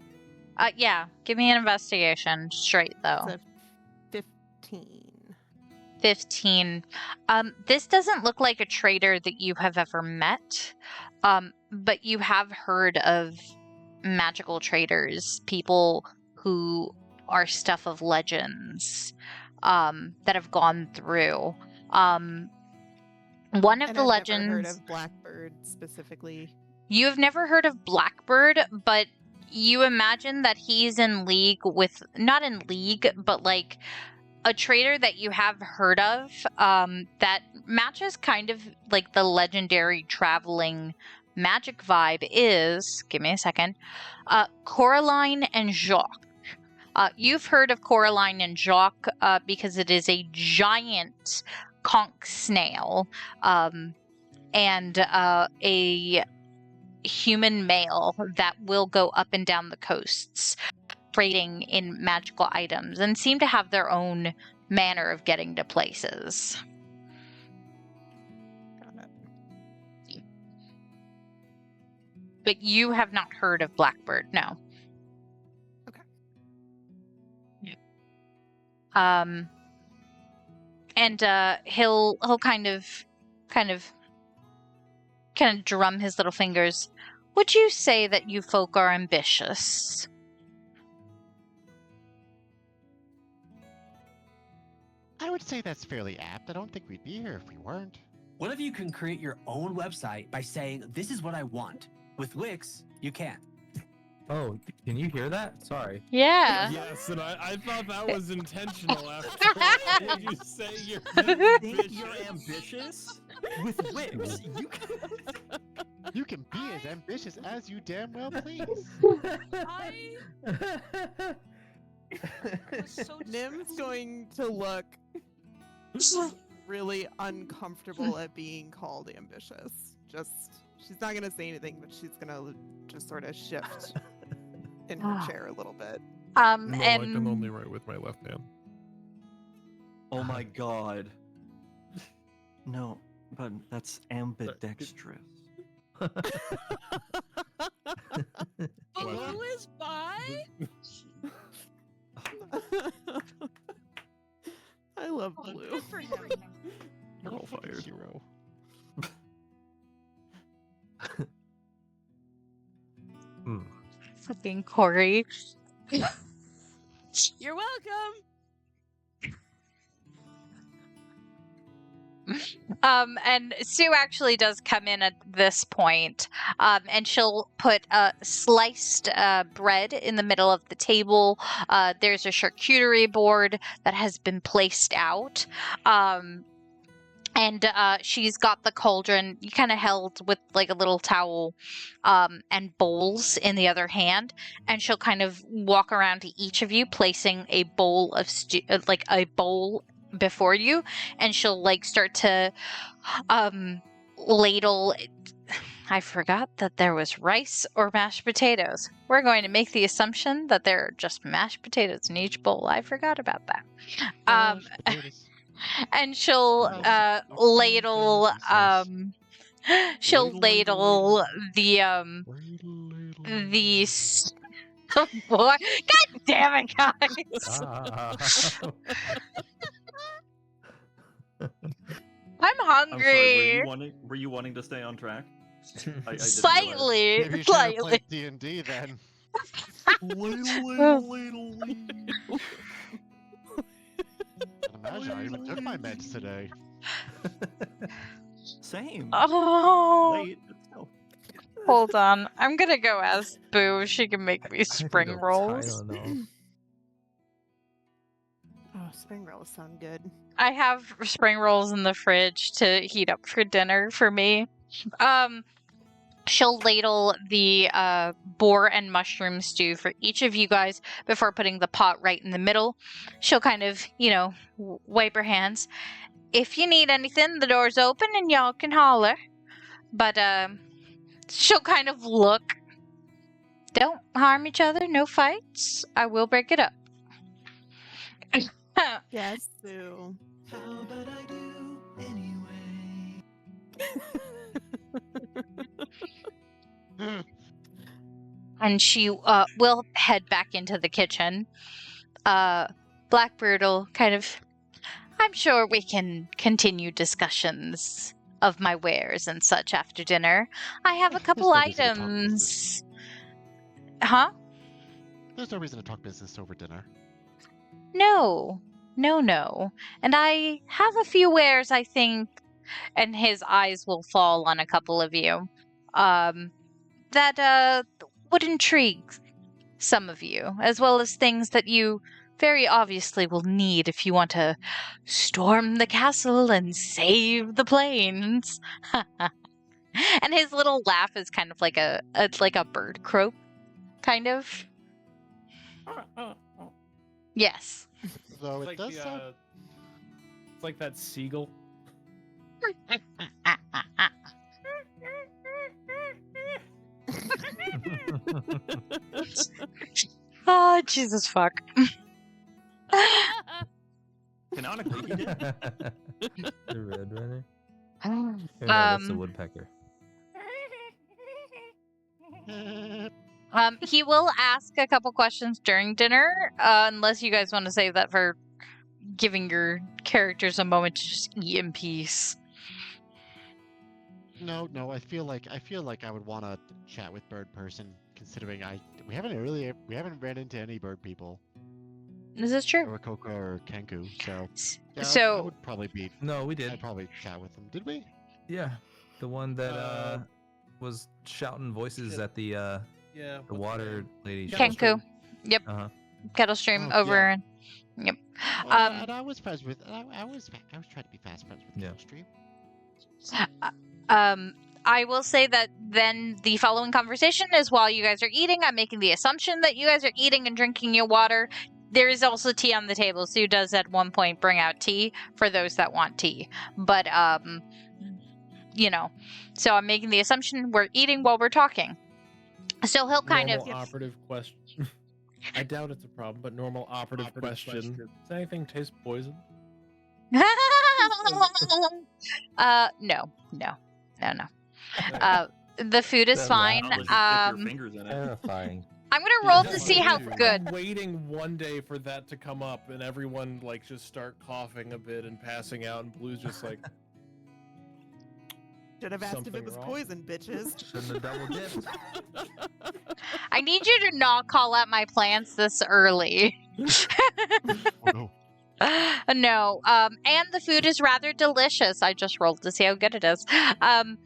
Yeah. Give me an investigation straight though. It's a 15. 15. This doesn't look like a trader that you have ever met, but you have heard of magical traders, people who are stuff of legends that have gone through. One of the legends. Never heard of Blackbird specifically. You have never heard of Blackbird, but you imagine that he's in league with, not in league, but like a trader that you have heard of that matches kind of like the legendary traveling magic vibe is, give me a second, Coraline and Jacques. You've heard of Coraline and Jacques because it is a giant conch snail and a human male that will go up and down the coasts trading in magical items and seem to have their own manner of getting to places. Got it. But you have not heard of Blackbird, no. Okay. And he'll kind of drum his little fingers. Would you say that you folk are ambitious? I would say that's fairly apt. I don't think we'd be here if we weren't. What if you can create your own website by saying, this is what I want? With Wix, you can. Oh, can you hear that? Sorry. Yeah. Yes, and I thought that was intentional after you say you're Think you're ambitious? With Wix, You can be as ambitious as you damn well please. It was so Nim's distressing. going to look really uncomfortable at being called ambitious. She's not gonna say anything, but she's gonna just sort of shift in her chair a little bit. No, I can And only write with my left hand. Oh my god. No, but that's ambidextrous. Blue is bi? I love Blue. Good for him. You're all fired. Hero. Hmm. fucking Corey. You're welcome. And Sue actually does come in at this point, and she'll put sliced bread in the middle of the table. There's a charcuterie board that has been placed out. And she's got the cauldron kind of held with like a little towel and bowls in the other hand. And she'll kind of walk around to each of you, placing a bowl of like a bowl before you. And she'll like start to ladle. I forgot that there was rice or mashed potatoes. We're going to make the assumption that there are just mashed potatoes in each bowl. I forgot about that. Potatoes. And she'll Nice. ladle she'll Ladle, ladle the boy. God damn it, guys! Ah. I'm I'm hungry. sorry, were you wanting to stay on track? I didn't realize. Slightly, Maybe you should have slightly. played D&D then. Ladle. I imagine I even took my meds today. Same. Oh, Late, but still. hold on. I'm gonna go ask Boo if she can make me I can spring go rolls. Tylenol. Oh, spring rolls sound good. I have spring rolls in the fridge to heat up for dinner for me. She'll ladle the boar and mushroom stew for each of you guys before putting the pot right in the middle. She'll kind of, wipe her hands. If you need anything, the door's open and y'all can holler. But she'll kind of look. Don't harm each other, no fights. I will break it up. Yes, Sue. How about I do anyway? And she will head back into the kitchen. Blackbird will kind of... I'm sure we can continue discussions of my wares and such after dinner. I have a couple There's no reason to talk items. Huh? There's no reason to talk business over dinner. No. And I have a few wares, I think, and his eyes will fall on a couple of you, that would intrigue some of you, as well as things that you very obviously will need if you want to storm the castle and save the plains. And his little laugh is kind of like a bird croak, kind of. Yes. So It's it like does the, sound... it's like that seagull. Oh, Jesus fuck. Canonically, he did. The red runner. Or no, that's the woodpecker. He will ask a couple questions during dinner, unless you guys want to save that for giving your characters a moment to just eat in peace. No, I feel like I would want to chat with bird person, considering we haven't ran into any bird people, This is true. or Coca or Kenku, so yeah, So- I would probably be. No, we did. I'd probably chat with them. Did we? Yeah, the one that was shouting voices shit. at the Yeah. the water lady. Kenku. Yep. Uh huh. Kettle Stream Oh, over. yeah. Yep. And I was friends with. I was trying to be fast friends with Yeah. Stream. I will say that then the following conversation is while you guys are eating. I'm making the assumption that you guys are eating and drinking your water. there is also tea on the table. Sue does at one point bring out tea for those that want tea. But, so I'm making the assumption we're eating while we're talking. So he'll kind Normal of... operative question. I doubt it's a problem, but normal operative question. Does anything taste poison? No. The food is That fine. laugh Unless you dip your fingers in it. Terrifying. I'm gonna roll to see how I'm good. waiting one day for that to come up and everyone like just start coughing a bit and passing out, and Blue's just like, Should have asked if Something it was wrong? poison, bitches. Shouldn't have double dipped. I need you to not call out my plants this early. Oh no. No, and the food is rather delicious. I just rolled to see how good it is. The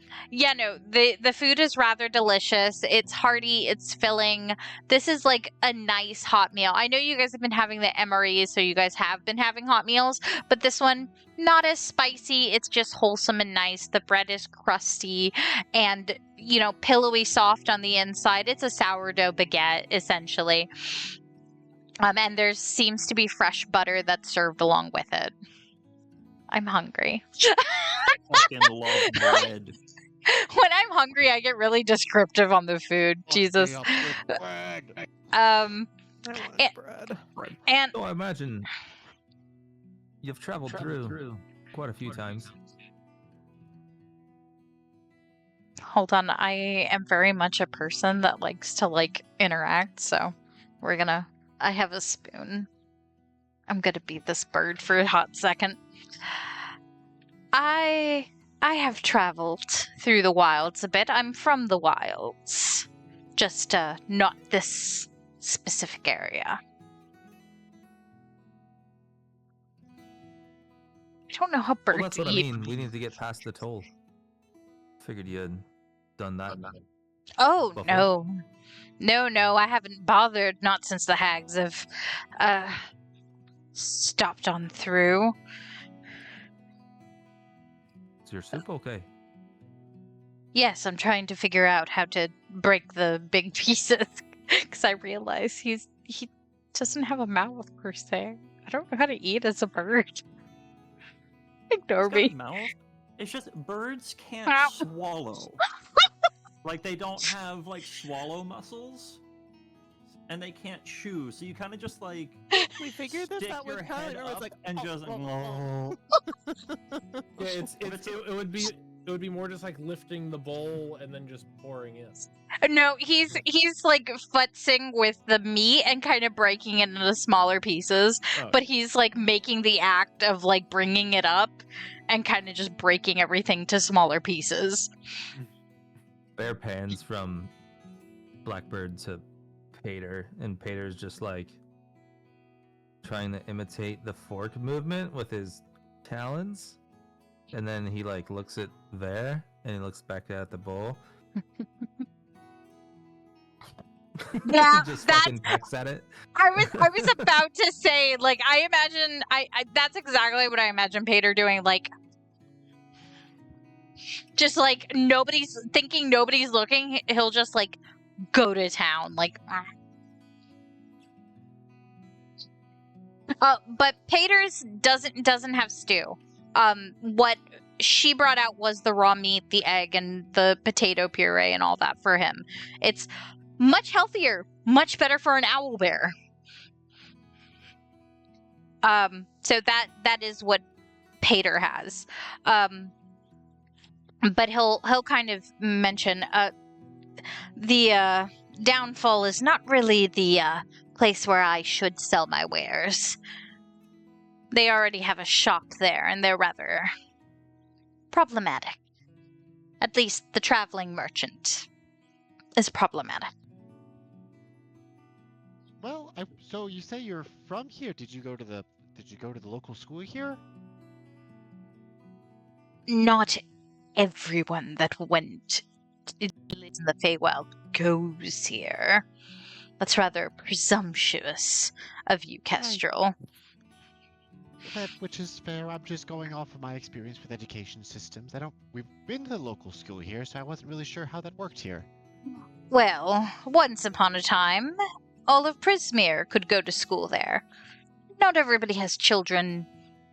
food is rather delicious. It's hearty, it's filling. This is like a nice hot meal. I know you guys have been having the MREs, so you guys have been having hot meals, but this one, not as spicy. It's just wholesome and nice. The bread is crusty and, pillowy soft on the inside. It's a sourdough baguette, essentially. And there seems to be fresh butter that's served along with it. I'm hungry. Fucking love bread. When I'm hungry, I get really descriptive on the food. Jesus. Fuck me up with bread. I want And- bread. And So I imagine you've traveled through quite a few times. hold on, I am very much a person that likes to interact, so I have a spoon. I'm gonna beat this bird for a hot second. I have traveled through the wilds a bit. I'm from the wilds. Just not this specific area. I don't know how birds Well, that's what I eat. mean. We need to get past the toll. Figured you had done that. Oh, Buffalo. no, I haven't bothered, not since the hags have stopped on through. Is your soup okay? Yes, I'm trying to figure out how to break the big pieces, because I realize he doesn't have a mouth, per se. I don't know how to eat as a bird. Ignore It's got a me. mouth. It's just birds can't Ow. swallow. Like they don't have swallow muscles, and they can't chew. So you kind of just We figured this stick out your with Tyler. head It was up like, and just. Yeah, it would be more just like lifting the bowl and then just pouring in. No, he's futzing with the meat and kind of breaking it into smaller pieces, Oh, but he's making the act of bringing it up and kind of just breaking everything to smaller pieces. Bear pans from Blackbird to Paeder, and Paeder's just trying to imitate the fork movement with his talons. And then he looks at Vaer and he looks back at the bowl. Yeah, just that's- fucking pecks at it. I was about to say, I imagine, I that's exactly what I imagine Paeder doing, just nobody's looking, he'll just go to town, but Paeder's doesn't have stew. What she brought out was the raw meat, the egg, and the potato puree and all that for him. It's much healthier, much better for an owlbear. So that is what Paeder has. But he'll kind of mention the downfall is not really the place where I should sell my wares. They already have a shop there, and they're rather problematic. At least the traveling merchant is problematic. Well, so you say you're from here? Did you go to the local school here? Not everyone that lives in the Feywild goes here. That's rather presumptuous of you, Kestrel. Which is fair. I'm just going off of my experience with education systems. We've been to the local school here, so I wasn't really sure how that worked here. Well, once upon a time, all of Prismere could go to school there. Not everybody has children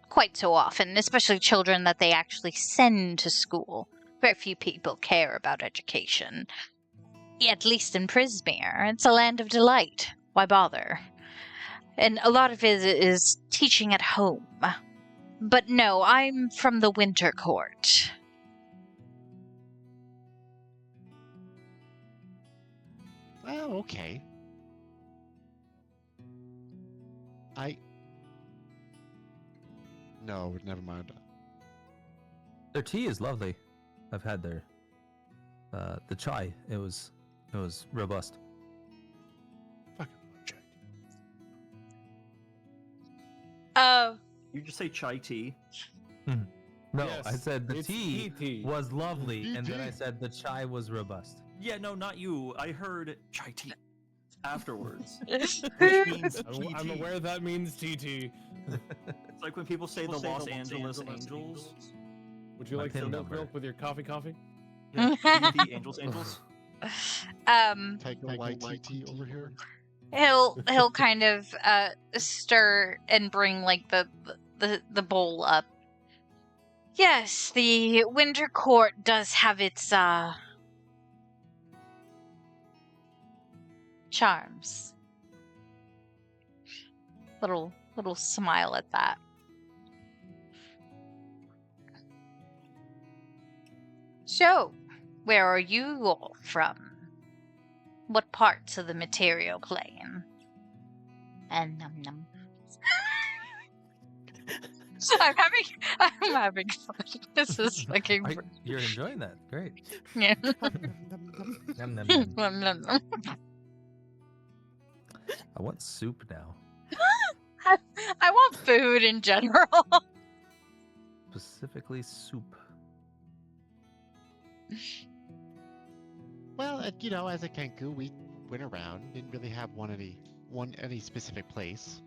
quite so often, especially children that they actually send to school. Very few people care about education. At least in Prismere, it's a land of delight. Why bother? And a lot of it is teaching at home. But no, I'm from the Winter Court. Well, okay. No, never mind. Their tea is lovely. I've had their the chai. It was robust. Fucking love chai tea. You just say chai tea. No, Yes, I said the it's tea was lovely, and then I tea. said the chai was robust. Yeah, no, not you. I heard chai tea afterwards. It's Which means I'm TT. aware that means TT. It's like when people say the Los Angeles Angels. Would you My like pin some number. milk with your coffee? Yeah, the Angels Angels. Take the YTT over here. He'll kind of stir and bring like the bowl up. Yes, the Winter Court does have its charms. Little smile at that. So, where are you all from? What parts of the material plane? And num num. I'm having fun. This is fucking. You're enjoying that? Great. Yeah. Nom, nom, nom. Num, num, num. I want soup now. I want food in general. Specifically soup. Well, as a Kenku, we went around, didn't really have any specific place.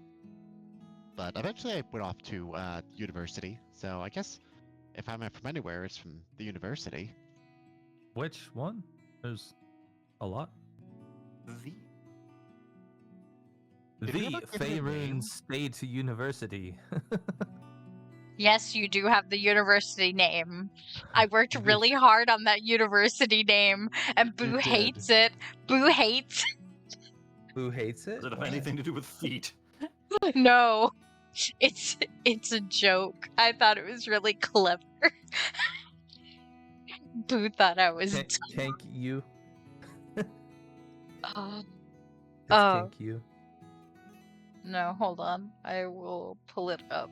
But eventually I went off to university, so I guess if I'm from anywhere, it's from the university. Which one? There's a lot. Did we The ever give it a Faerun name? State University. Yes, you do have the university name. I worked really hard on that university name, and Boo You did. hates it. Boo hates. Who hates it? Does it have anything to do with feet? No, it's a joke. I thought it was really clever. Boo thought I was. Tank you. Oh, It's Oh. Tank you. no, hold on. I will pull it up.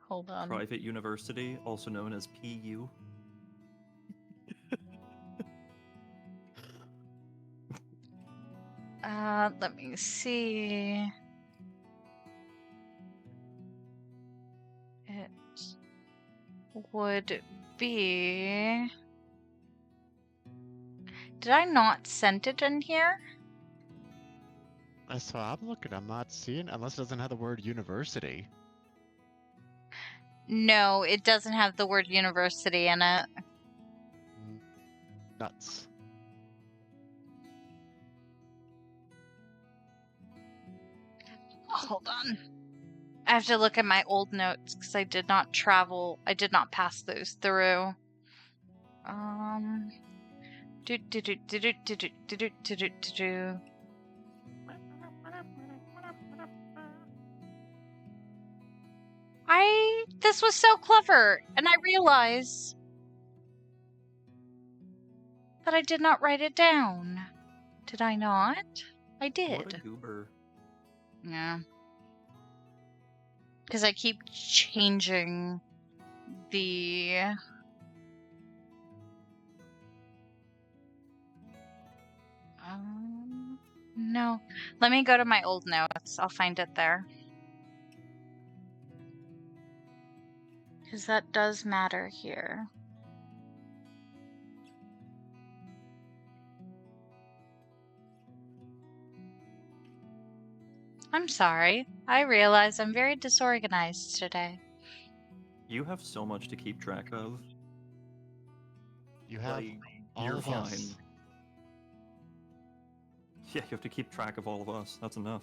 Hold on. Private University, also known as PU. Let me see. It would be. Did I not send it in here? So I'm looking, I'm not seeing, unless it doesn't have the word university. No, it doesn't have the word university in it. Nuts. Hold on. I have to look at my old notes because I did not travel. I did not pass those through. Do do do do do do do do do do do. This was so clever, and I realize that I did not write it down. Did I not? I What a did. goober. Yeah. Because I keep changing the. No. Let me go to my old notes. I'll find it there. Because that does matter here. I'm sorry. I realize I'm very disorganized today. You have so much to keep track of. You have Like, all you're of fine. us. Yeah, you have to keep track of all of us. That's enough.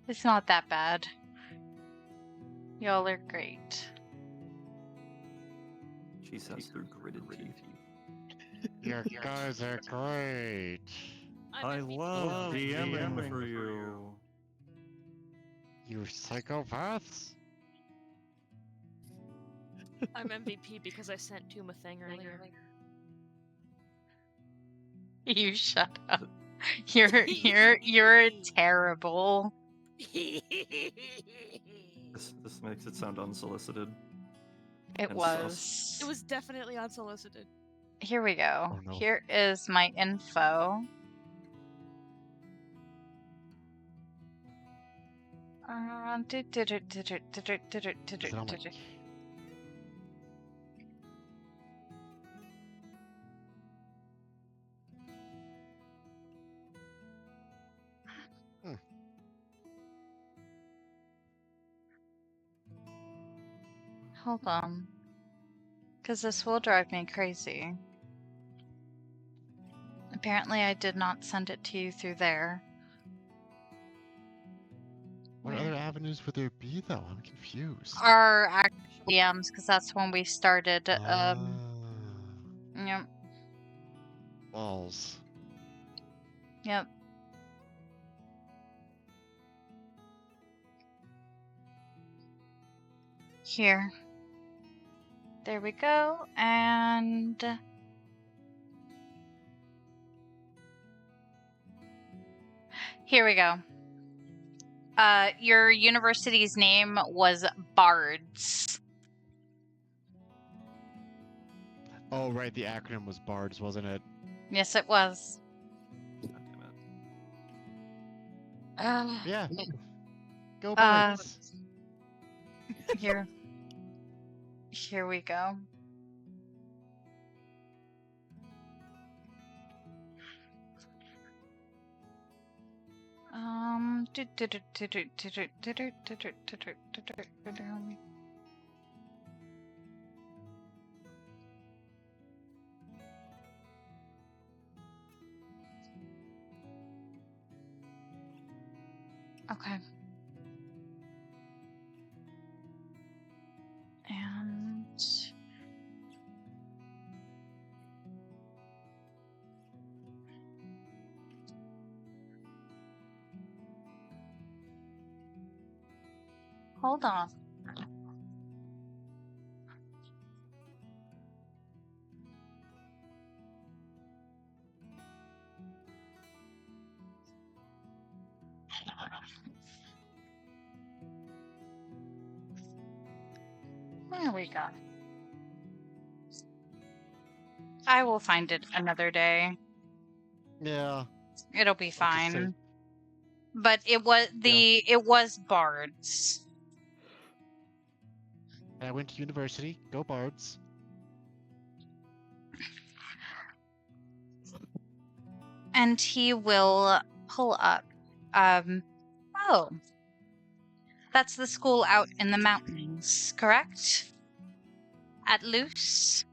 It's not that bad. Y'all are great. She says through gritted teeth. Your guys are great. I love DMing for you. You psychopaths. I'm MVP because I sent Toom a thing earlier. You shut up. You're terrible. This makes it sound unsolicited. It And was. It was definitely unsolicited. Here we go. Oh, no. Here is my info. Is it on my- Hold on. Because this will drive me crazy. Apparently I did not send it to you through there. What other avenues would there be, though? I'm confused. Our actual DMs, because that's when we started. Ah, Yep. balls. Yep. Here. There we go. And here we go. Your university's name was Bards. Oh, right. The acronym was BARDS, wasn't it? Yes, it was. God damn it. Yeah. Go Uh, BARDS. Here. Here we go. Okay. And hold on. There we go. I will find it another day. Yeah. It'll be I'll just say- fine. But it was it was Bards. I went to university. Go BARDS. And he will pull up. Oh. That's the school out in the mountains, correct? At Luce?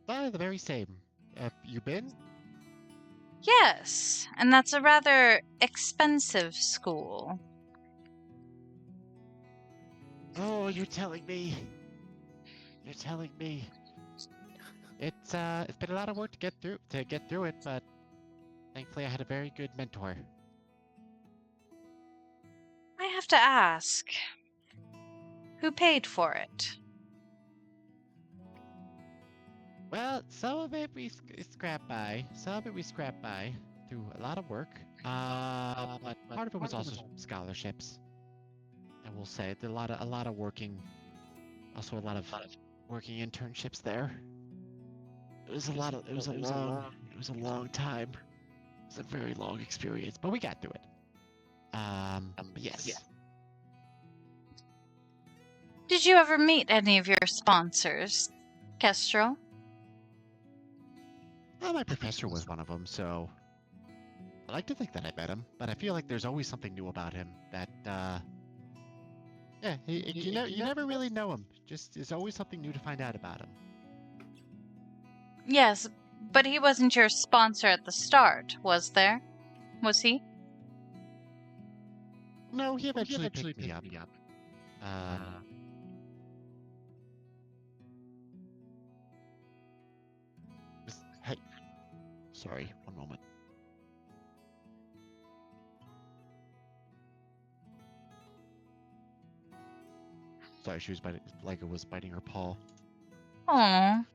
The very same. You been? Yes, and that's a rather expensive school. Oh, you're telling me. You're telling me. It's been a lot of work to get through it, but thankfully I had a very good mentor. I have to ask, who paid for it? Well, some of it we scrapped by. Some of it we scrapped by through a lot of work. But part of it was also scholarships. I will say a lot of working, also a lot of working internships there. It was a long time. It was a very long experience, but we got through it. But yes. Did you ever meet any of your sponsors, Kestrel? Well, my professor was one of them, so I like to think that I met him, but I feel like there's always something new about him that, yeah, you never really know him. Just there's always something new to find out about him. Yes, but he wasn't your sponsor at the start, was there? Was he? No, he eventually picked me up. Hey, sorry, one moment. Sorry, she was biting. Lego was biting her paw. Aww.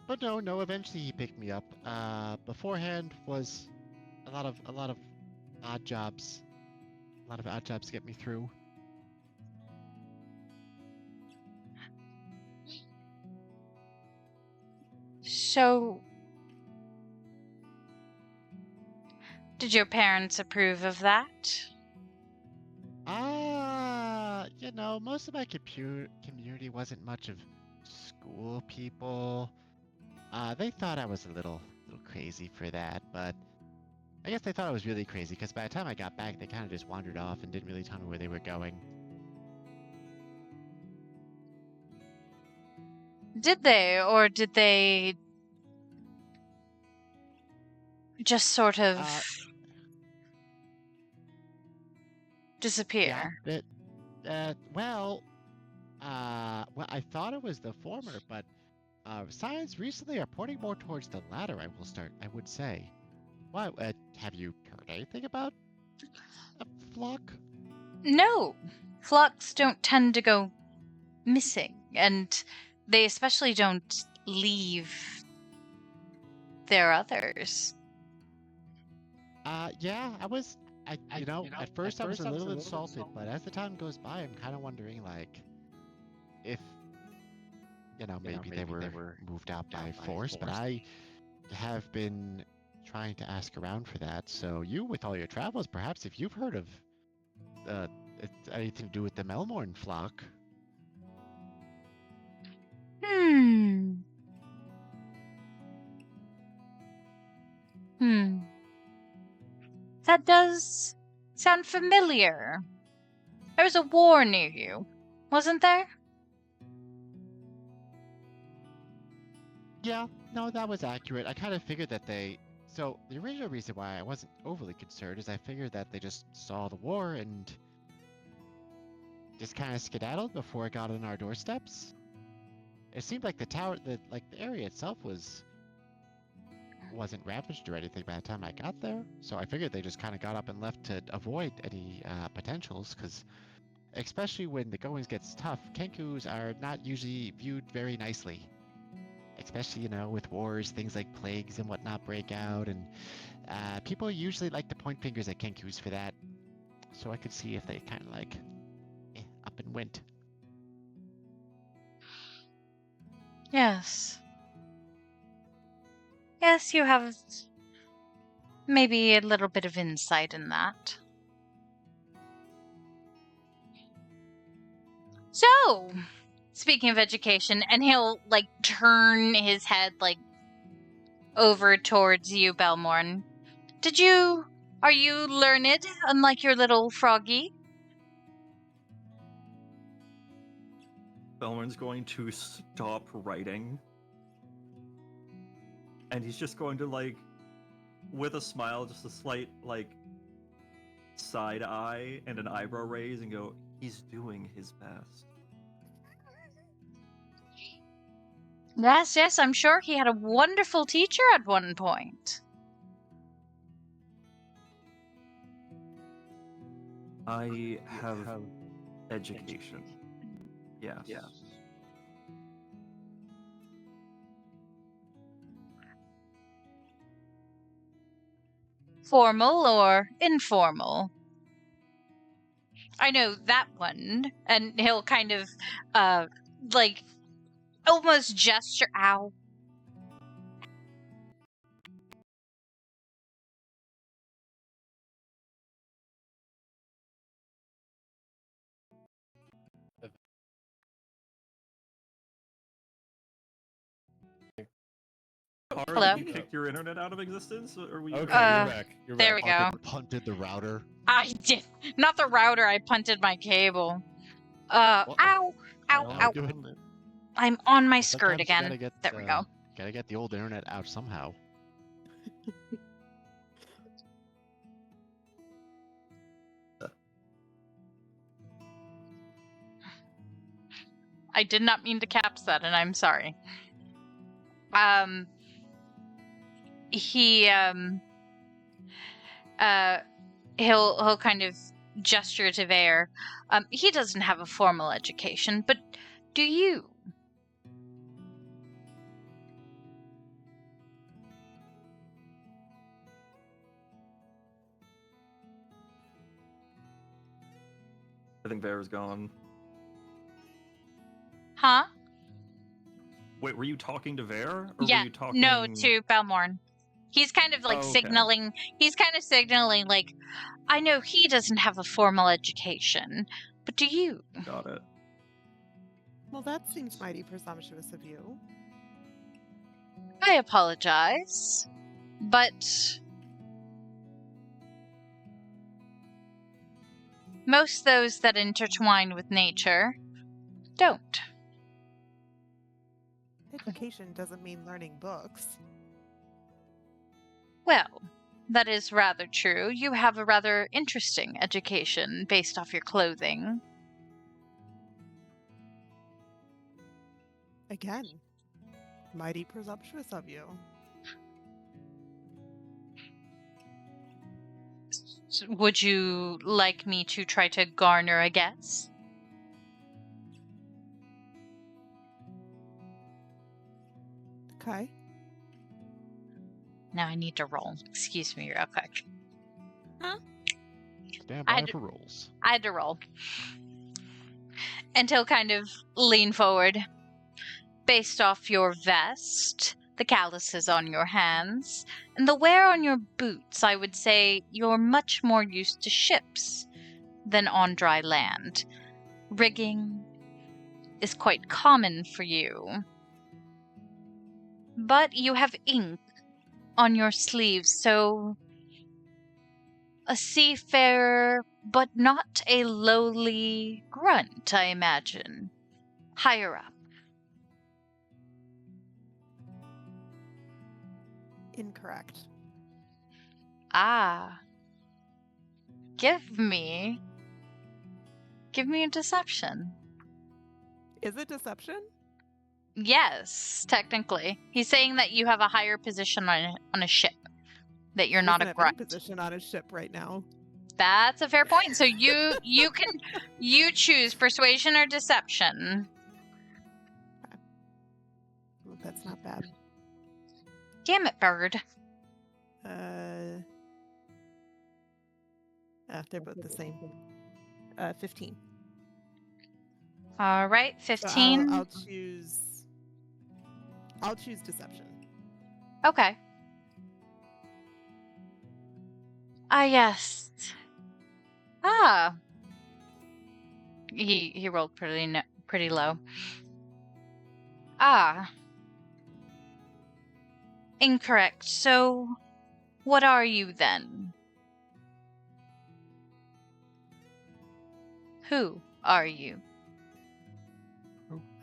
But no. Eventually, he picked me up. Beforehand was a lot of odd jobs. A lot of odd jobs to get me through. So, did your parents approve of that? Most of my community wasn't much of school people. They thought I was a little crazy for that, but I guess they thought I was really crazy because by the time I got back, they kind of just wandered off and didn't really tell me where they were going. Did they, or did they just sort of disappear? Well, I thought it was the former, but signs recently are pointing more towards the latter. I would say. What? Have you heard anything about a flock? No, flocks don't tend to go missing, and they especially don't leave their others. Yeah, at first I was a little insulted, but as the time goes by, I'm kind of wondering, like, if, maybe they were moved out by force, but I have been trying to ask around for that. So you, with all your travels, perhaps if you've heard of anything to do with the Belmourn flock. That does sound familiar. There was a war near you, wasn't there? Yeah, no, that was accurate. I kind of figured that so the original reason why I wasn't overly concerned is I figured that they just saw the war and just kind of skedaddled before it got on our doorsteps. It seemed like the area itself wasn't ravaged or anything by the time I got there. So I figured they just kind of got up and left to avoid any potentials, because especially when the goings gets tough, Kenkus are not usually viewed very nicely. Especially, with wars, things like plagues and whatnot break out, and people usually like to point fingers at Kenkus for that. So I could see if they kind of up and went. Yes. Yes, you have maybe a little bit of insight in that. So, speaking of education, and he'll turn his head over towards you, Belmourn. Are you learned, unlike your little froggy? Belmourn's going to stop writing. And he's just going to, with a smile, just a slight, side eye and an eyebrow raise and go, he's doing his best. Yes, I'm sure he had a wonderful teacher at one point. I have education. Yes. Formal or informal? I know that one. And he'll kind of, almost gesture, ow. Hello? You kicked your internet out of existence? Or we... Okay, you're back. You're there back. we go. Punted the router. I did. Not the router, I punted my cable. Ow. Ow. Doing? I'm on my But skirt sometimes you again. gotta get, There we go. Gotta get the old internet out somehow. I did not mean to caps that, and I'm sorry. He'll kind of gesture to Vaer. He doesn't have a formal education, but do you? I think Vaer's gone. Huh? Wait, were you talking to Vaer? Or Yeah. were you talking... No, to Belmourn. He's kind of like Oh, okay. signaling. He's kind of signaling, like, I know he doesn't have a formal education, but do you? Got it. Well, that seems mighty presumptuous of you. I apologize, but most those that intertwine with nature don't. Education doesn't mean learning books. Well, that is rather true. You have a rather interesting education based off your clothing. Again, mighty presumptuous of you. Would you like me to try to garner a guess? Okay. Now I need to roll. Excuse me real quick. Stand I by had to- for rolls. I had to roll. And he'll kind of lean forward. Based off your vest, the calluses on your hands, and the wear on your boots, I would say you're much more used to ships than on dry land. Rigging is quite common for you. But you have ink on your sleeves, so a seafarer, but not a lowly grunt, I imagine. Higher up. Incorrect. Ah. Give me a deception. Is it deception? Yes, technically. He's saying that you have a higher position on a ship. That you're He not doesn't a have any grunt. position on his ship right now. That's a fair point. So you choose persuasion or deception. Ooh, that's not bad. Damn it, bird. They're both the same. 15. All right, So 15. I'll choose deception. Okay. Ah, yes. Ah. He rolled pretty low. Ah. Incorrect. So, what are you then? Who are you?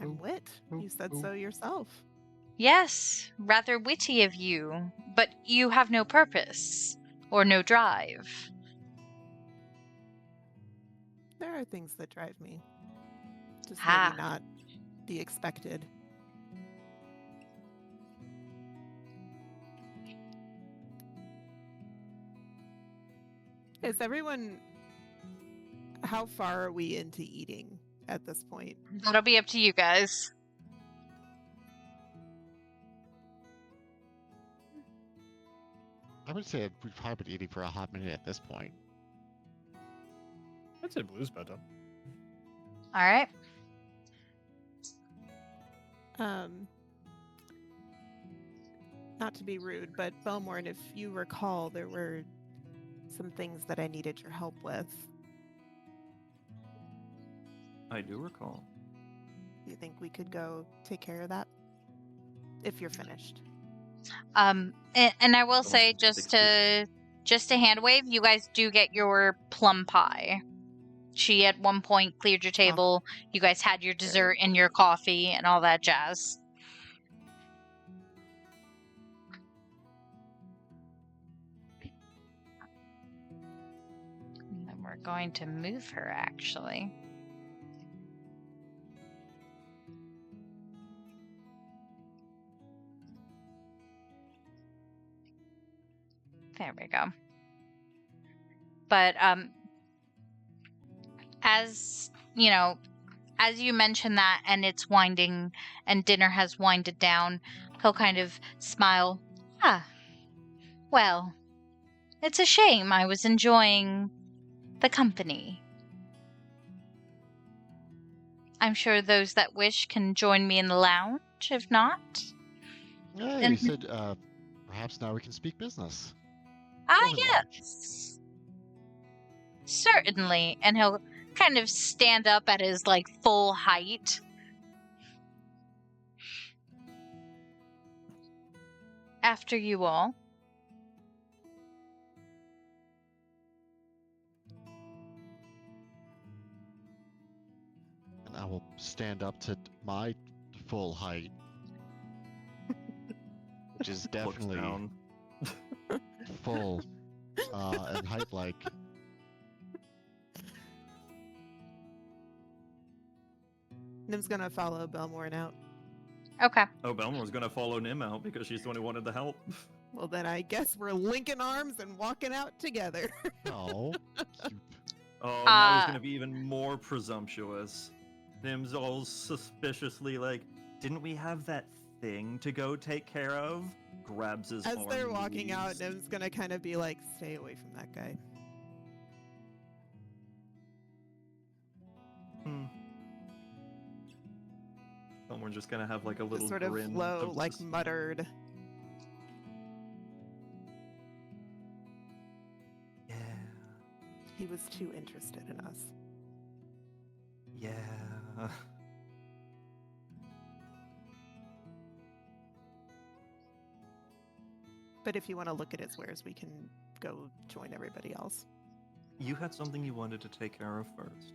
I'm wit. You said so yourself. Yes, rather witty of you, but you have no purpose or no drive. There are things that drive me. Just Ha. maybe not the expected. Is everyone... How far are we into eating at this point? That'll be up to you guys. I would say we've probably been eating for a hot minute at this point. I'd say Blue's bedtime. All right. Not to be rude, but Belmourn, if you recall, there were some things that I needed your help with. I do recall. Do you think we could go take care of that? If you're finished. And I will Don't say, think just to hand wave, you guys do get your plum pie She at one point cleared your table. You guys had your dessert and your coffee and all that jazz. And then we're going to move her, actually. There we go. But as you know, as you mention that, and it's winding, and dinner has winded down, he'll kind of smile. Ah, well, it's a shame. I was enjoying the company. I'm sure those that wish can join me in the lounge. If not, Yeah, then you said perhaps now we can speak business. ah, Go in lounge. yes, certainly. And he'll kind of stand up at his like full height. After you all. And I will stand up to my full height, which is Looks definitely down. full and height-like. Nim's gonna follow Belmourn out. Okay. Oh, Belmour's gonna follow Nim out because she's the one who wanted the help. Well, then I guess we're linking arms and walking out together. Oh, cute. Oh, now he's Uh, gonna be even more presumptuous. Nim's all suspiciously like, didn't we have that thing to go take care of? Grabs his As arm they're and walking out, leaves. Nim's gonna kind of be like, stay away from that guy. Belmour's just gonna have like a Just little sort of grin low, like just- muttered. Yeah, He was too interested in us. yeah. But if you want to look at his wares, we can go join everybody else. You had something you wanted to take care of first.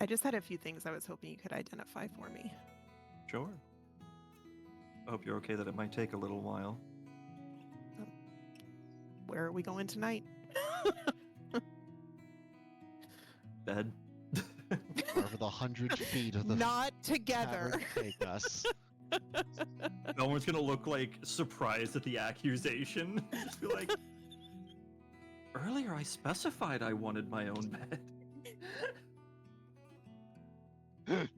I just had a few things I was hoping you could identify for me. Sure. I hope you're okay that it might take a little while. Where are we going tonight? Bed. Over the 100 feet of the Not together. tavern take us. Belmour's gonna look like surprised at the accusation. Just be like, earlier I specified I wanted my own bed.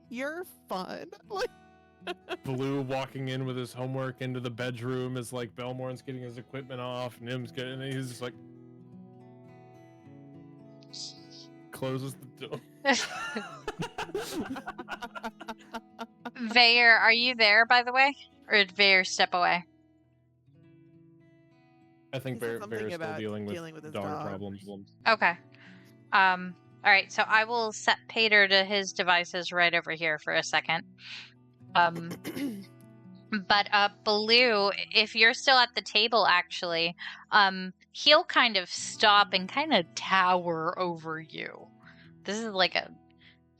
You're fun. Like, Blue walking in with his homework into the bedroom as like Belmourn's getting his equipment off, Nim's getting, and he's just like closes the door. Vaer, are you there, by the way? Or did Vaer step away? I think He said Bear something is still about dealing with his dog dog. problems. Okay. Alright, so I will set Paeder to his devices right over here for a second. But Blue, if you're still at the table actually, he'll kind of stop and kind of tower over you. This is like a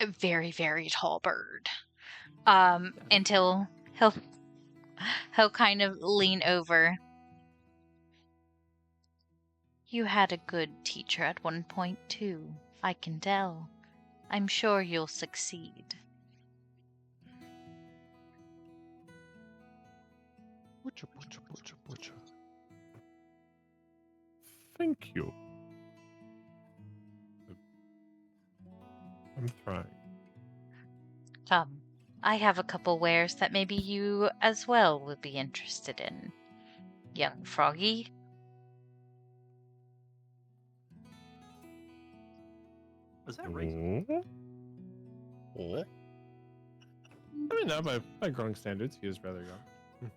very, very tall bird. Until he'll kind of lean over. You had a good teacher at one point too, I can tell. I'm sure you'll succeed. Butcher, butcher, butcher, butcher. Thank you. I'm trying. I have a couple wares that maybe you as well would be interested in. Young Froggy. Was that racist? Oh. I mean, now by growing standards, he is rather young.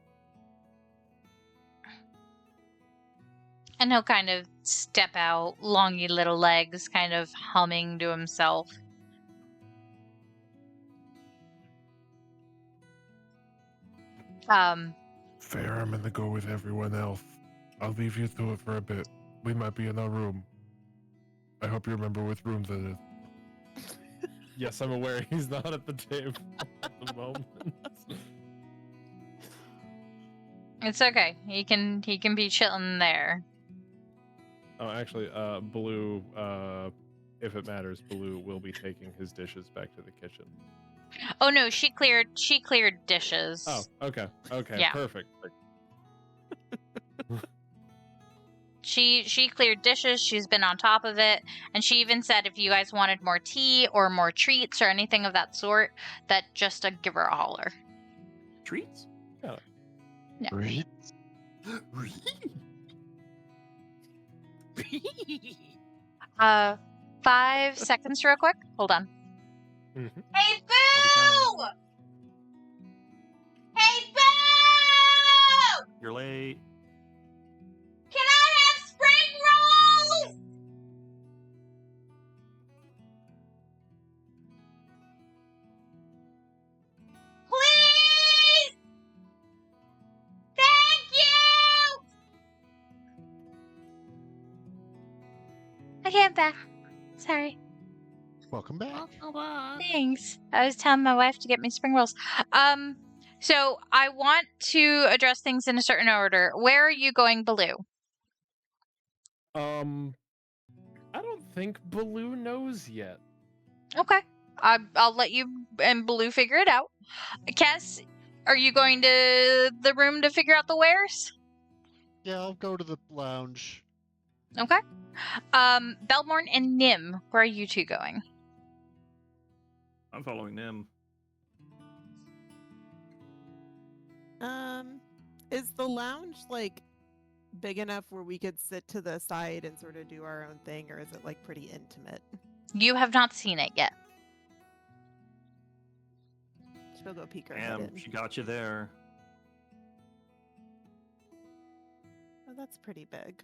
And he'll kind of step out, longy little legs, kind of humming to himself. Fair, I'm gonna go with everyone else. I'll leave you to it for a bit. We might be in our room. I hope you remember which room that is. Yes, I'm aware he's not at the table at the moment. It's okay. He can be chilling there. Oh, actually, Blue, if it matters, Blue will be taking his dishes back to the kitchen. Oh no, she cleared dishes. Oh, okay. Okay, Yeah. perfect. She cleared dishes, she's been on top of it, and she even said if you guys wanted more tea or more treats or anything of that sort, that just to give her a holler. Treats? Yeah. Yeah. Right? 5 seconds real quick. Hold on. Mm-hmm. Hey I'll Boo! Hey Boo! You're late. Can I have spring rolls? Please! Thank you! Okay, I'm back. Sorry. Welcome back. Thanks. I was telling my wife to get me spring rolls. So I want to address things in a certain order. Where are you going, Baloo? I don't think Baloo knows yet. Okay. I'll let you and Baloo figure it out. Cass, are you going to the room to figure out the wares? Yeah, I'll go to the lounge. Okay. Belmourn and Nim, where are you two going? I'm following them. Is the lounge like big enough where we could sit to the side and sort of do our own thing, or is it like pretty intimate? You have not seen it yet. She'll go peek her head Damn, in. she got you there. Oh, that's pretty big.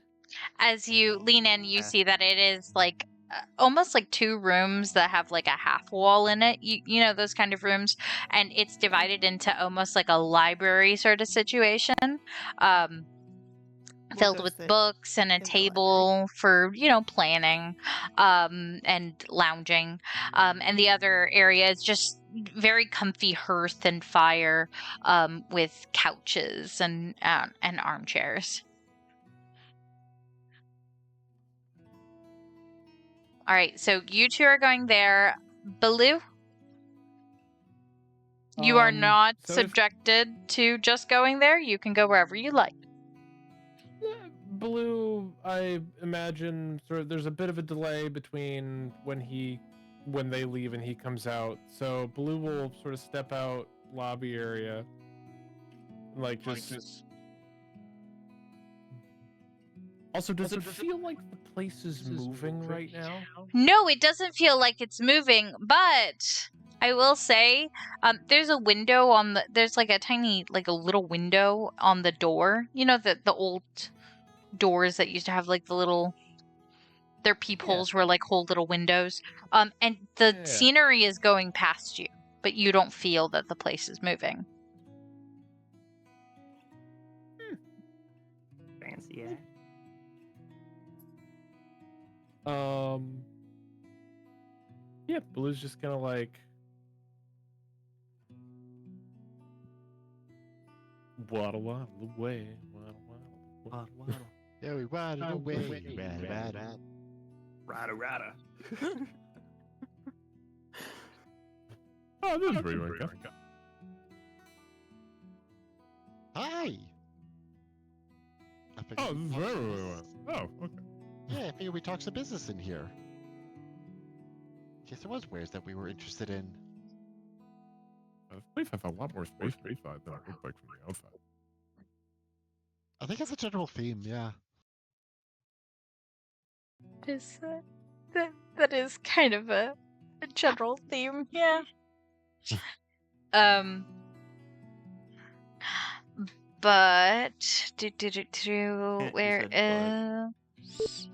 As you lean in, you Eh. see that it is like almost like 2 rooms that have like a half wall in it. You know those kind of rooms, and it's divided into almost like a library sort of situation. Filled go with sit books and a in the table for planning and lounging, and the other area is just very comfy hearth and fire with couches and armchairs. All right, so you two are going there. Baloo, you are not So if- subjected to just going there. You can go wherever you like. Blue, I imagine sort of there's a bit of a delay between when they leave and he comes out. So Blue will sort of step out lobby area, like just. Also, does it feel like the place is moving right now? No, it doesn't feel like it's moving, but I will say there's a window there's like a tiny, like a little window on the door. You know, the old doors that used to have like their peepholes were like whole little windows. And the Yeah. scenery is going past you, but you don't feel that the place is moving. Fancy, eh? Yeah, Blue's just gonna like waddle away, waddle. Yeah, we waddled away. Rada. Oh, this is where you went. Hi. I figured Oh, we'd this is talk where some we business. went. Oh, okay. Yeah, I figured we talk some business in here. Yes, there was wares that we were interested in. This place has a lot more space inside than it looks like from the outside. I think it's a general theme, yeah. That is kind of a general theme, yeah. But where said is?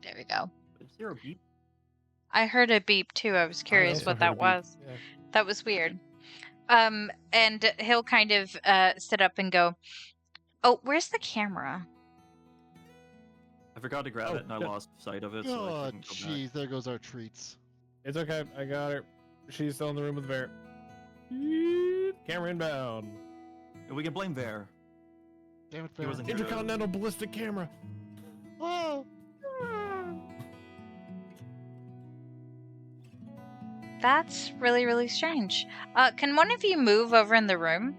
There we go. Is there a beep? I heard a beep too. I was curious also what heard a that beep. was. Yeah. That was weird. And he'll kind of sit up and go, "Oh, where's the camera?" I forgot to grab Oh, it and I shit. lost sight of it. So I Oh, couldn't go back. jeez, there goes our treats. It's okay. I got her. She's still in the room with Vaer. Camera inbound. And we can blame Vaer. Damn it, He Vaer. wasn't here to- Intercontinental ballistic camera. Whoa! That's really, really strange. Can one of you move over in the room?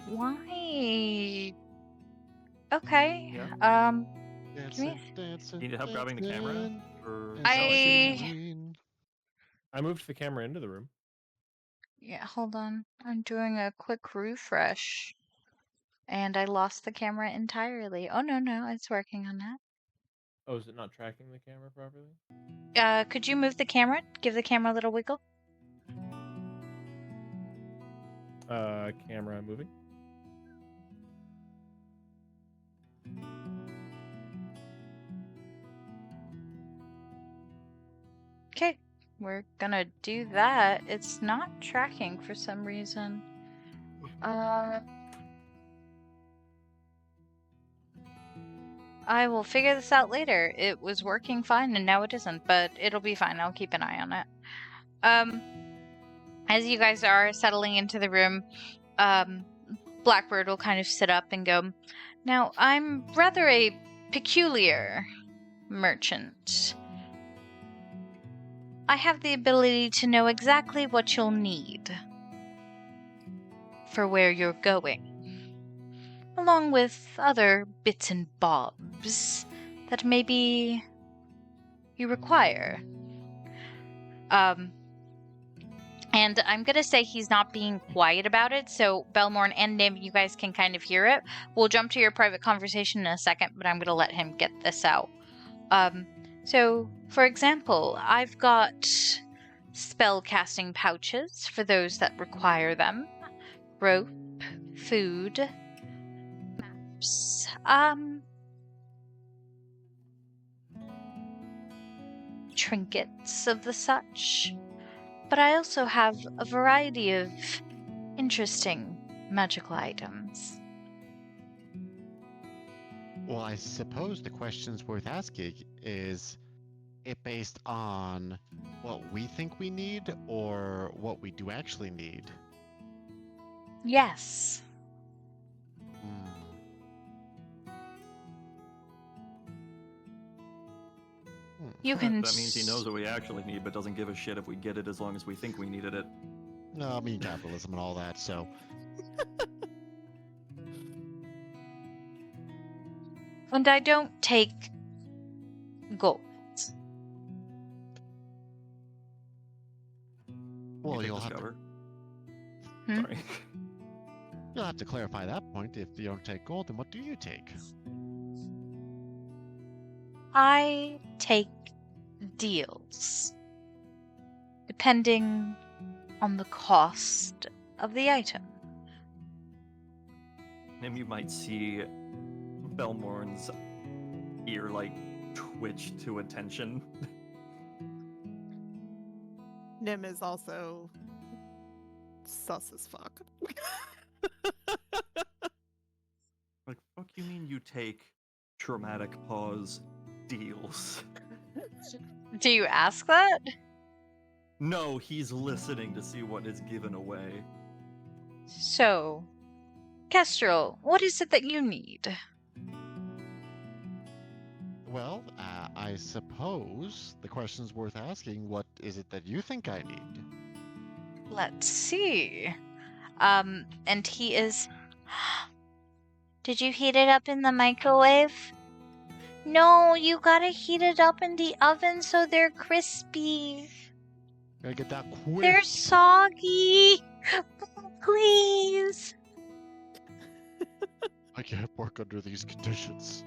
Why? Okay. Yeah. Dancing, dancing, You need help grabbing the camera? dancing, Or... dancing. I moved the camera into the room. Yeah, hold on. I'm doing a quick refresh. And I lost the camera entirely. Oh, no, it's working on that. Oh, is it not tracking the camera properly? Could you move the camera? Give the camera a little wiggle. Camera moving. Okay, we're gonna do that. It's not tracking for some reason. I will figure this out later. It was working fine and now it isn't, but it'll be fine. I'll keep an eye on it. As you guys are settling into the room, Blackbird will kind of sit up and go, "Now, I'm rather a peculiar merchant. I have the ability to know exactly what you'll need for where you're going, along with other bits and bobs that maybe you require." And I'm gonna say he's not being quiet about it, so Belmourn and Nim, you guys can kind of hear it. We'll jump to your private conversation in a second, but I'm gonna let him get this out. So, for example, I've got spell casting pouches for those that require them, rope, food, maps, trinkets of the such. But I also have a variety of interesting magical items. Well, I suppose the question's worth asking is it based on what we think we need or what we do actually need? Yes. You can. That means he knows what we actually need, but doesn't give a shit if we get it as long as we think we needed it. No, I mean capitalism and all that, so. And I don't take gold. Well, You can you'll have to, discover. Hmm? Sorry. you'll have to clarify that point. If you don't take gold, then what do you take? I take deals, depending on the cost of the item. And you might see Belmourn's ear like twitch to attention. Nim is also sus as fuck. Like, fuck you mean you take traumatic pause deals? Do you ask that? No, he's listening to see what is given away. So, Kestrel, what is it that you need? Well, I suppose the question's worth asking. What is it that you think I need? Let's see. And he is... Did you heat it up in the microwave? No, you gotta heat it up in the oven so they're crispy. Gotta get that quick. They're soggy. Please. I can't work under these conditions.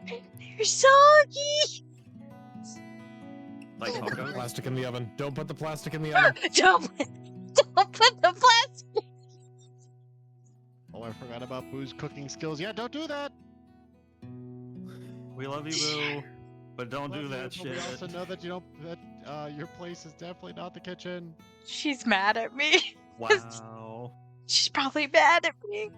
They're soggy. Like tacos? Plastic in the oven. Don't put the plastic in the oven. Don't put the plastic. Oh, I forgot about Boo's cooking skills. Yeah, don't do that. We love you, Boo, but don't do Love that you, but shit. We also know that you don't. That your place is definitely not the kitchen. She's mad at me. Wow. She's probably mad at me.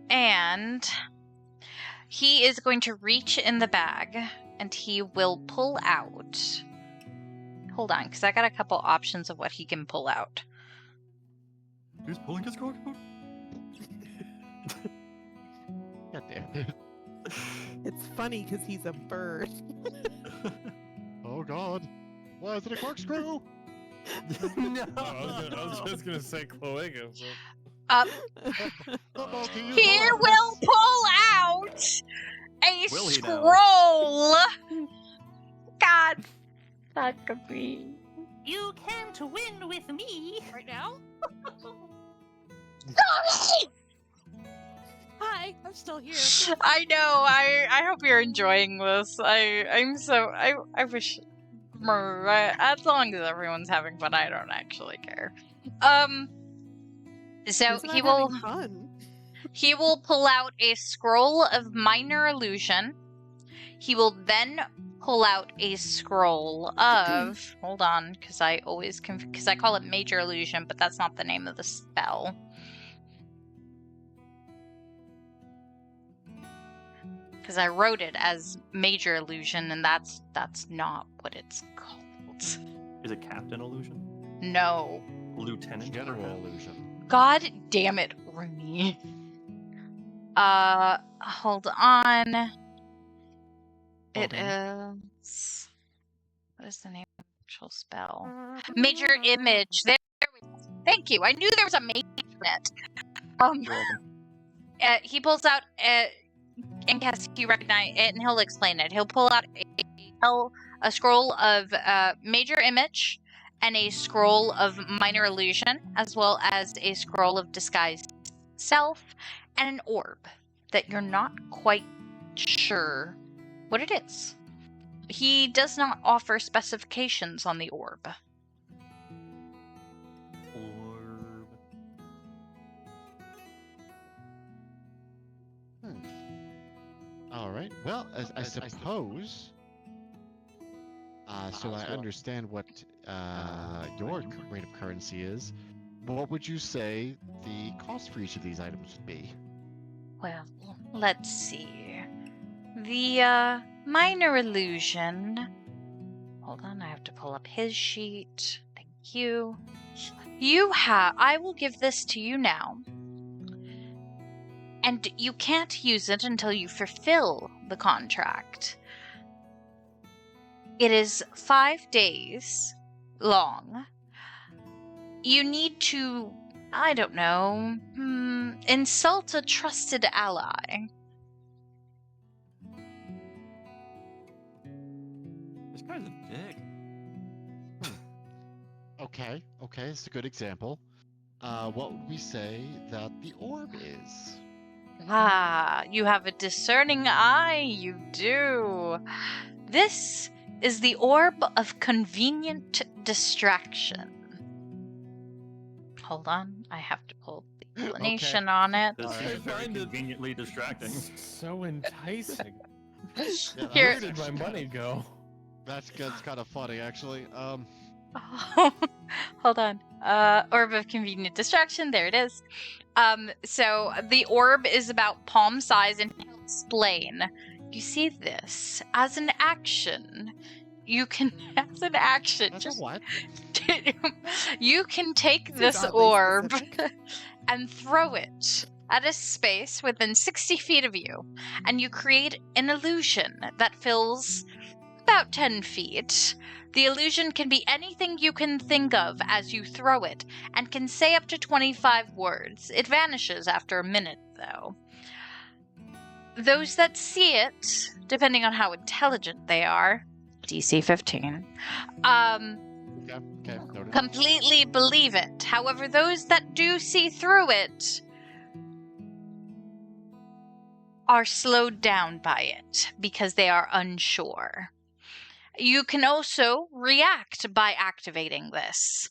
And he is going to reach in the bag and he will pull out. Hold on, because I got a couple options of what he can pull out. Who's pulling his crocodile? God damn it. It's funny because he's a bird. Oh god. Why is it a corkscrew? No. I was just gonna say cloaca. He will pull out a Will he now? scroll. God, that could be. You can't win with me. Right now? Hi, I'm still here. I know. I hope you're enjoying this. I wish. As long as everyone's having fun, I don't actually care. So Who's he not will. having fun? He will pull out a scroll of minor illusion. He will then pull out a scroll of. Hold on, because I always because I call it major illusion, but that's not the name of the spell. Because I wrote it as major illusion, and that's not what it's called. Is it Captain Illusion? No. Lieutenant? General illusion. God damn it, Runi. Hold on. It is. What is the name of the actual spell? Major image. There we go. Thank you. I knew there was a major in it. You're welcome. He pulls out. In case you recognize it, and he'll explain it. He'll pull out a scroll of major image and a scroll of minor illusion, as well as a scroll of disguise self and an orb that you're not quite sure what it is. He does not offer specifications on the orb. Orb. All right. Well, I suppose. So I understand what your rate of currency is. What would you say the cost for each of these items would be? Well, let's see. The minor illusion. Hold on, I have to pull up his sheet. Thank you. I will give this to you now. And you can't use it until you fulfill the contract. It is 5 days long. You need to, I don't know, insult a trusted ally. This guy's a dick. Okay, it's a good example. What would we say that the orb is? Ah, you have a discerning eye, you do. This is the orb of convenient distraction. Hold on, I have to pull the explanation on it. This I is very find it- conveniently distracting. So enticing. Yeah, Here- Where did my money go? That's kind of funny, actually. Hold on. Orb of convenient distraction. There it is. So the orb is about palm size, and he'll explain. You see this as an action. You can, as an action, That's just a what? you can take Seems this oddly orb specific. and throw it at a space within 60 feet of you, and you create an illusion that fills about 10 feet. The illusion can be anything you can think of as you throw it, and can say up to 25 words. It vanishes after a minute, though. Those that see it, depending on how intelligent they are, DC 15, Okay, noted. completely believe it. However, those that do see through it are slowed down by it because they are unsure. You can also react by activating this.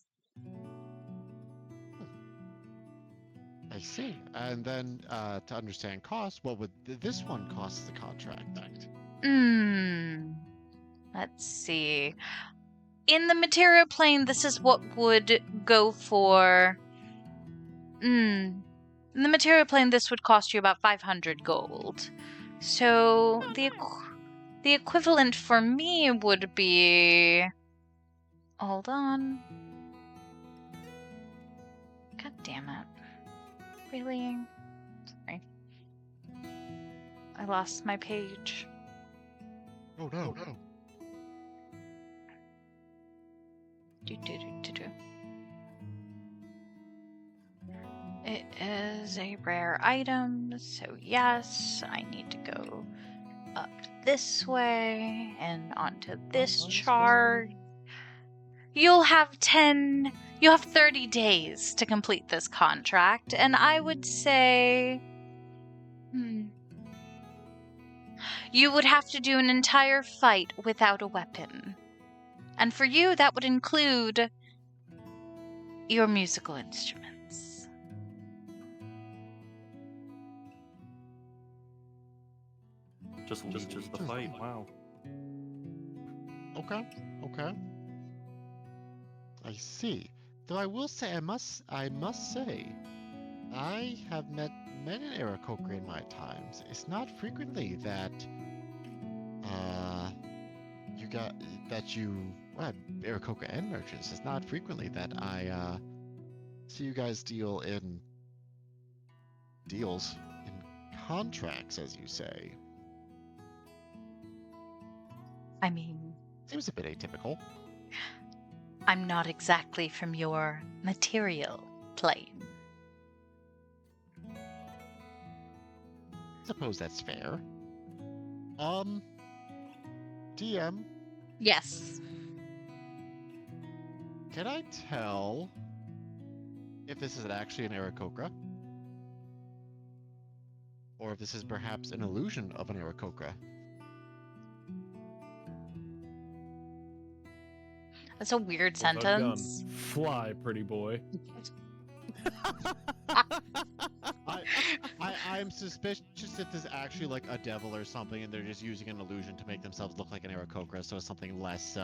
I see. And then to understand cost, what would this one cost the contract? Let's see. in the material plane, this is what would go for. In the material plane, this would cost you about 500 gold. So the equivalent for me would be. Hold on. God damn it. Really? Sorry. I lost my page. Oh no, no. It is a rare item, so yes, I need to go up this way and onto this chart. You'll have 30 days to complete this contract, and I would say you would have to do an entire fight without a weapon. And for you, that would include your musical instruments. Just leeches the fight. Wow. Okay, okay. I see. Though I will say, I must say, I have met many an Aarakocra in my times. It's not frequently that, Aarakocra and merchants. It's not frequently that I see you guys deal in contracts, as you say. I mean, Seems a bit atypical. I'm not exactly from your material plane. Suppose that's fair. DM, Yes. can I tell if this is actually an Aarakocra? Or if this is perhaps an illusion of an Aarakocra? That's a weird With a gun. sentence. Fly, pretty boy. I'm suspicious that this is actually like a devil or something, and they're just using an illusion to make themselves look like an Aarakocra, so it's something less.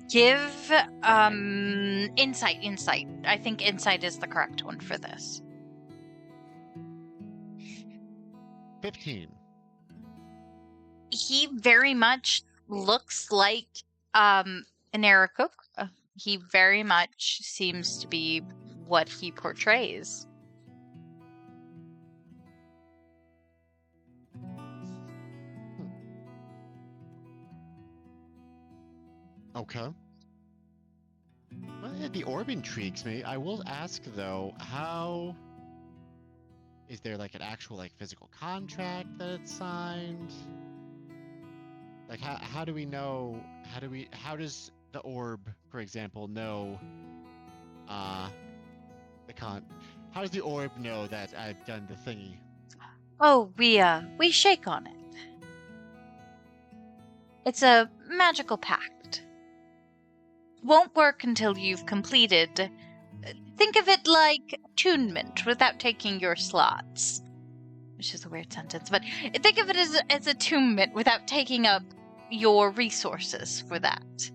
Give insight. I think insight is the correct one for this. 15. He very much looks like an Aarakocra. He very much seems to be what he portrays. Okay. Well, yeah, the orb intrigues me. I will ask though, how is there like an actual like physical contract that it's signed? Like how do we know? How does the orb, for example, know? How does the orb know that I've done the thingy? Oh, we shake on it. It's a magical pact. Won't work until you've completed. Think of it like attunement without taking your slots. Which is a weird sentence, but think of it as attunement without taking up your resources for that.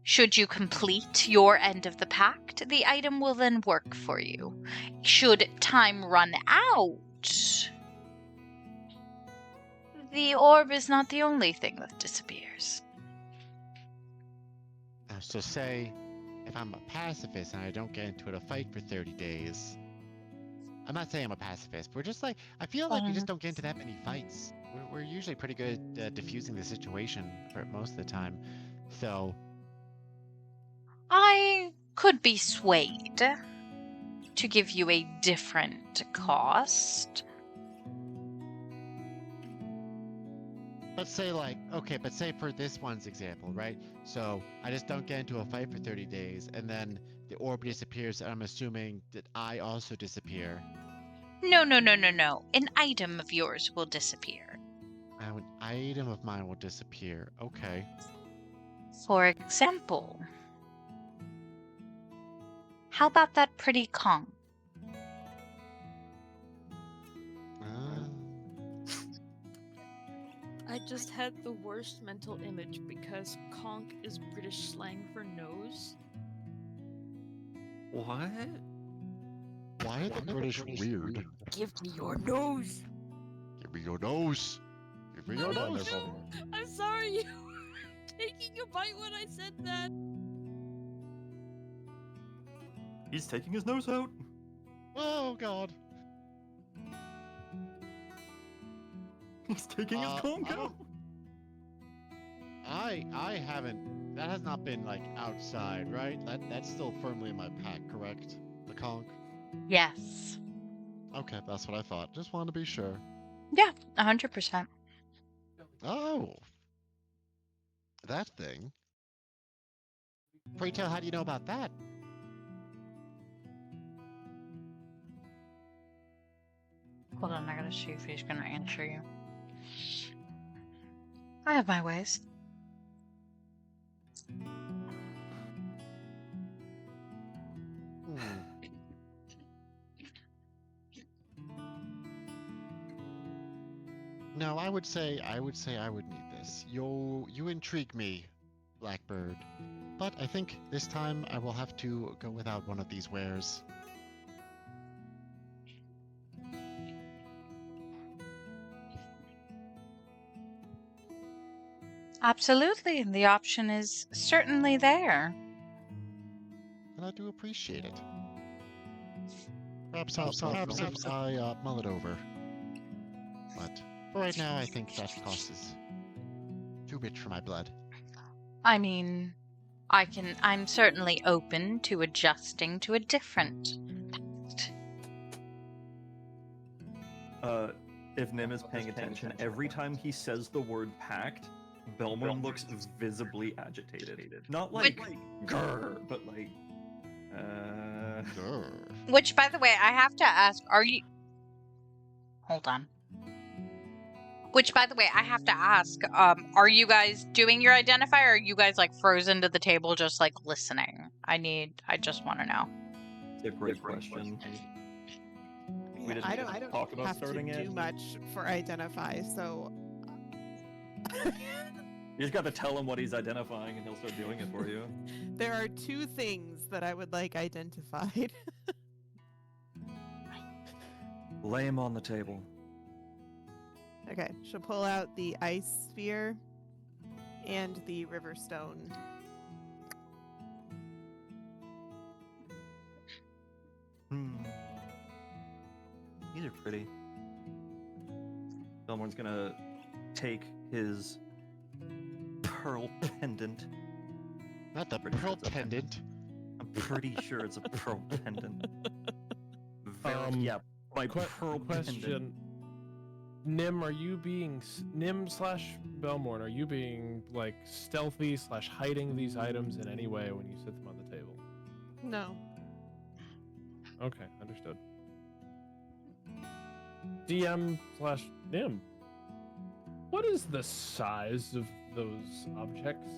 Should you complete your end of the pact, the item will then work for you. Should time run out, the orb is not the only thing that disappears. So say, if I'm a pacifist and I don't get into a fight for 30 days, I'm not saying I'm a pacifist. We're just like, I feel like we just don't get into that many fights. We're usually pretty good at diffusing the situation for most of the time. So I could be swayed to give you a different cost. but say for this one's example, right? So I just don't get into a fight for 30 days and then the orb disappears and I'm assuming that I also disappear. No. An item of yours will disappear. An item of mine will disappear. Okay. For example, how about that pretty Kong? I just had the worst mental image because conk is British slang for nose. What? Why are the British weird? Give me your nose! Give me your nose. Give me your Oh, nose. no. I'm sorry you were taking a bite when I said that. He's taking his nose out. Oh God. He's taking his conk I out. don't- I haven't. That has not been like outside, right? That's still firmly in my pack, correct? The conch. Yes. Okay, that's what I thought. Just wanted to be sure. Yeah, 100%. Oh, that thing. Pray tell, how do you know about that? Hold on, I gotta see if he's gonna answer you. I have my ways. Hmm. No, I would say I would need this. You intrigue me, Blackbird. But I think this time I will have to go without one of these wares. Absolutely, the option is certainly there. And I do appreciate it. Perhaps I mull it over. But for right now, I think that cost is too rich for my blood. I mean, I'm certainly open to adjusting to a different pact. If Nim is paying attention, every time he says the word pact, Belmourn looks visibly agitated. Not like grr, but like Grr. Which, by the way, I have to ask, are you... Hold on. Which, by the way, I have to ask, are you guys doing your identifier, or are you guys, like, frozen to the table just, like, listening? I just want to know. it's a great question. We didn't I don't talk about have starting to it. do much for identify, so You just got to tell him what he's identifying, and he'll start doing it for you. there are two things that I would like identified. Lay him on the table. Okay, she'll pull out the ice sphere and the river stone. These are pretty. Belmourn's gonna take his pearl pendant. Not the Pretty sure pearl it's a pendant. I'm pretty sure it's a pearl pendant. Yeah, my pearl pendant. Question. Nim, are you being Nim/Belmourn? Are you being like stealthy / hiding these items in any way when you set them on the table? No. Okay, understood. DM/Nim, what is the size of those objects?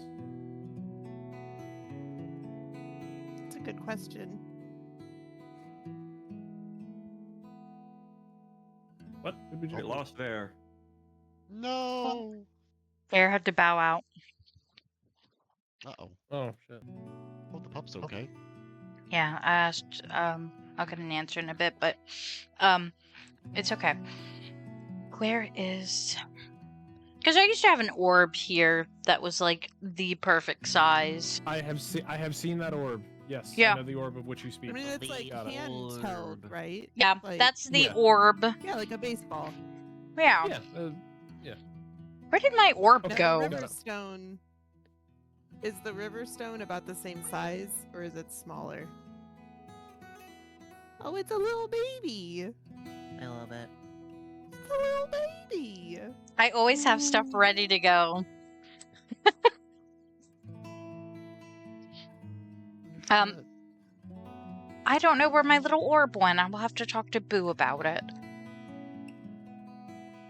It's a good question. What did we We just lost Vaer. No. Bear had to bow out. Uh-oh. Oh shit. Hope the pup's okay. Yeah, I asked, I'll get an answer in a bit, but, it's okay. Where is... Because I used to have an orb here that was, like, the perfect size. I have seen that orb. Yes. Yeah. I know the orb of which you speak. I mean, it's like Got it. handheld, right? Yeah, Like, that's the yeah. orb. yeah, like a baseball. Yeah. Yeah. Where did my orb Okay. Now, go? the river stone. Is the river stone about the same size, or is it smaller? Oh, it's a little baby. I love it. It's a little baby. I always have stuff ready to go. I don't know where my little orb went. I will have to talk to Boo about it.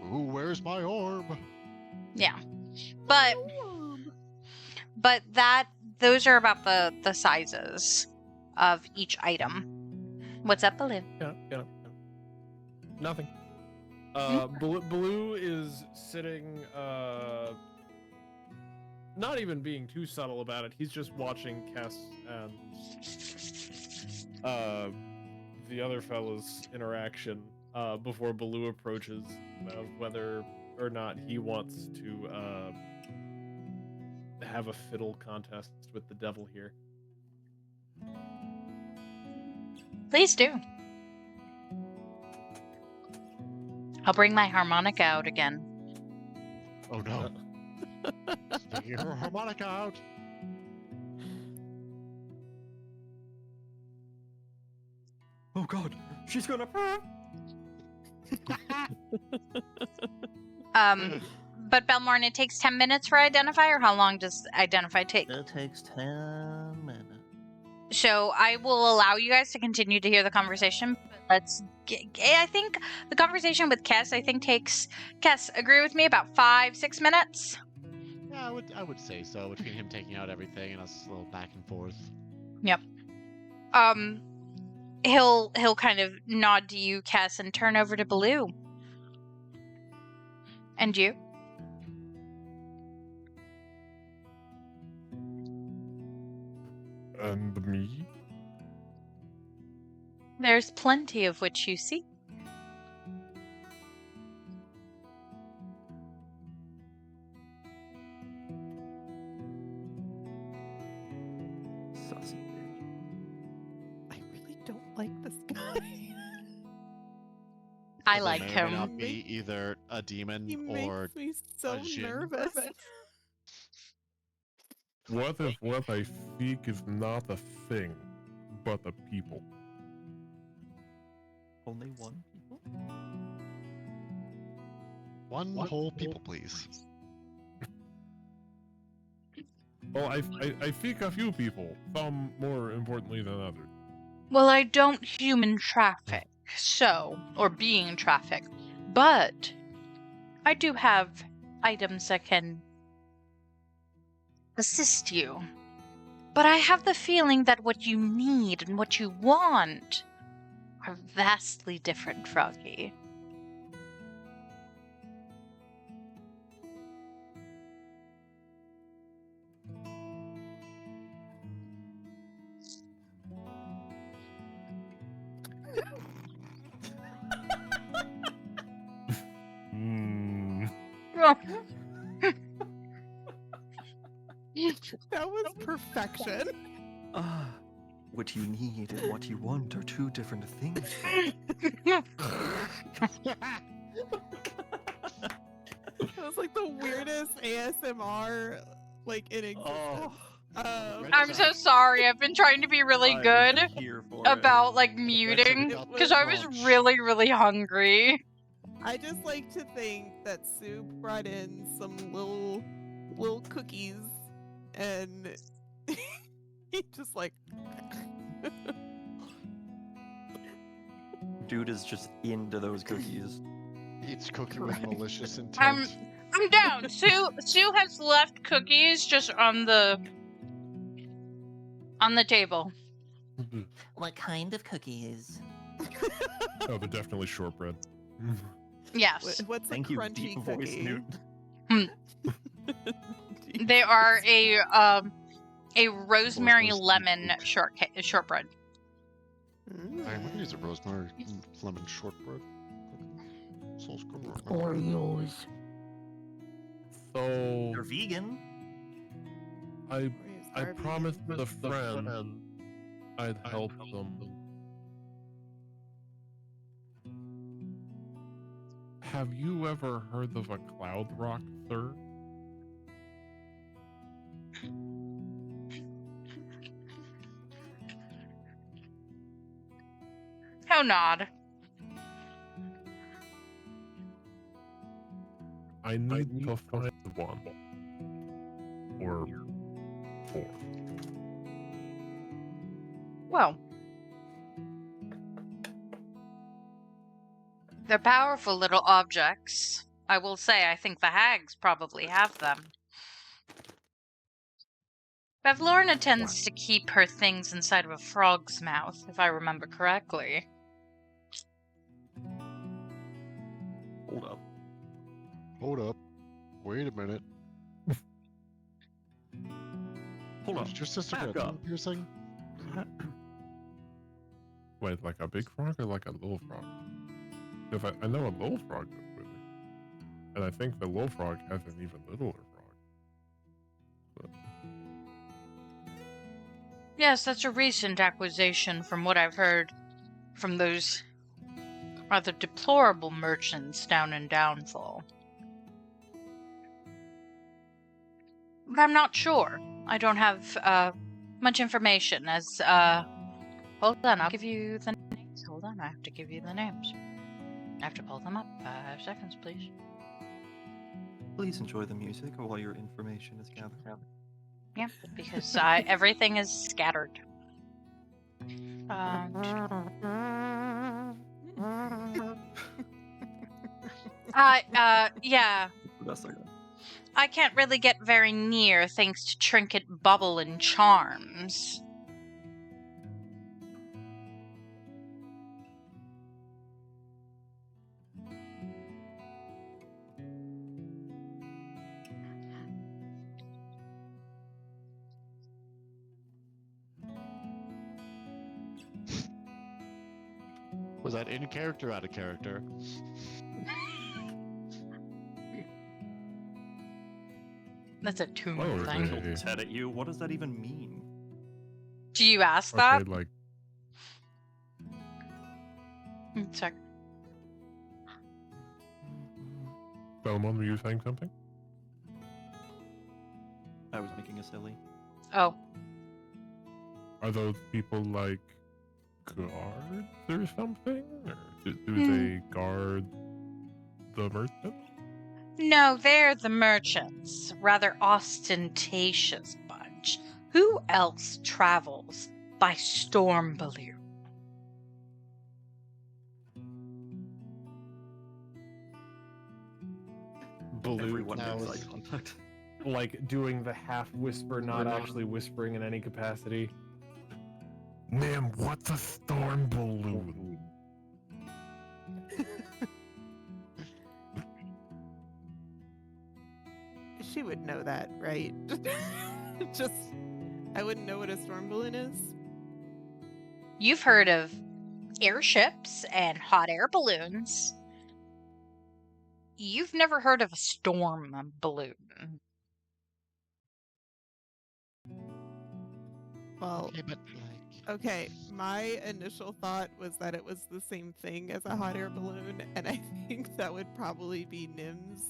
Ooh, where's my orb? Yeah. But those are about the sizes of each item. What's up, Baloo? Yeah. Nothing. Blue is sitting, not even being too subtle about it. He's just watching Kess and the other fella's interaction before Baloo approaches of whether or not he wants to have a fiddle contest with the devil here. Please do. I'll bring my harmonica out again. Oh no. Taking her harmonica out. Oh god, she's gonna. But Belmourn, it takes 10 minutes for Identify, or how long does Identify take? It takes 10 minutes. So I will allow you guys to continue to hear the conversation. But I think the conversation with Kess, takes. Kess, agree with me, about 5-6 minutes? Yeah, I would say so. Between him taking out everything and us a little back and forth. Yep. He'll kind of nod to you, Kess, and turn over to Baloo. And you? And me? There's plenty of which you see. Sussy bitch. I really don't like this guy. I This like may or may him. not be either a demon He or makes me so djinn. nervous. What if what I seek is not a thing, but a people? Only one people? one whole people, please. Well, I seek a few people, some more importantly than others. Well, I don't human traffic, or being trafficked, but I do have items that can assist you. But I have the feeling that what you need and what you want are vastly different, Froggy. That was perfection. What you need and what you want are two different things. That was like the weirdest ASMR in existence. I'm so sorry. I've been trying to be really good Here for about muting because I was really, really hungry. I just like to think that Sue brought in some little cookies and he just Dude is just into those cookies. Eats cookie with malicious intent. I'm down. Sue has left cookies just on the table. What kind of cookies? Oh, they're definitely shortbread. Yes. What's Thank a you, crunchy deep voice, cookie? Newt. They are a rosemary lemon shortbread. I'm gonna use a rosemary lemon shortbread. Sounds good. Oreos. So They're vegan. I promised the friend I'd help them. Have you ever heard of a cloud rock, sir? How nod. I need to find one. Or four. Well, they're powerful little objects. I will say, I think the hags probably have them. Bevlorna tends to keep her things inside of a frog's mouth, if I remember correctly. Hold up. Hold up. Wait a minute. Hold up. Did your sister Back get a tongue up. piercing? Wait, like a big frog or like a little frog? Because I know a little frog goes with me. And I think the little frog has an even littler frog. But Yes, that's a recent acquisition from what I've heard from those rather deplorable merchants down in Downfall. But I'm not sure. I don't have much information as hold on, I'll give you the names. Hold on, I have to give you the names. I have to pull them up. 5 seconds, please. Please enjoy the music while your information is gathered. Yeah, because everything is scattered. Yeah. Best I got. I can't really get very near thanks to Trinket Bubble and Charms. Was that in character or out of character? That's a tomb Oh, thing. okay. Tilted head at you. What does that even mean? Do you ask that? okay, like Sorry. Belmourn, were you saying something? I was making a silly. Oh. Are those people like guards or something? Or do Hmm. they guard the merchant? No, they're the merchants. Rather ostentatious bunch. Who else travels by storm balloon? Baloo Everyone That makes was- eye contact. like doing the half whisper, not actually whispering in any capacity. Ma'am, what's a storm balloon? She would know that, right? Just, I wouldn't know what a storm balloon is. You've heard of airships and hot air balloons. You've never heard of a storm balloon. Well, Okay, but like, okay, my initial thought was that it was the same thing as a hot air balloon, and I think that would probably be Nim's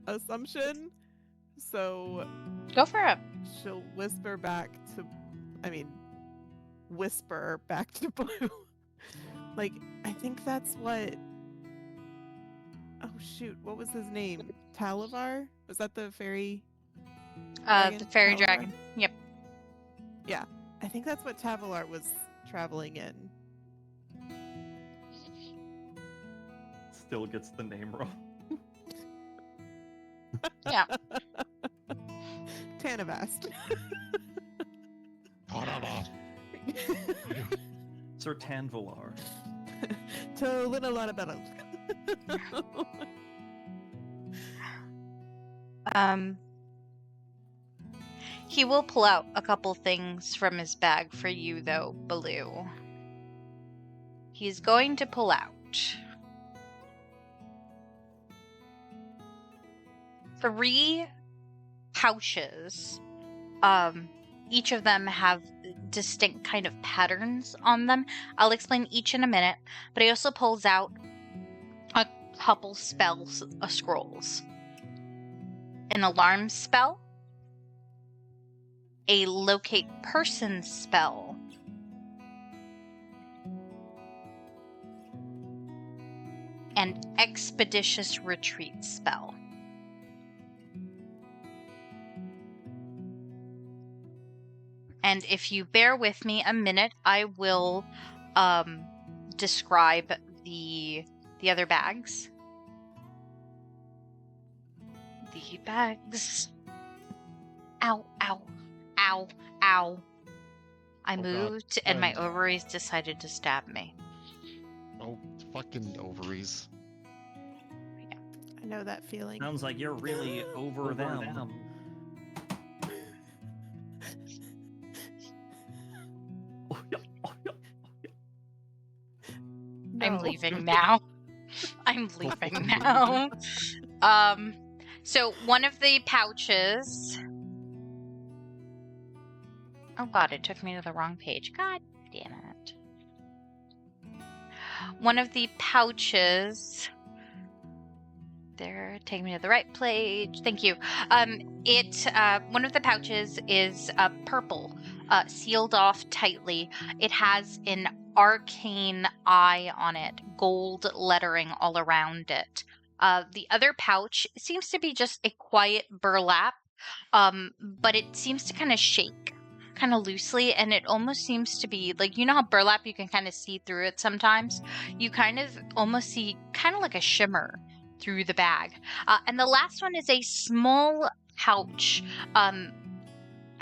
assumption. So Go for it. she'll whisper back to Blue. Like, I think that's what. Oh shoot, what was his name? Talavar? Was that the fairy? The fairy Talavar? dragon. Yep. Yeah, I think that's what Tavalar was traveling in. Still gets the name wrong. Yeah. Tanavast. Sir Tanvalar. To win a lot of battles. He will pull out a couple things from his bag for you, though, Baloo. He's going to pull out 3 pouches. Each of them have distinct kind of patterns on them. I'll explain each in a minute, but he also pulls out a couple spells, scrolls. An alarm spell, a locate person spell, and expeditious retreat spell. And if you bear with me a minute, I will describe the other bags. The bags. Ow, ow, ow, ow. I Oh, God. moved and my And- ovaries decided to stab me. oh, fucking ovaries. know that feeling. Sounds like you're really over them. I'm No. leaving now. I'm leaving now. So one of the pouches. Oh god, it took me to the wrong page. God damn it. One of the pouches. There, take me to the right page. Thank you. One of the pouches is purple, sealed off tightly. It has an arcane eye on it, gold lettering all around it. The other pouch seems to be just a quiet burlap, but it seems to kind of shake, kind of loosely, and it almost seems to be like, you know how burlap, you can kind of see through it sometimes? You kind of almost see kind of like a shimmer through the bag. And the last one is a small pouch.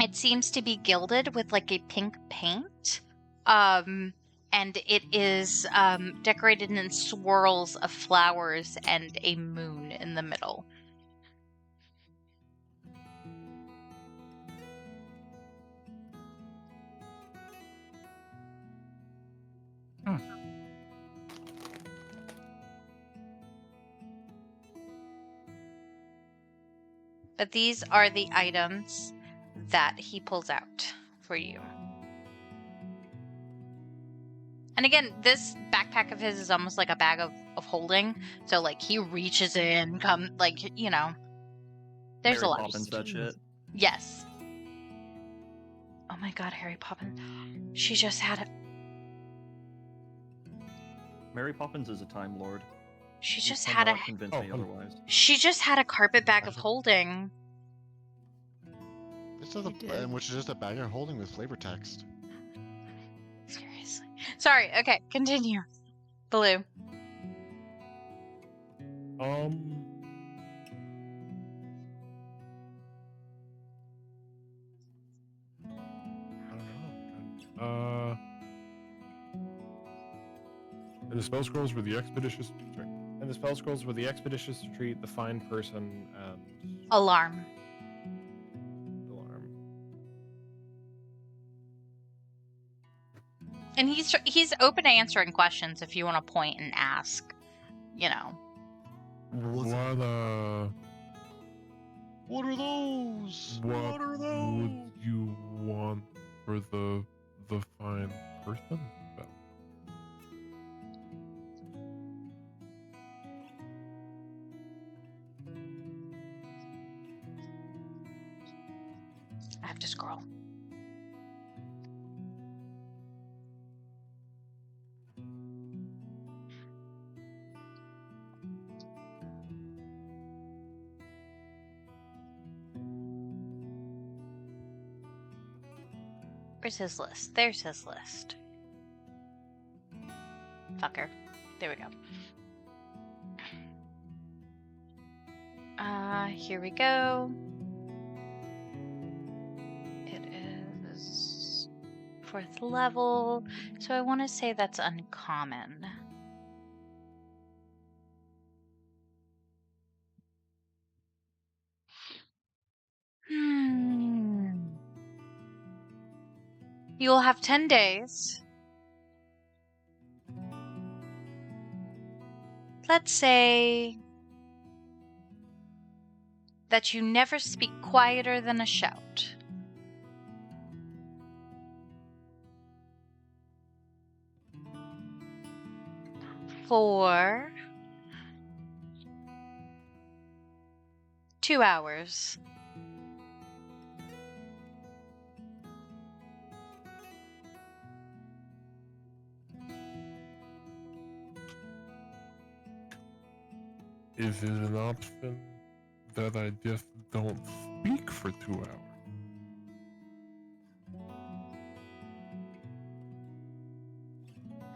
It seems to be gilded with like a pink paint. And it is decorated in swirls of flowers and a moon in the middle. But these are the items that he pulls out for you. And again, this backpack of his is almost like a bag of holding. So, like, he reaches in, there's Mary a lot Poppins of that shit. Yes. Oh my god, Harry Poppins. She just had it. Mary Poppins is a Time Lord. She You just had a. cannot convince me otherwise. She just had a carpet bag of holding. This is which is just a bag of holding with flavor text. Seriously. Sorry, okay, continue. Blue. I don't know. And the spell scrolls were the expeditious. Sorry. And the spell scrolls were the expeditious retreat, the fine person, and Alarm. alarm. And he's open to answering questions if you want to point and ask. What are those? What are those? Would you want for the fine person? Well, I have to scroll. Where's his list? There's his list. Fucker. There we go. Here we go. It is 4th level, so I want to say that's uncommon. You will have 10 days. Let's say that you never speak quieter than a shout. For 2 hours. is it an option that I just don't speak for 2 hours?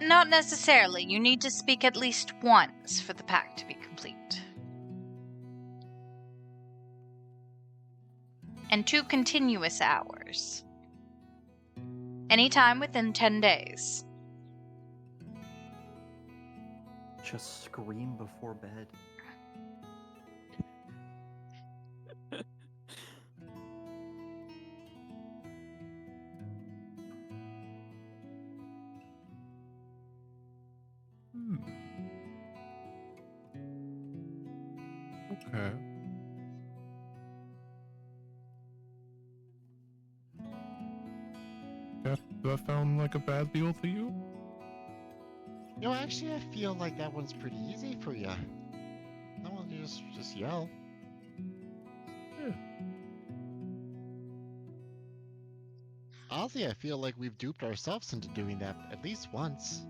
Not necessarily. You need to speak at least once for the pact to be complete. And 2 continuous hours. Anytime within 10 days. Just scream before bed. Okay. Does that sound like a bad deal to you? You know, actually, I feel like that one's pretty easy for you. That one, you just yell. Yeah. Honestly, I feel like we've duped ourselves into doing that at least once.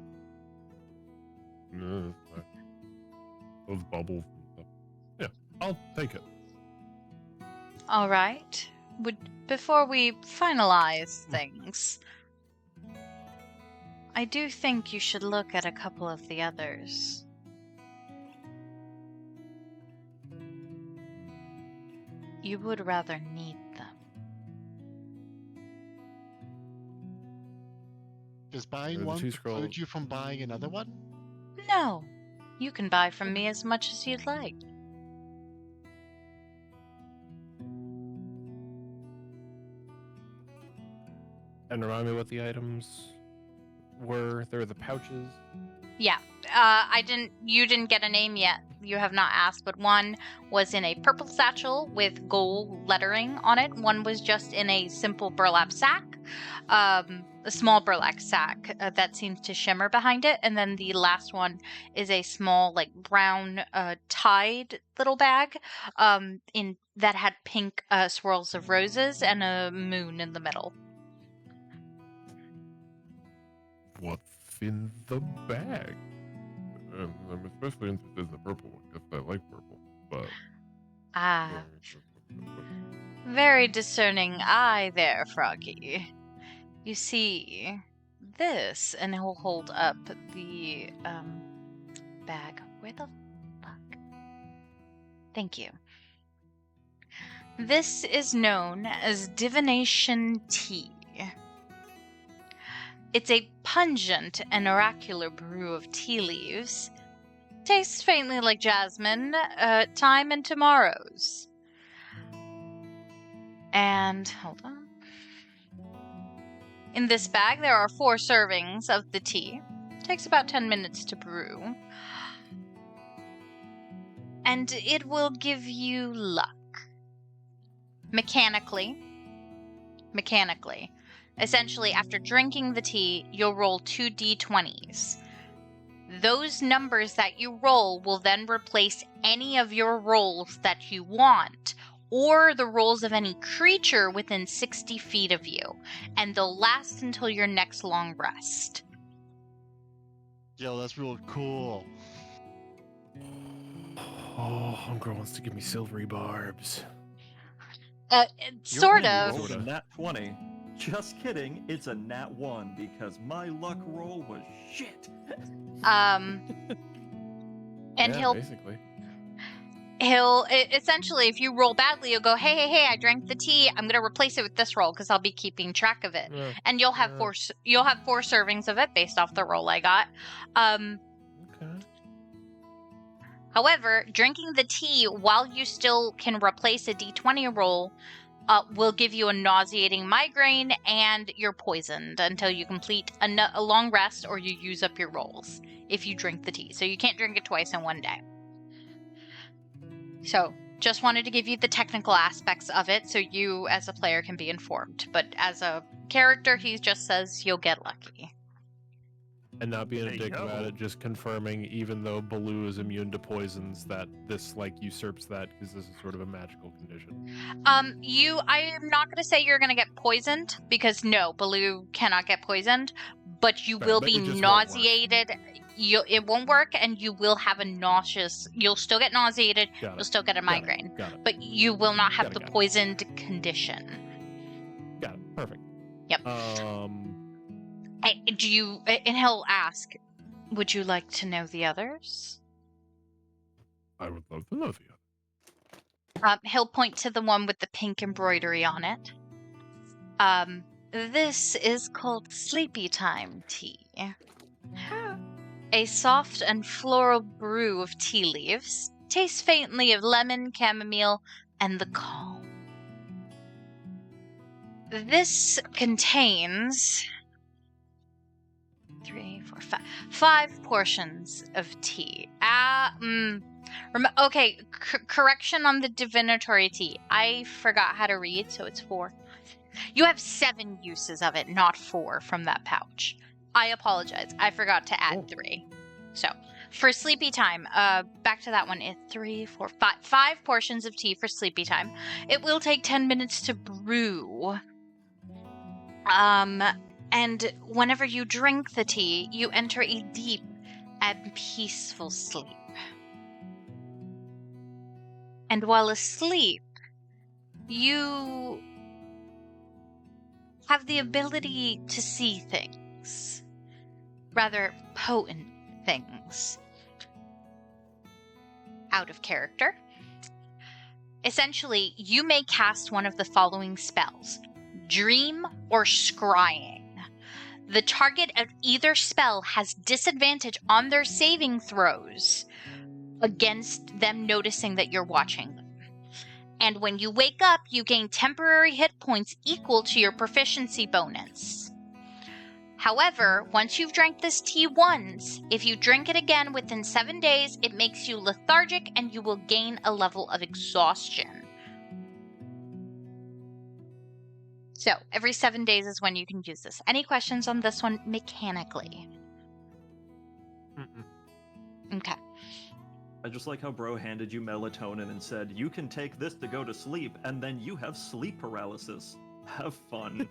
No, it's fine. Those bubbles and stuff. Yeah, I'll take it. All right. Before we finalize things, I do think you should look at a couple of the others. You would rather need them. Does buying Or the one two preclude scrolls. you from buying another one? No. You can buy from me as much as you'd like. And remind me what the items were. There were the pouches. Yeah. You didn't get a name yet. You have not asked, but one was in a purple satchel with gold lettering on it. One was just in a simple burlap sack. A small burlap sack that seems to shimmer behind it. And then the last one is a small, like, brown tied little bag that had pink swirls of roses and a moon in the middle. What's in the bag? I'm especially interested in the purple one because I like purple. But Ah, very discerning eye there, Froggy. You see, this, and he'll hold up the bag. Where the fuck? Thank you. This is known as divination tea. It's a pungent and oracular brew of tea leaves. Tastes faintly like jasmine, time and tomorrow's. And, hold on. In this bag, there are 4 servings of the tea. Takes about 10 minutes to brew. And it will give you luck. Mechanically. Essentially, after drinking the tea, you'll roll 2 d20s. Those numbers that you roll will then replace any of your rolls that you want, or the rolls of any creature within 60 feet of you, and they'll last until your next long rest. Yo, that's real cool. Oh, Homegirl wants to give me silvery barbs. Sort Your of. rolled a nat 20. Just kidding, it's a nat 1 because my luck roll was shit. And Yeah, basically. he'll essentially, if you roll badly, you'll go, hey, I drank the tea. I'm gonna replace it with this roll because I'll be keeping track of it. Yeah. And you'll have 4 servings of it based off the roll I got. Okay. However, drinking the tea while you still can replace a d20 roll will give you a nauseating migraine, and you're poisoned until you complete a long rest or you use up your rolls if you drink the tea. So you can't drink it twice in one day. So just wanted to give you the technical aspects of it so you as a player can be informed. But as a character, he just says you'll get lucky. And not being a Hey, dick yo. about it, just confirming, even though Baloo is immune to poisons, that this, like, usurps that because this is sort of a magical condition. I am not going to say you're going to get poisoned, because no, Baloo cannot get poisoned, but you Right, will but be it just won't work. nauseated. It won't work, and you will have you'll still get nauseated, Got you'll it. still get a migraine, Got it. but you will not have Got it, the got it. poisoned condition. Got it. Perfect. Yep. And he'll ask, would you like to know the others? I would love to know the other. He'll point to the one with the pink embroidery on it. This is called Sleepy Time Tea. A soft and floral brew of tea leaves. Tastes faintly of lemon, chamomile, and the calm. This contains 3, 4, 5 portions of tea. Okay, correction on the divinatory tea. I forgot how to read, so it's 4. You have 7 uses of it, not 4 from that pouch. I apologize. I forgot to add 3. So, for sleepy time, back to that one. It's 3, 4, 5 portions of tea for sleepy time. It will take 10 minutes to brew. And whenever you drink the tea, you enter a deep and peaceful sleep. And while asleep, you have the ability to see things. Rather potent things. Out of character. Essentially, you may cast one of the following spells. Dream or Scrying. The target of either spell has disadvantage on their saving throws against them noticing that you're watching them. And when you wake up, you gain temporary hit points equal to your proficiency bonus. However, once you've drank this tea once, if you drink it again within 7 days, it makes you lethargic and you will gain a level of exhaustion. So, every 7 days is when you can use this. Any questions on this one mechanically? Okay. I just like how bro handed you melatonin and said, you can take this to go to sleep, and then you have sleep paralysis. Have fun.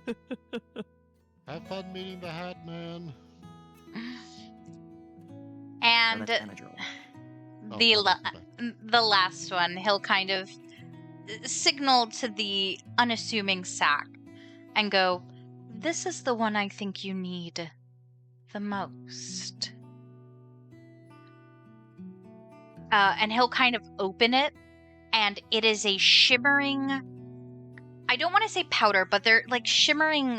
Have fun meeting the Hat Man. And Oh, the not that. the last one, he'll kind of signal to the unassuming sack and go, this is the one I think you need the most. And he'll kind of open it, and it is a shimmering, I don't want to say powder, but they're like shimmering,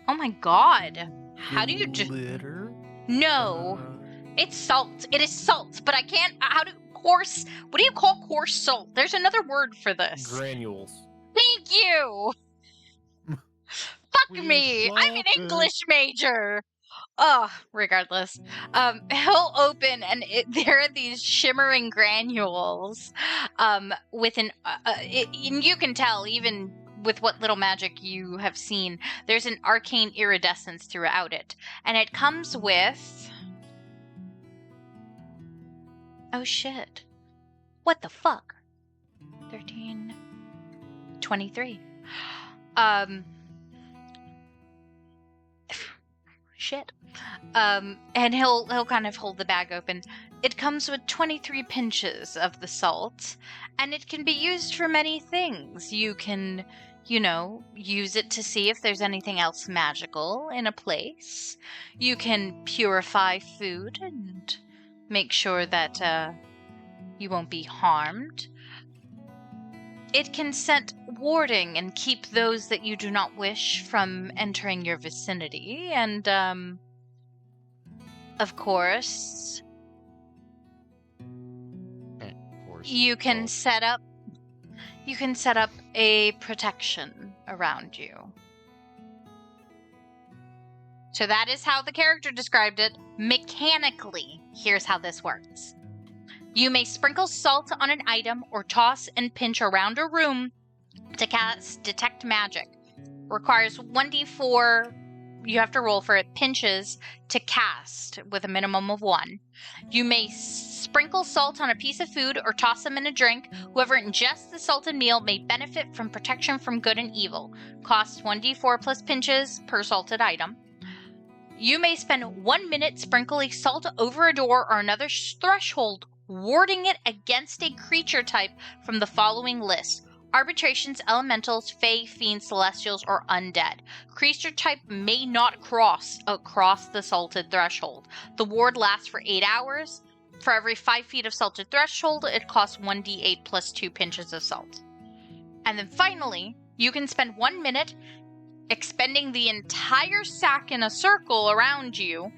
oh my god. How do you Glitter? No. It's salt. It is salt, but I can't, coarse, what do you call coarse salt? There's another word for this. Granules. Thank you! Fuck We me! I'm an swapped it. English major! Oh, regardless. He'll open, and there are these shimmering granules, with and you can tell, even with what little magic you have seen, there's an arcane iridescence throughout it. And it comes with... Oh shit. What the fuck? 13... 23. Shit. And he'll kind of hold the bag open. It comes with 23 pinches of the salt, and it can be used for many things. You can, use it to see if there's anything else magical in a place. You can purify food and make sure that you won't be harmed. It can set warding and keep those that you do not wish from entering your vicinity. And, of course, you can set up a protection around you. So that is how the character described it. Mechanically, here's how this works. You may sprinkle salt on an item or toss and pinch around a room to cast Detect Magic. Requires 1d4, you have to roll for it, pinches to cast with a minimum of 1. You may sprinkle salt on a piece of food or toss them in a drink. Whoever ingests the salted meal may benefit from protection from good and evil. Costs 1d4 plus pinches per salted item. You may spend 1 minute sprinkling salt over a door or another threshold, warding it against a creature type from the following list: arbitrations, elementals, fae, fiends, celestials, or undead. Creature type may not cross across the salted threshold. The ward lasts for 8 hours. For every 5 feet of salted threshold, it costs 1d8 plus 2 pinches of salt. And then finally, you can spend 1 minute expending the entire sack in a circle around you.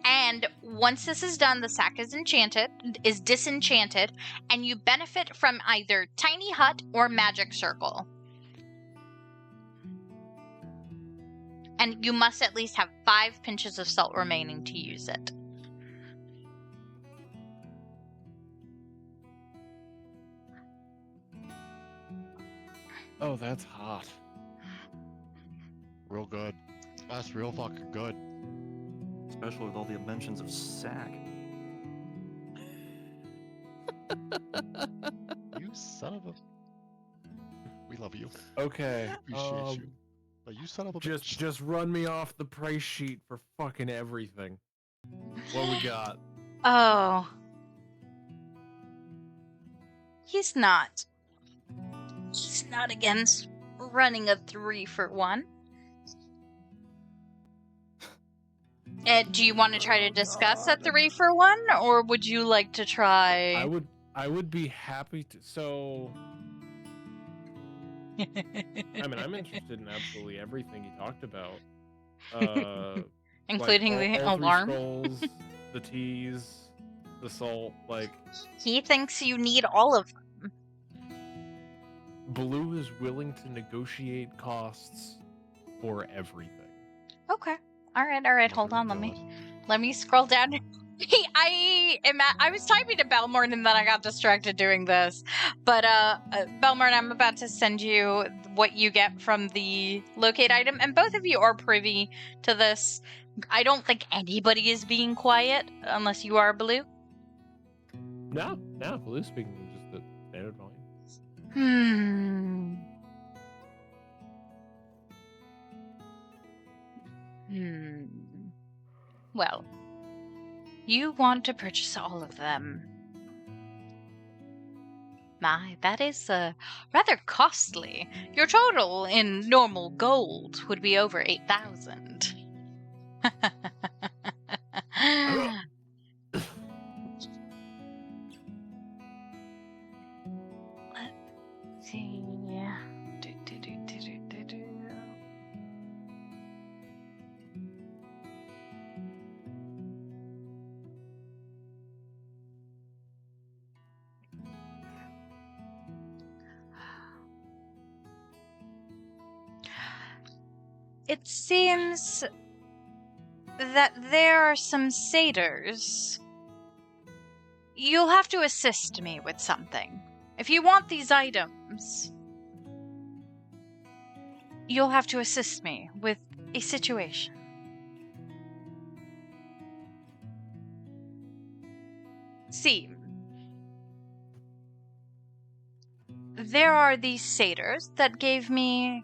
And once this is done, the sack is disenchanted, and you benefit from either Tiny Hut or Magic Circle. And you must at least have 5 pinches of salt remaining to use it. Oh, that's hot. Real good. That's real fucking good. Especially with all the mentions of sack. You son of a. We love you. Okay. Appreciate you. But you son of a bitch. Just run me off the price sheet for fucking everything. What we got? Oh. He's not against running a 3-for-1. Do you want to try to discuss a 3-for-1, or would you like to try? I would be happy to. So, I mean, I'm interested in absolutely everything he talked about, Including like, the all 3 alarm. skulls, the teas, the salt. Like, He thinks you need all of them. Blue is willing to negotiate costs for everything. Okay. All right. Hold on. Let me scroll down. I was typing to Belmourn and then I got distracted doing this. But Belmourn, I'm about to send you what you get from the locate item, and both of you are privy to this. I don't think anybody is being quiet unless you are, Blue. No, Blue's speaking just the standard volume. Well, you want to purchase all of them. My, that is rather costly. Your total in normal gold would be over 8,000. Let's see. It seems that there are some satyrs. You'll have to assist me with something. If you want these items, you'll have to assist me with a situation. See, there are these satyrs that gave me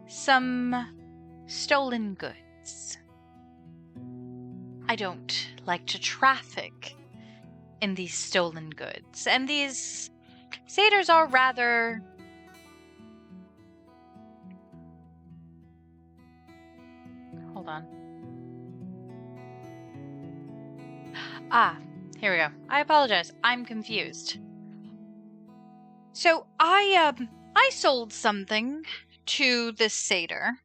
some stolen goods. I don't like to traffic in these stolen goods, and these satyrs are rather... Hold on. Ah, here we go. I apologize. I'm confused. So I sold something to this satyr.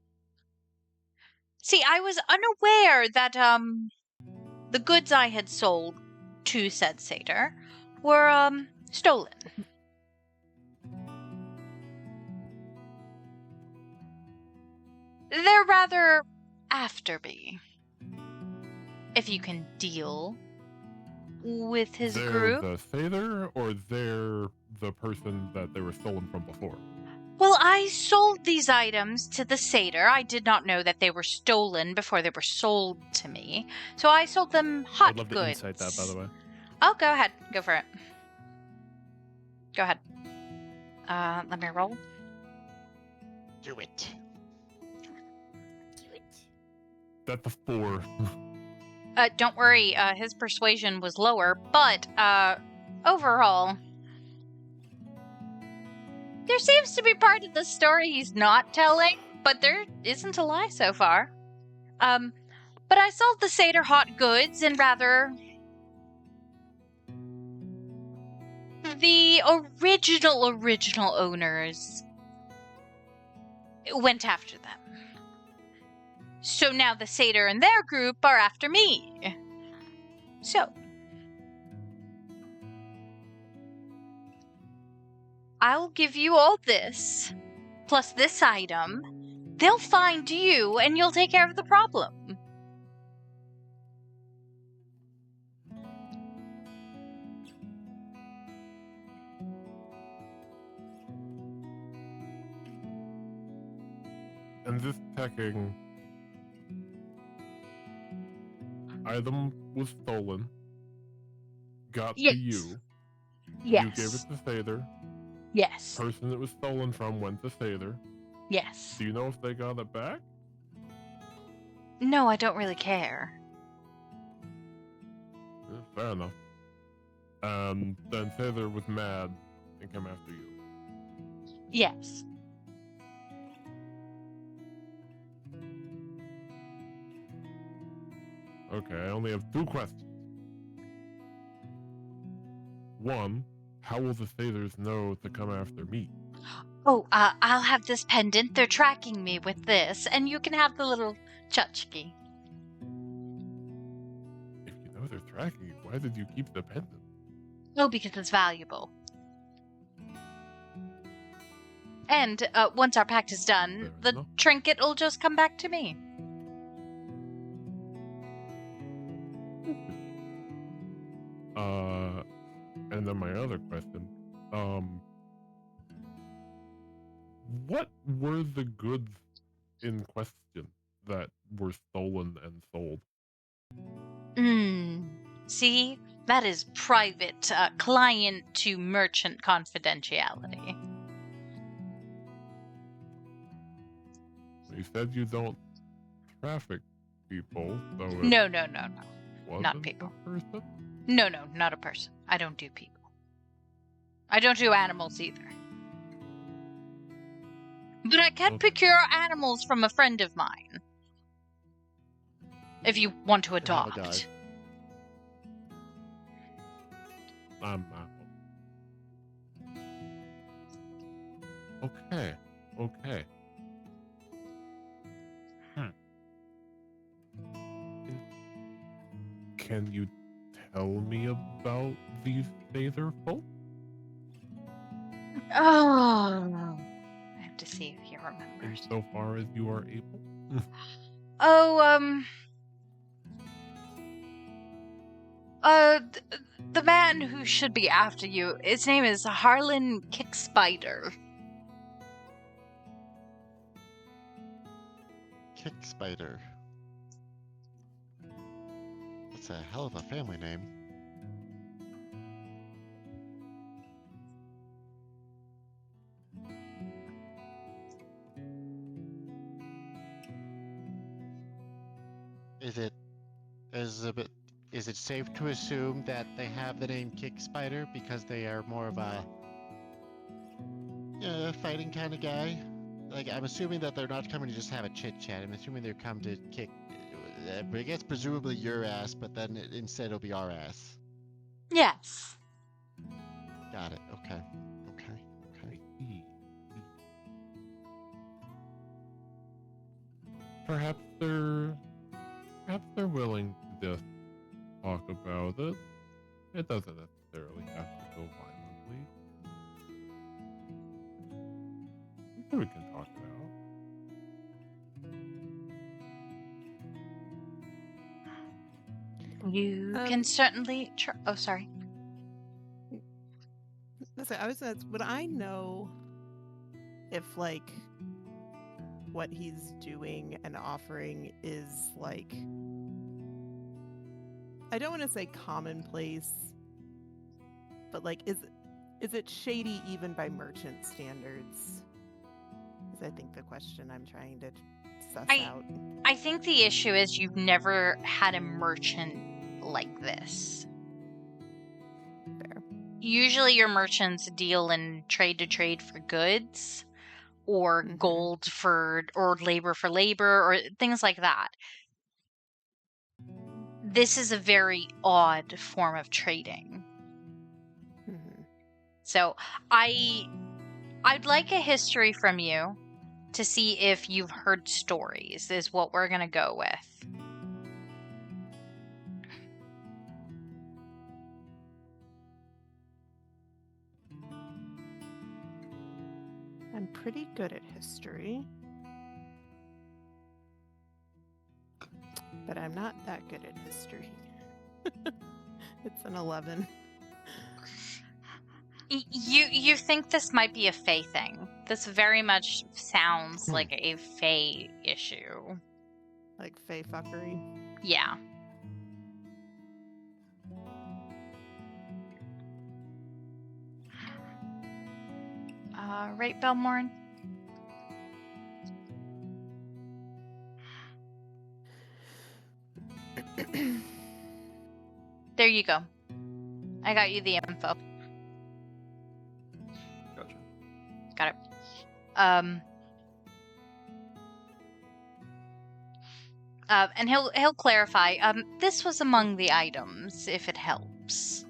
See, I was unaware that the goods I had sold to said satyr were stolen. They're rather after me. If you can deal with his group. They're the Thader, or they're the person that they were stolen from before? Well, I sold these items to the satyr. I did not know that they were stolen before they were sold to me. So I sold them hot I'd love goods. to insight that, by the way. Oh, go ahead. Go for it. Go ahead. Let me roll. Do it. That's a 4. Don't worry, his persuasion was lower, but, overall, there seems to be part of the story he's not telling, but there isn't a lie so far. But I sold the satyr hot goods, and rather, the original owners went after them. So now the satyr and their group are after me. So, I'll give you all this, plus this item, They'll find you, and you'll take care of the problem. And this pecking item was stolen, got Yes. to you. Yes. You gave it to Paeder. Yes. Person it was stolen from went to Paeder. Yes. Do you know if they got it back? No, I don't really care. Fair enough. Then Paeder was mad and came after you. Yes. Okay, I only have 2 questions. One, how will the Paeders know to come after me? Oh, I'll have this pendant. They're tracking me with this, and you can have the little tchotchke. If you know they're tracking you, why did you keep the pendant? Oh, because it's valuable. And once our pact is done, Fair the enough. trinket will just come back to me. And then my other question, what were the goods in question that were stolen and sold? See? That is private, client to merchant confidentiality. You said you don't traffic people, so it No. wasn't Not people. a person? No, not a person. I don't do people. I don't do animals either. But I can Okay. procure animals from a friend of mine. If you want to have a adopt. dog. I'm not. Okay. Can you tell me about these Paeder folk? Oh. I have to see if he remembers. Insofar as you are able? The man who should be after you, his name is Harlan Kickspider. Kick Spider. That's a hell of a family name. Is it safe to assume that they have the name Kick Spider because they are more of a fighting kind of guy? Like, I'm assuming that they're not coming to just have a chit chat. I'm assuming they're come to kick, I guess presumably your ass, but then instead it'll be our ass. Yes. Got it. Okay. Perhaps they're willing to just talk about it. It doesn't necessarily have to go violently. I'm sure we can talk it out. You can certainly try. Oh, sorry. Listen, I was gonna ask, would I know if like what he's doing and offering is like, I don't want to say commonplace, but like is it shady even by merchant standards? Is I think the question I'm trying to suss out. I think the issue is you've never had a merchant like this. Fair. Usually your merchants deal in trade to trade for goods or gold for, or labor for labor, or things like that. This is a very odd form of trading. So I'd like a history from you to see if you've heard stories, is what we're going to go with. I'm pretty good at history. but I'm not that good at history. It's an 11. You think this might be a Fae thing? This very much sounds like a Fae issue. Like Fae fuckery. Yeah. Right, Belmourn? There you go. I got you the info. Gotcha. Got it. And he'll clarify. This was among the items, if it helps.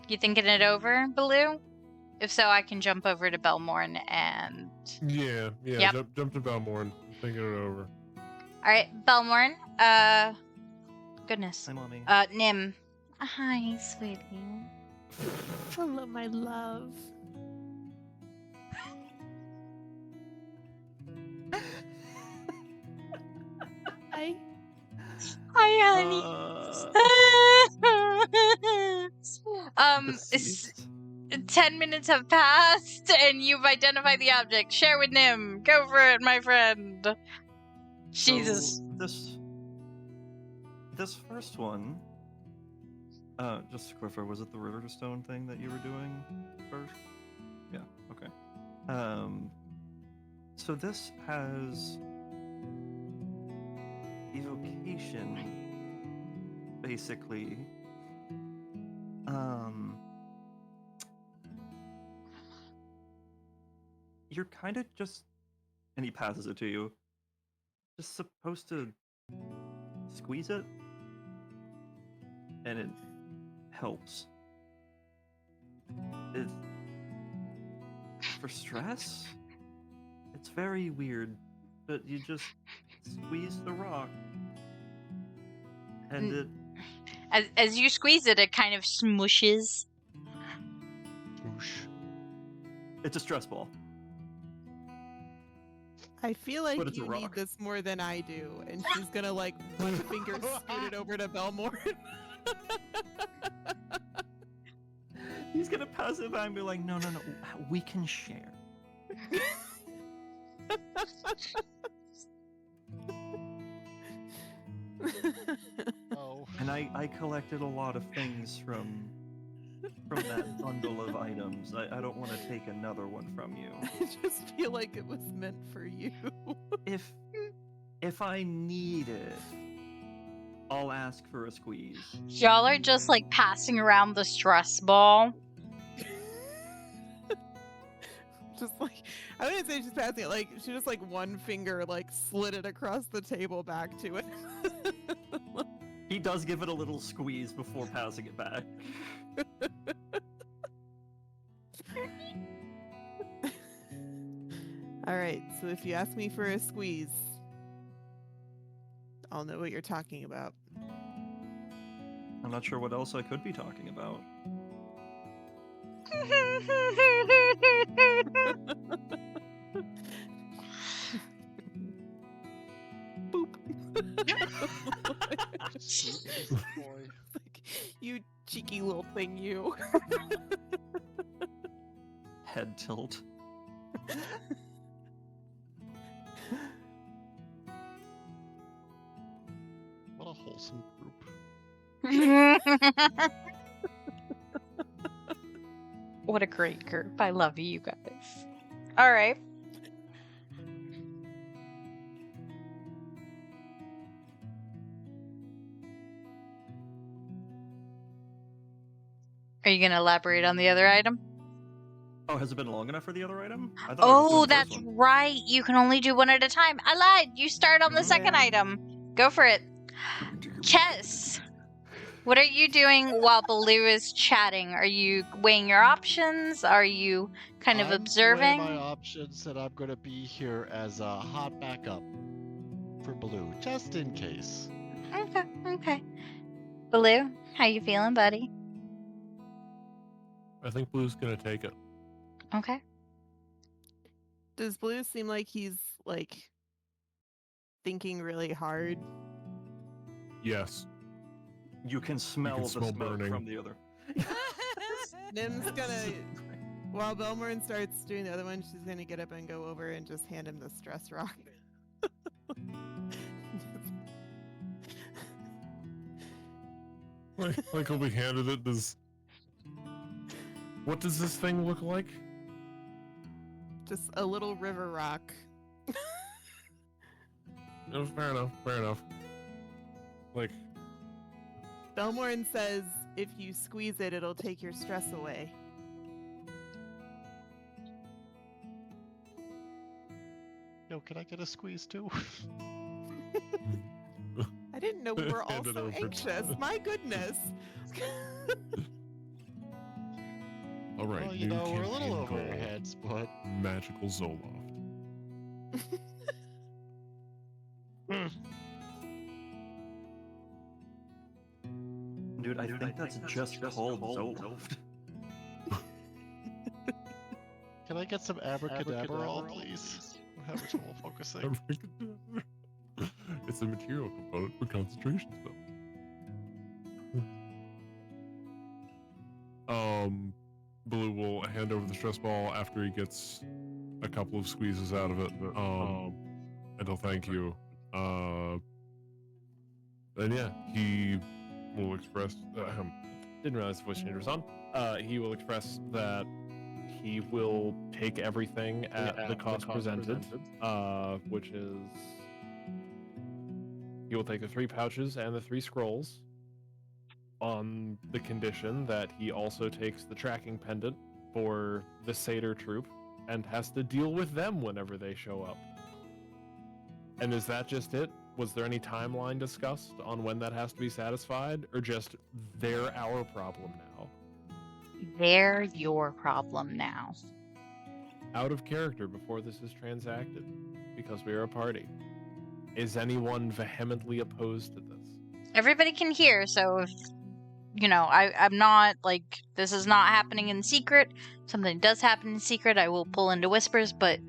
You thinking it over, Baloo? If so, I can jump over to Belmourn and... Yeah, Yep. jump to Belmourn. Thinking it over. Alright, Belmourn. Goodness. Hi, Mommy. Nim. Hi, sweetie. Hello, my love. Hi. Hi, honey. Deceased. 10 minutes have passed, and you've identified the object. Share with Nim. Go for it, my friend. Jesus. So this first one, just to clarify, was it the River to Stone thing that you were doing first? Yeah. Okay. So this has evocation, basically. You're kind of just, and he passes it to you, just supposed to squeeze it, and it helps. It, for stress, it's very weird, but you just squeeze the rock, and it... As you squeeze it, it kind of smooshes. Whoosh. It's a stress ball. I feel like But it's a you need rock. this more than I do, and she's gonna like one finger scoot it over to Belmourn. He's gonna pass it by and be like, no, we can share. Oh. And I collected a lot of things from that bundle of items. I don't want to take another one from you. I just feel like it was meant for you. If I need it, I'll ask for a squeeze. Y'all are just like passing around the stress ball. Just like, I wouldn't say she's passing it, like she just like one finger like slid it across the table back to it. He does give it a little squeeze before passing it back. Alright, so if you ask me for a squeeze, I'll know what you're talking about. I'm not sure what else I could be talking about. Boop. Boy. Like, you cheeky little thing, you. Head tilt. What a wholesome group. What a great group. I love you guys. All right. Are you going to elaborate on the other item? Oh, has it been long enough for the other item? I thought I was doing Oh, the first that's one. right. You can only do one at a time. I lied. You start on the second Yeah. item. Go for it. Chess. What are you doing while Baloo is chatting? Are you weighing your options? Are you kind of I'm observing? weighing my options, and I'm going to be here as a hot backup for Blue, just in case. Okay. Baloo, how you feeling, buddy? I think Blue's gonna take it. Okay. Does Blue seem like he's like thinking really hard? Yes. You can smell the smell smoke burning. from the other. Nim's gonna, while Belmourn starts doing the other one, she's gonna get up and go over and just hand him the stress rock. Like when we handed it, what does this thing look like? Just a little river rock. No, fair enough. Like, Belmourn says if you squeeze it, it'll take your stress away. Yo, can I get a squeeze too? I didn't know we were all Hand it so over. anxious. My goodness. all right, Well, you new know, we're a little campaign over goal, our heads, but magical Zoloft. Dude, I think that's just called Zoloft. can I get some abracadabra, please? How much more focusing? It's a material component for concentration spell. Blue will hand over the stress ball after he gets a couple of squeezes out of it. And he'll thank you. And yeah, he will express. Didn't realize the voice changer was on. He will express that he will take everything at the cost presented, which is he will take the 3 pouches and the 3 scrolls on the condition that he also takes the tracking pendant for the satyr troop and has to deal with them whenever they show up. And is that just it? Was there any timeline discussed on when that has to be satisfied, or just they're our problem now? They're your problem now. Out of character before this is transacted, because we are a party. Is anyone vehemently opposed to this? Everybody can hear, so if I'm not like this is not happening in secret. Something does happen in secret, I will pull into whispers, but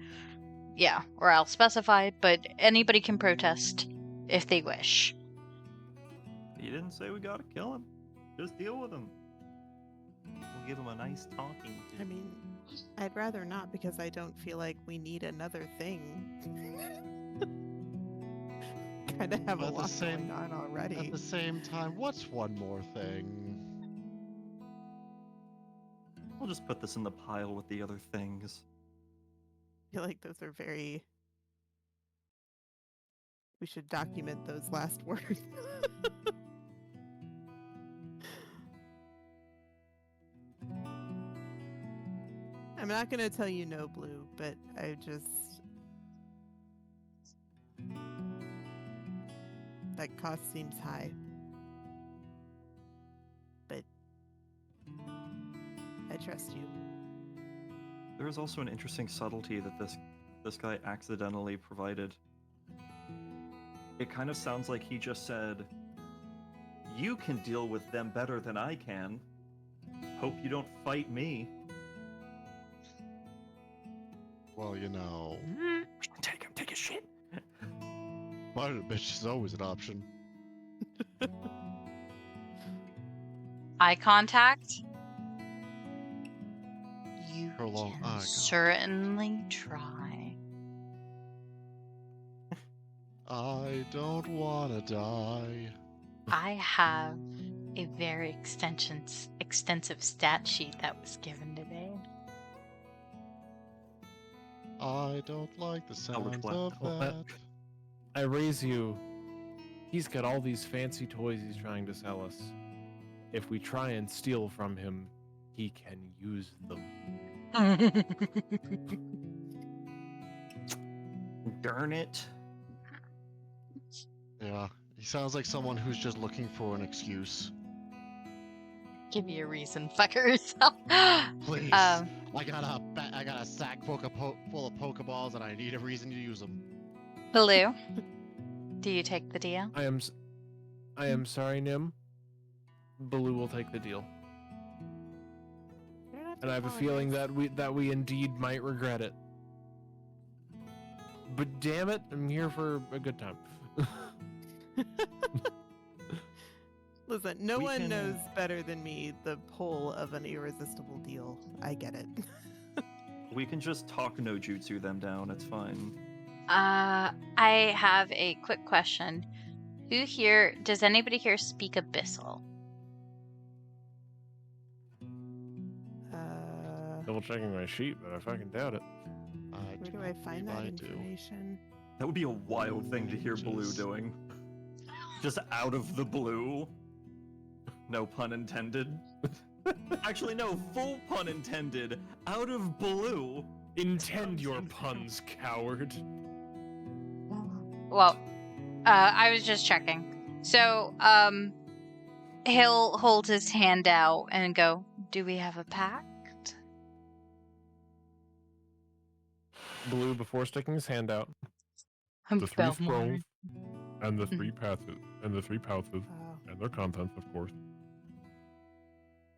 yeah, or I'll specify, but anybody can protest if they wish. You didn't say we gotta kill him. Just deal with him. We'll give him a nice talking to. I mean, I'd rather not because I don't feel like we need another thing. Kind of have a lot going on already. At the same time, what's one more thing? We'll just put this in the pile with the other things. I feel like those are very... We should document those last words. I'm not going to tell you no, Blue, but I just... That cost seems high. But I trust you. There is also an interesting subtlety that this guy accidentally provided. It kind of sounds like he just said, "You can deal with them better than I can. Hope you don't fight me." Well, you know, Take him, take his shit. fighting a bitch is always an option. Eye contact. You Prolong can eye contact. certainly try. I don't wanna die. I have a very extensive stat sheet that was given today. I don't like the sound what? of that. I raise you. He's got all these fancy toys he's trying to sell us. If we try and steal from him, he can use them. Darn it. Yeah, he sounds like someone who's just looking for an excuse. Give me a reason, fuckers. Please, Um, I got a sack full of Pokeballs, and I need a reason to use them. Baloo, do you take the deal? I am sorry, Nim. Baloo will take the deal. You don't have to And I have a feeling apologize. that we indeed might regret it. But damn it, I'm here for a good time. Listen, no We one can- knows better than me the pull of an irresistible deal. I get it. We can just talk no jutsu them down. It's fine. I have a quick question. Does anybody here speak Abyssal? Double checking my sheet, but I fucking doubt it. Where do I find that information? That would be a wild thing to hear Blue doing. Just out of the blue. No pun intended. Actually, no, full pun intended. Out of blue. Intend your puns, coward. Well, I was just checking. So, he'll hold his hand out and go, "Do we have a pact?" Blue, before sticking his hand out, I'm The three Belmourn. scrolls and the three pouches Oh. and their contents, of course.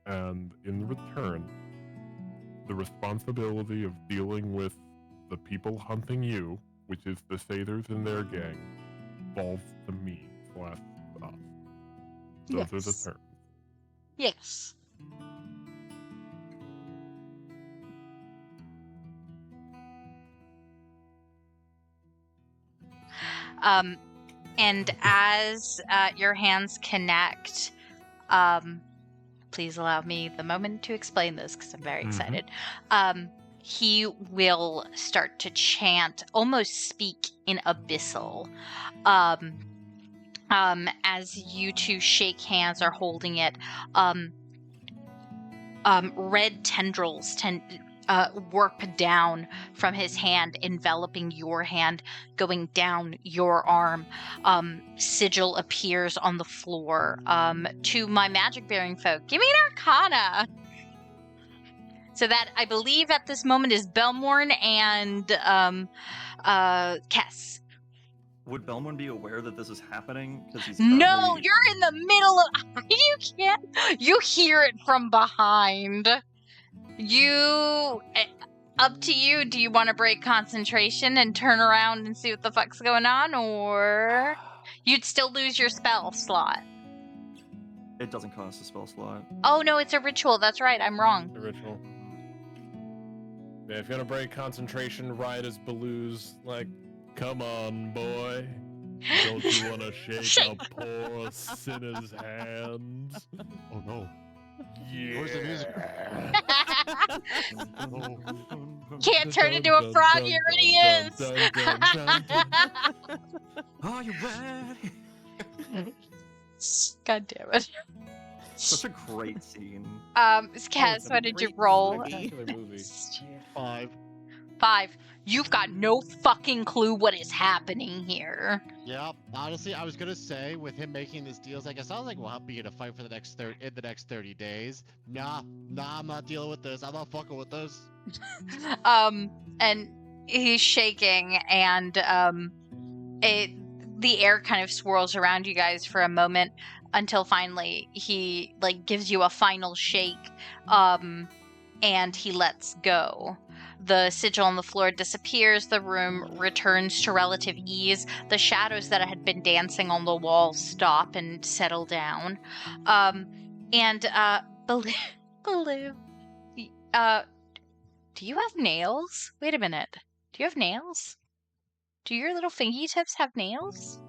And in return, the responsibility of dealing with the people hunting you, which is the Satyrs and their gang, falls to me / us. Those are the Yes. terms. Yes. And as your hands connect, please allow me the moment to explain this because I'm very excited. He will start to chant, almost speak in Abyssal. As you two shake hands or holding it, red tendrils warp down from his hand, enveloping your hand, going down your arm. Sigil appears on the floor. To my magic-bearing folk, give me an Arcana. So that, I believe, at this moment is Belmourn and Kess. Would Belmourn be aware that this is happening? Because he's No, currently... you're in the middle of. You can't. You hear it from behind. Up to you. Do you want to break concentration and turn around and see what the fuck's going on, or you'd still lose your spell slot? It doesn't cost a spell slot. Oh no, it's a ritual. That's right. I'm wrong. The ritual. Yeah, if you're gonna break concentration, right as Baloo's like, come on, boy. Don't you want to shake a poor sinner's hands? Oh no. Yeah. Where's the music? Can't turn into a frog. Here he is. Are you ready? God damn it. Such a great scene. Kaz, what did you roll? Spectacular movie. 5. 5. You've got no fucking clue what is happening here. Yeah, honestly, I was gonna say with him making this deal, it's like it sounds like we'll be in a fight for the next 30 days. Nah, I'm not dealing with this. I'm not fucking with this. And he's shaking, and the air kind of swirls around you guys for a moment until finally he gives you a final shake, and he lets go. The sigil on the floor disappears. The room returns to relative ease. The shadows that had been dancing on the wall stop and settle down. Baloo, do you have nails? Wait a minute. Do you have nails? Do your little fingy tips have nails?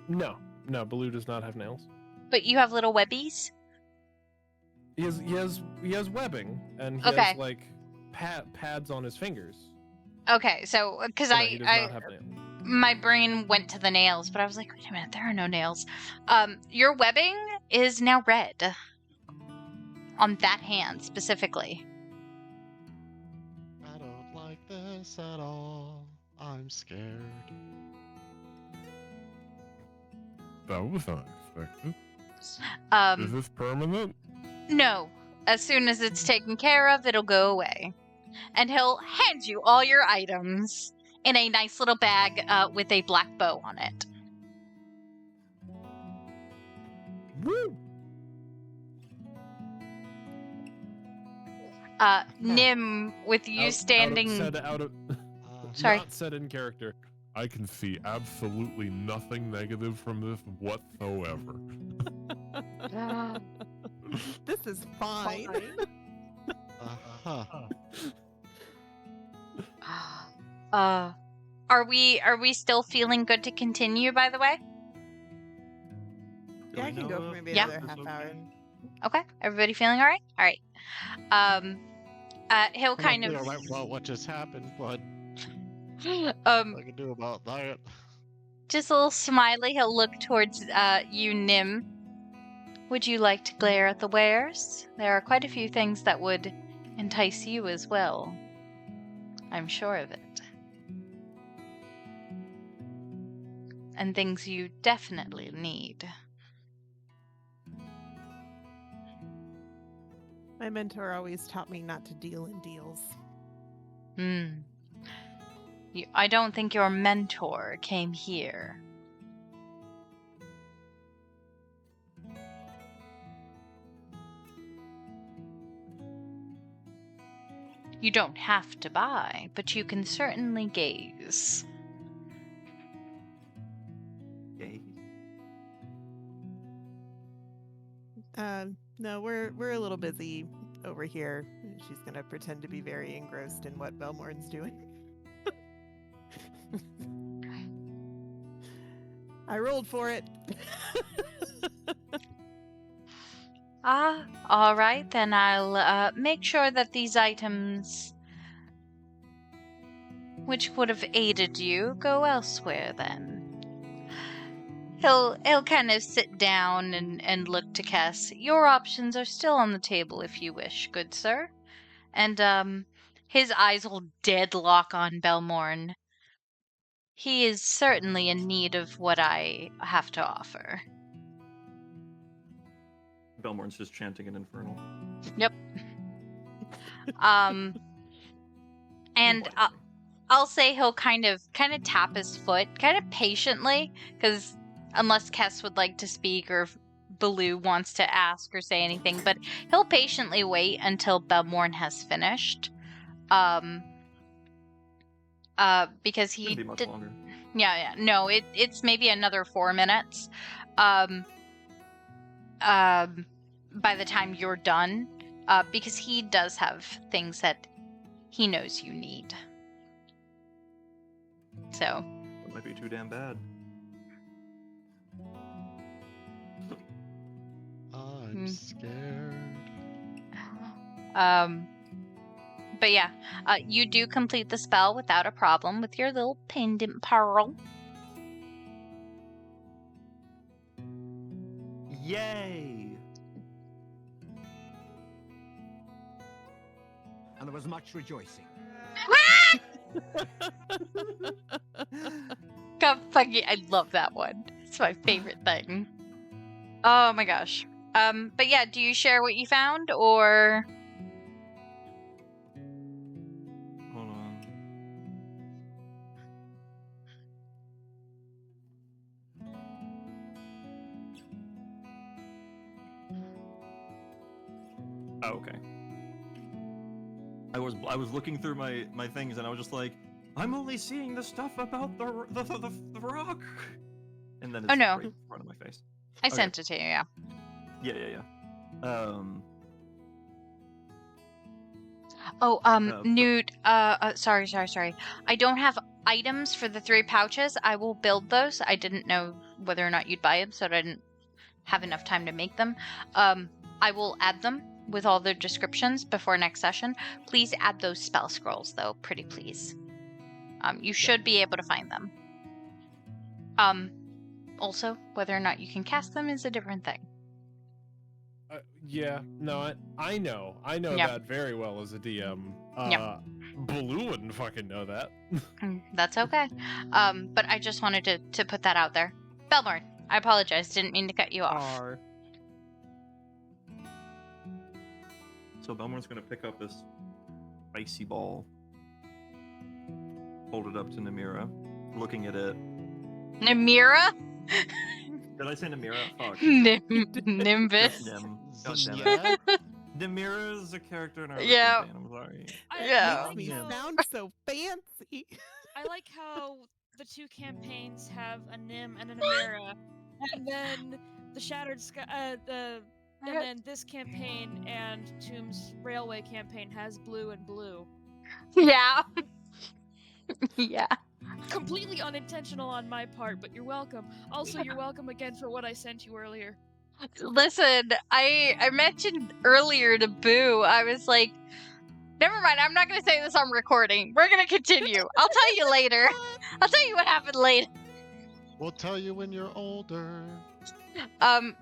No, Baloo does not have nails. But you have little webbies? He has webbing, and he Okay. has like pads on his fingers. Okay, so because But no, he does not have nails. my brain went to the nails, but I was like, wait a minute, there are no nails. Your webbing is now red on that hand specifically. I don't like this at all. I'm scared. That was unexpected. Is Um, this permanent? no. As soon as it's taken care of, it'll go away. And he'll hand you all your items in a nice little bag with a black bow on it. Woo! Nim, with you standing... Sorry. Not said in character. I can see absolutely nothing negative from this whatsoever. This is fine. Are we still feeling good to continue, by the way? Yeah, I can go for maybe Yeah. another half hour. Okay. Everybody feeling all right? All right. He'll kind of... Well, what just happened, but I can do about that. Just a little smiley, he'll look towards you, Nim. Would you like to glare at the wares? There are quite a few things that would entice you as well. I'm sure of it. And things you definitely need. My mentor always taught me not to deal in deals. I don't think your mentor came here. You don't have to buy, but you can certainly gaze. Gaze? No, we're a little busy over here. She's gonna pretend to be very engrossed in what Belmourn's doing. I rolled for it. All right, then I'll make sure that these items which would have aided you go elsewhere then. He'll kind of sit down and look to Kess. Your options are still on the table if you wish, good sir. And his eyes will deadlock on Belmourn. He is certainly in need of what I have to offer. Belmourn's just chanting an infernal. Yep. And I'll say he'll kind of tap his foot, kind of patiently, because unless Kess would like to speak or if Baloo wants to ask or say anything, but he'll patiently wait until Belmourn has finished. Because he Shouldn't be much longer. Yeah, no, it's maybe another 4 minutes. By the time you're done, because he does have things that he knows you need. So. That might be too damn bad. I'm scared. But yeah, you do complete the spell without a problem with your little pendant pearl. Yay! And there was much rejoicing. God fucking, I love that one. It's my favorite thing. Oh my gosh. But yeah, do you share what you found, or? Hold on. Oh, okay. I was looking through my things and I was just like, I'm only seeing the stuff about the rock. And then it's Oh, no. right in front of my face. I Okay. sent it to you, yeah. Yeah. Newt, sorry. I don't have items for the 3 pouches. I will build those. I didn't know whether or not you'd buy them, so I didn't have enough time to make them. I will add them with all their descriptions before next session. Please add those spell scrolls, though, pretty please. You should be able to find them. Also, whether or not you can cast them is a different thing. Yeah, no, I know Yep. that very well as a DM. Baloo wouldn't fucking know that. That's okay. But I just wanted to put that out there. Belmourn, I apologize. Didn't mean to cut you off. R. So Belmourn's gonna pick up this icy ball, hold it up to Namira, looking at it. Namira? Did I say Namira? Fuck. Nimbus. Just Nim. God damn Yeah. it. Namira is a character in our other Yeah. campaign, I'm sorry. Yeah. I like Makes me how, sound so fancy. I like how the two campaigns have a Nim and a Namira, and then the Shattered Sky, and then this campaign and Tomb's Railway campaign has blue and blue. Yeah. Yeah. Completely unintentional on my part, but you're welcome. Also, you're welcome again for what I sent you earlier. Listen, I mentioned earlier to Boo, I was like, never mind, I'm not going to say this on recording. We're going to continue. I'll tell you later. I'll tell you what happened later. We'll tell you when you're older.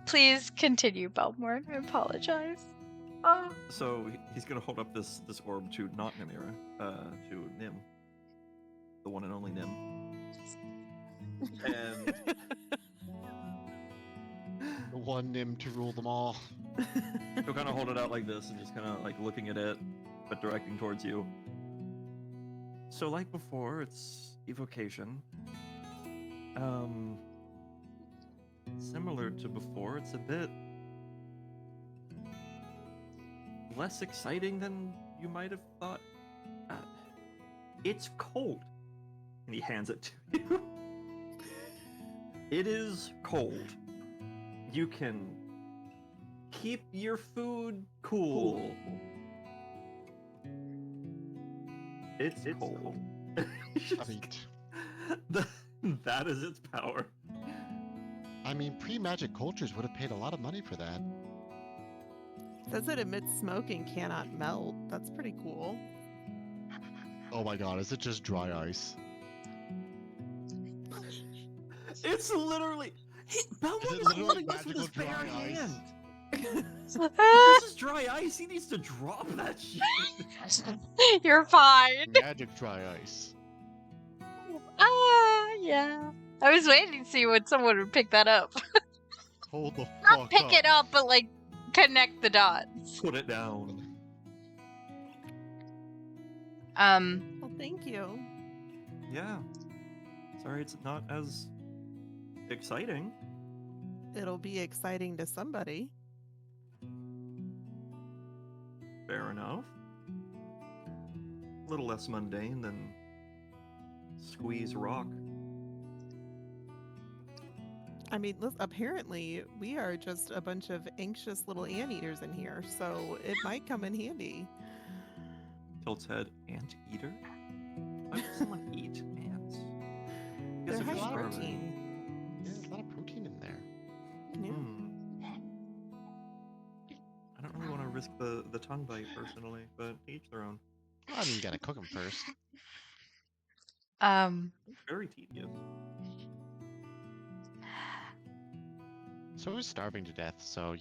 Please continue, Belmourn. I apologize. Oh. So he's gonna hold up this orb to not Namira, to Nim, the one and only Nim, and The one Nim to rule them all. he'll kind of hold it out like this and just kind of like looking at it, but directing towards you. So like before, it's evocation. Similar to before, it's a bit less exciting than you might have thought. It's cold. And he hands it to you. It is cold. You can keep your food cool. It's cold. I mean, That is its power. pre-magic cultures would have paid a lot of money for that. Says it emits smoke and cannot melt. That's pretty cool. Oh my god, is it just dry ice? It's literally. Belmourn it is literally holding this with his magical bare dry ice? hand. This is dry ice. He needs to drop that shit. You're fine. Magic dry ice. Yeah. I was waiting to see when someone would pick that up. Hold the Not fuck pick up. it up, but like connect the dots. Put it down. Well, thank you. Yeah. Sorry, it's not as exciting. It'll be exciting to somebody. Fair enough. A little less mundane than squeeze rock. I mean, apparently we are just a bunch of anxious little anteaters in here, so it might come in handy. Tilt's head. Ant-eater? Why would someone eat ants? Guess They're if you're high starving. protein. Yeah, there's a lot of protein in there. Yeah. I don't really want to risk the tongue bite personally, but each their own. Well, you gotta cook them first. Very tedious. So I was starving to death, so,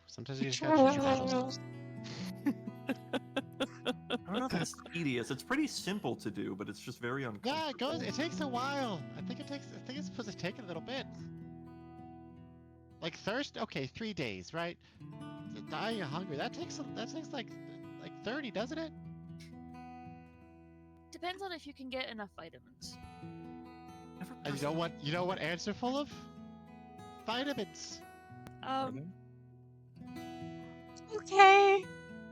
sometimes you just gotta choose your battles. I don't know if it's tedious. It's pretty simple to do, but it's just very uncomfortable. Yeah, it goes. It takes a while. I think it's supposed to take a little bit. Like thirst. Okay, 3 days, right? Dying of hunger. That takes like 30, doesn't it? Depends on if you can get enough vitamins. And you know what ants are full of? Vitamins. Okay.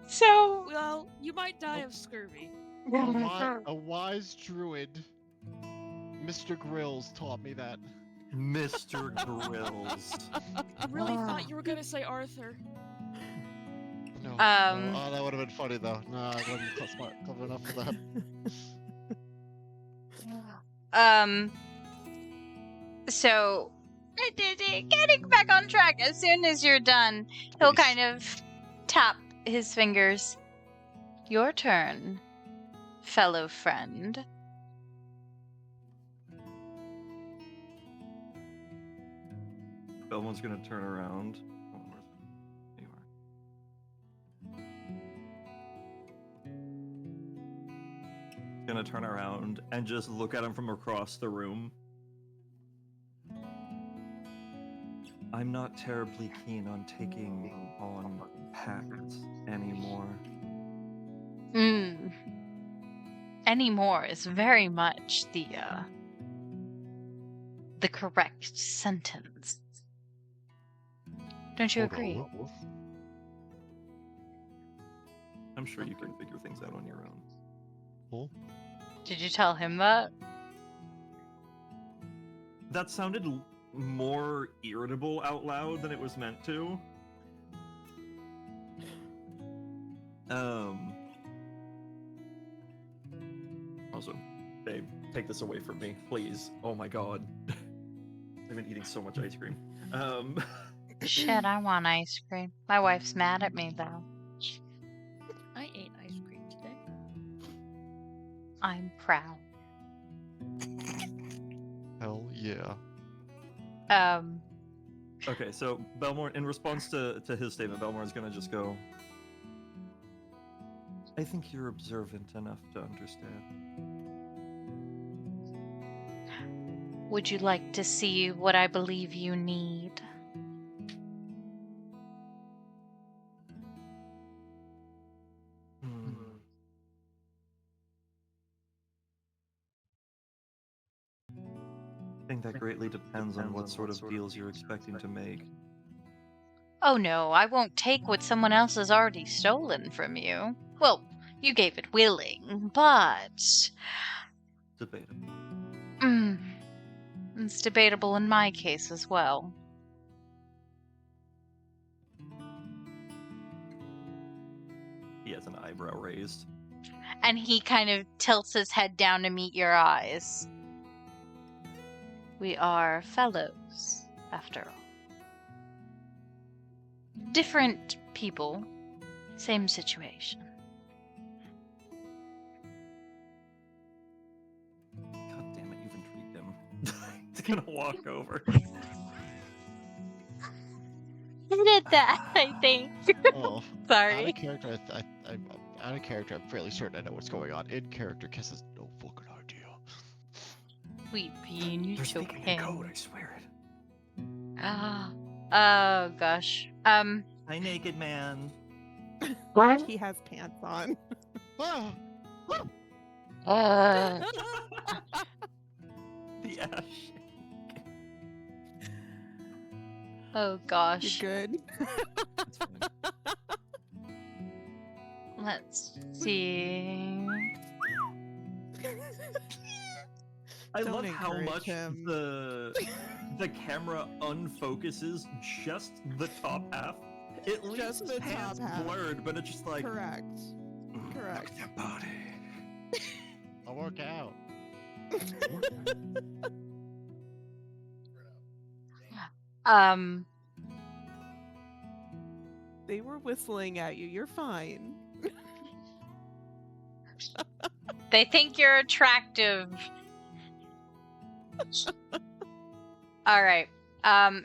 So. Well, you might die of scurvy. A wise druid, Mr. Grills, taught me that. Mr. Grills. I really thought you were gonna say Arthur. No. Oh, that would have been funny though. No, I wasn't smart, clever enough for that. So, getting back on track. As soon as you're done, he'll kind of tap his fingers. Your turn, fellow friend. Belmour's gonna turn around. Oh, there you are. Gonna turn around and just look at him from across the room. I'm not terribly keen on taking on pacts anymore. Anymore is very much the correct sentence. Don't you agree? I'm sure you can figure things out on your own. Cool. Did you tell him that? That sounded more irritable out loud than it was meant to. Also, babe, take this away from me, please. Oh my god. I've been eating so much ice cream. Shit, I want ice cream. My wife's mad at me, though. I ate ice cream today. I'm proud. Hell yeah. Okay, so Belmourn, in response to his statement, Belmourn's gonna just go, I think you're observant enough to understand. Would you like to see what I believe you need? I think that greatly depends on what sort of deals you're expecting to make. Oh no, I won't take what someone else has already stolen from you. Well, you gave it willing, but... Debatable. It's debatable in my case as well. He has an eyebrow raised. And he kind of tilts his head down to meet your eyes. We are fellows, after all. Different people, same situation. God damn it, you've intrigued him. He's gonna walk over. He did that, I think. Oh, Sorry. Out of character, out of character, I'm fairly certain I know what's going on. In character, Kiss has no fucking idea. Sweet bean, They're so speaking in code, I swear it. Oh gosh. Hi, naked man. He has pants on. The ash. Oh You gosh. good? That's fine. Let's see. I Don't love how encourage much him. the camera unfocuses just the top half. It leaves Just his the hands top half. blurred, but it's just like Correct. Look Correct. at that body. I'll work out. They were whistling at you. You're fine. They think you're attractive. All right.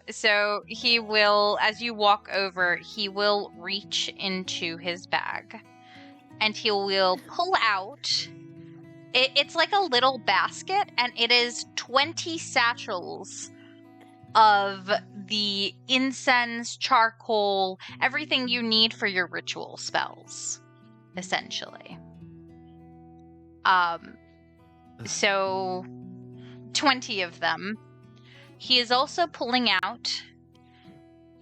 So he will, as you walk over, he will reach into his bag and he will pull out. It's like a little basket, and it is 20 satchels of the incense, charcoal, everything you need for your ritual spells, essentially. So 20 of them. He is also pulling out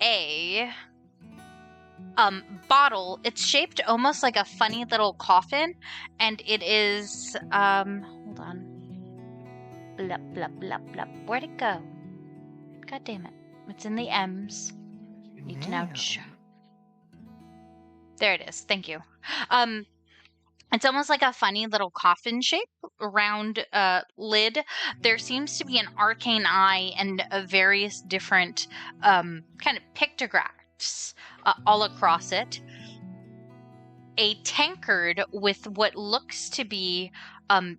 a bottle. It's shaped almost like a funny little coffin, and it is hold on. Blup blup blup blup. Where'd it go? God damn it. It's in the M's. Need to now there it is. Thank you. It's almost like a funny little coffin shape, round lid. There seems to be an arcane eye and various different kind of pictographs all across it. A tankard with what looks to be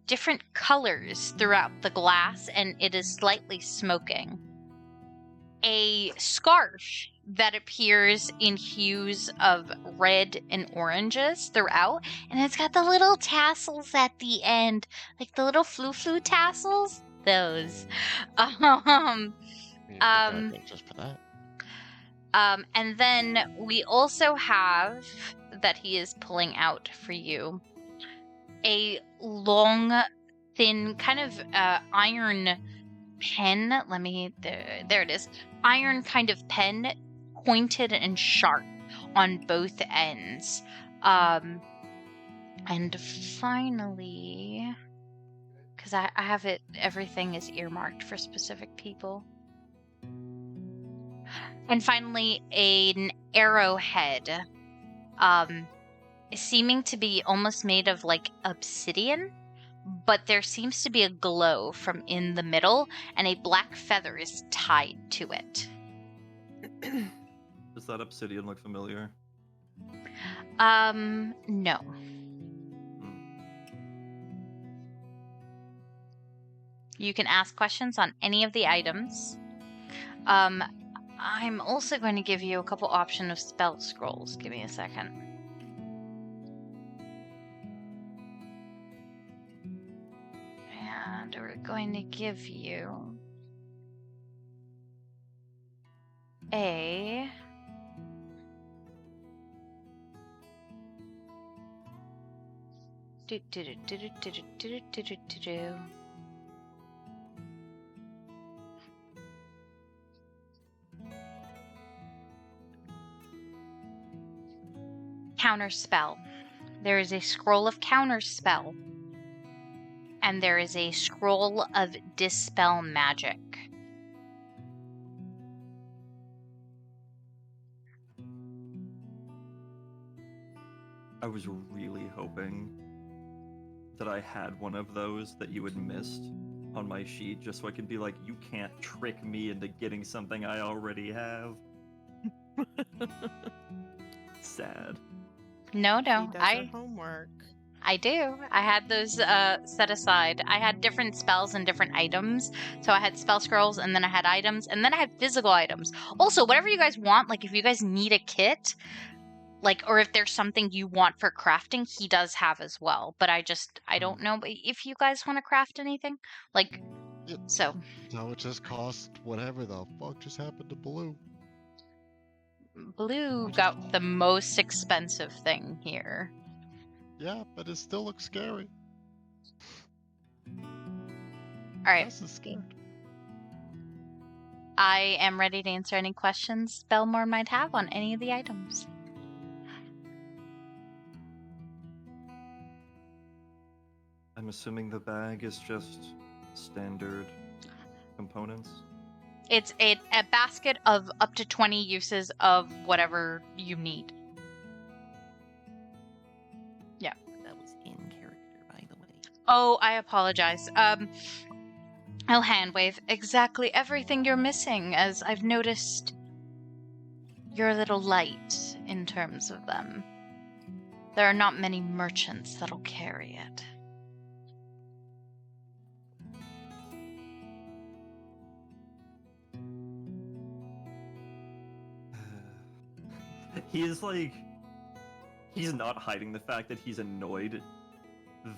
different colors throughout the glass, and it is slightly smoking. A scarf that appears in hues of red and oranges throughout, and it's got the little tassels at the end, like the little flu tassels. Those. Just for that. And then we also have that he is pulling out for you a long, thin, kind of iron pen. There it is. Iron kind of pen, pointed and sharp on both ends. And finally, because I have it, everything is earmarked for specific people. And finally, an arrowhead, seeming to be almost made of like obsidian, but there seems to be a glow from in the middle, and a black feather is tied to it. Does that obsidian look familiar? No. You can ask questions on any of the items. I'm also going to give you a couple options of spell scrolls. Give me a second. And we're going to give you a counterspell. There is a scroll of counterspell, and there is a scroll of dispel magic. I was really hoping that I had one of those that you had missed on my sheet, just so I could be like, you can't trick me into getting something I already have. Sad. No, She does her I homework. do. I had those set aside. I had different spells and different items. So I had spell scrolls, and then I had items, and then I had physical items. Also, whatever you guys want, like if you guys need a kit, like, or if there's something you want for crafting, he does have as well. But I don't know if you guys want to craft anything. Like, Yep. so. No, it just cost whatever the fuck just happened to Blue. Blue got the most expensive thing here. Yeah, but it still looks scary. Alright. Jess is scared. I am ready to answer any questions Belmourn might have on any of the items. I'm assuming the bag is just standard components. It's a basket of up to 20 uses of whatever you need. Yeah. That was in character, by the way. Oh, I apologize. I'll hand wave exactly everything you're missing, as I've noticed you're a little light in terms of them. There are not many merchants that'll carry it. He is like, he's not hiding the fact that he's annoyed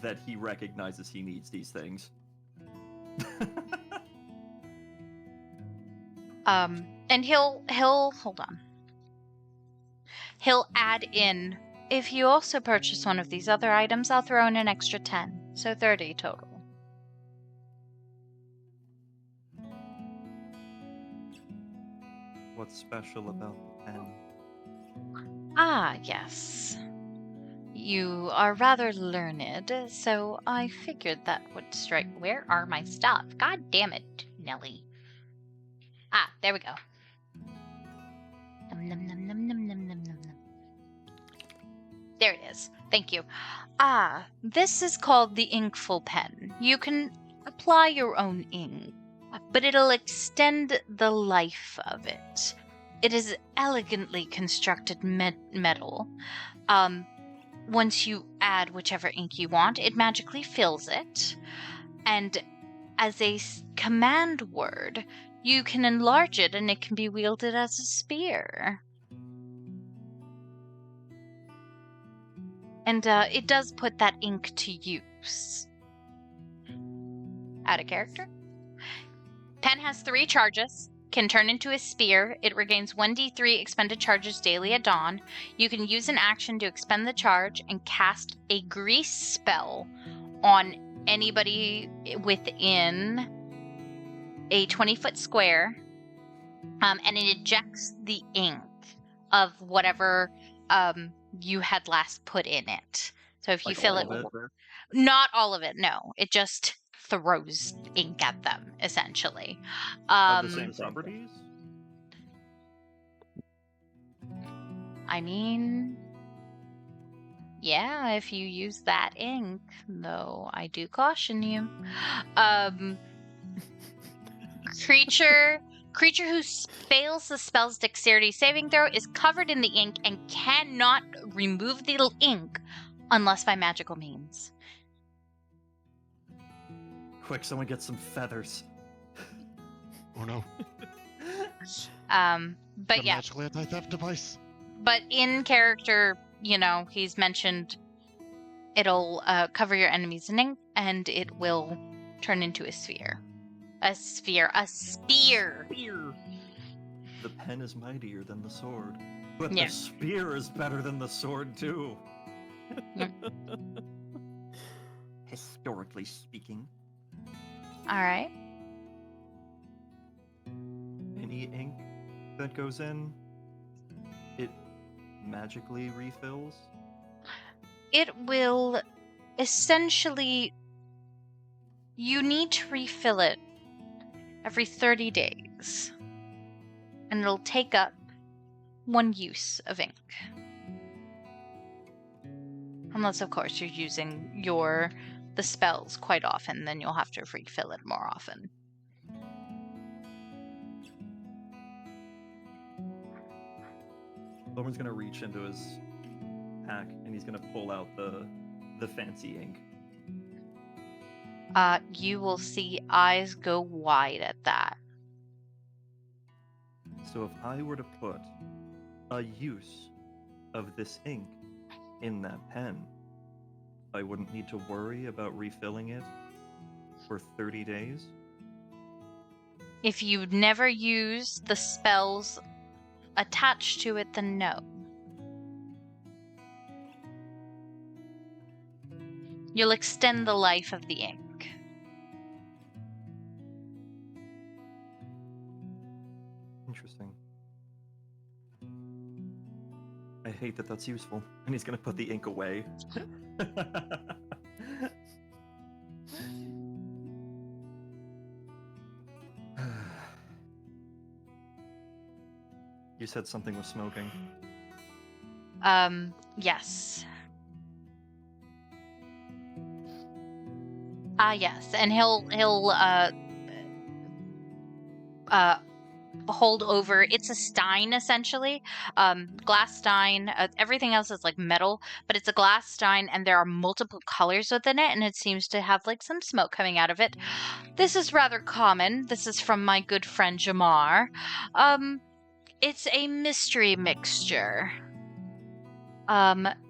that he recognizes he needs these things. And he'll hold on. He'll add in, if you also purchase one of these other items, I'll throw in an extra 10, so 30 total. What's special about the pen? Ah, yes. You are rather learned, so I figured that would strike. Where are my stuff? God damn it, Nelly. Ah, there we go. Num, num, num, num, num, num, num, num. There it is. Thank you. Ah, this is called the Inkful Pen. You can apply your own ink, but it'll extend the life of it. It is elegantly constructed metal. Once you add whichever ink you want, it magically fills it. And as a command word, you can enlarge it and it can be wielded as a spear. And it does put that ink to use. Add a character. Pen has 3 charges. can turn into a spear. It regains 1d3 expended charges daily at dawn. You can use an action to expend the charge and cast a grease spell on anybody within a 20-foot square, and it ejects the ink of whatever you had last put in it. So if you Like fill all it, of it? not all of it, no. It just throws ink at them, essentially. Of the same properties? I mean, yeah, if you use that ink, though I do caution you. Creature who fails the spell's dexterity saving throw is covered in the ink and cannot remove the ink unless by magical means. Quick, someone get some feathers. Oh no. But The yeah, magical anti-theft device. but in character, you know, he's mentioned it'll cover your enemies in ink and it will turn into a sphere. A spear. Spear! The pen is mightier than the sword. But Yeah. the spear is better than the sword, too. Historically speaking. Alright. Any ink that goes in, it magically refills? It will essentially... You need to refill it every 30 days. And it'll take up 1 use of ink. Unless, of course, you're using the spells quite often, then you'll have to refill it more often. Belmourn's gonna reach into his pack and he's gonna pull out the fancy ink. You will see eyes go wide at that. So if I were to put a use of this ink in that pen, I wouldn't need to worry about refilling it for 30 days? If you never use the spells attached to it, then no. You'll extend the life of the ink. Interesting. I hate that that's useful. And he's gonna put the ink away. You said something was smoking. Yes. Yes, and he'll hold over. It's a stein, essentially. Glass stein. Everything else is like metal, but it's a glass stein, and there are multiple colors within it, and it seems to have like some smoke coming out of it. This is rather common. This is from my good friend Jamar. It's a mystery mixture.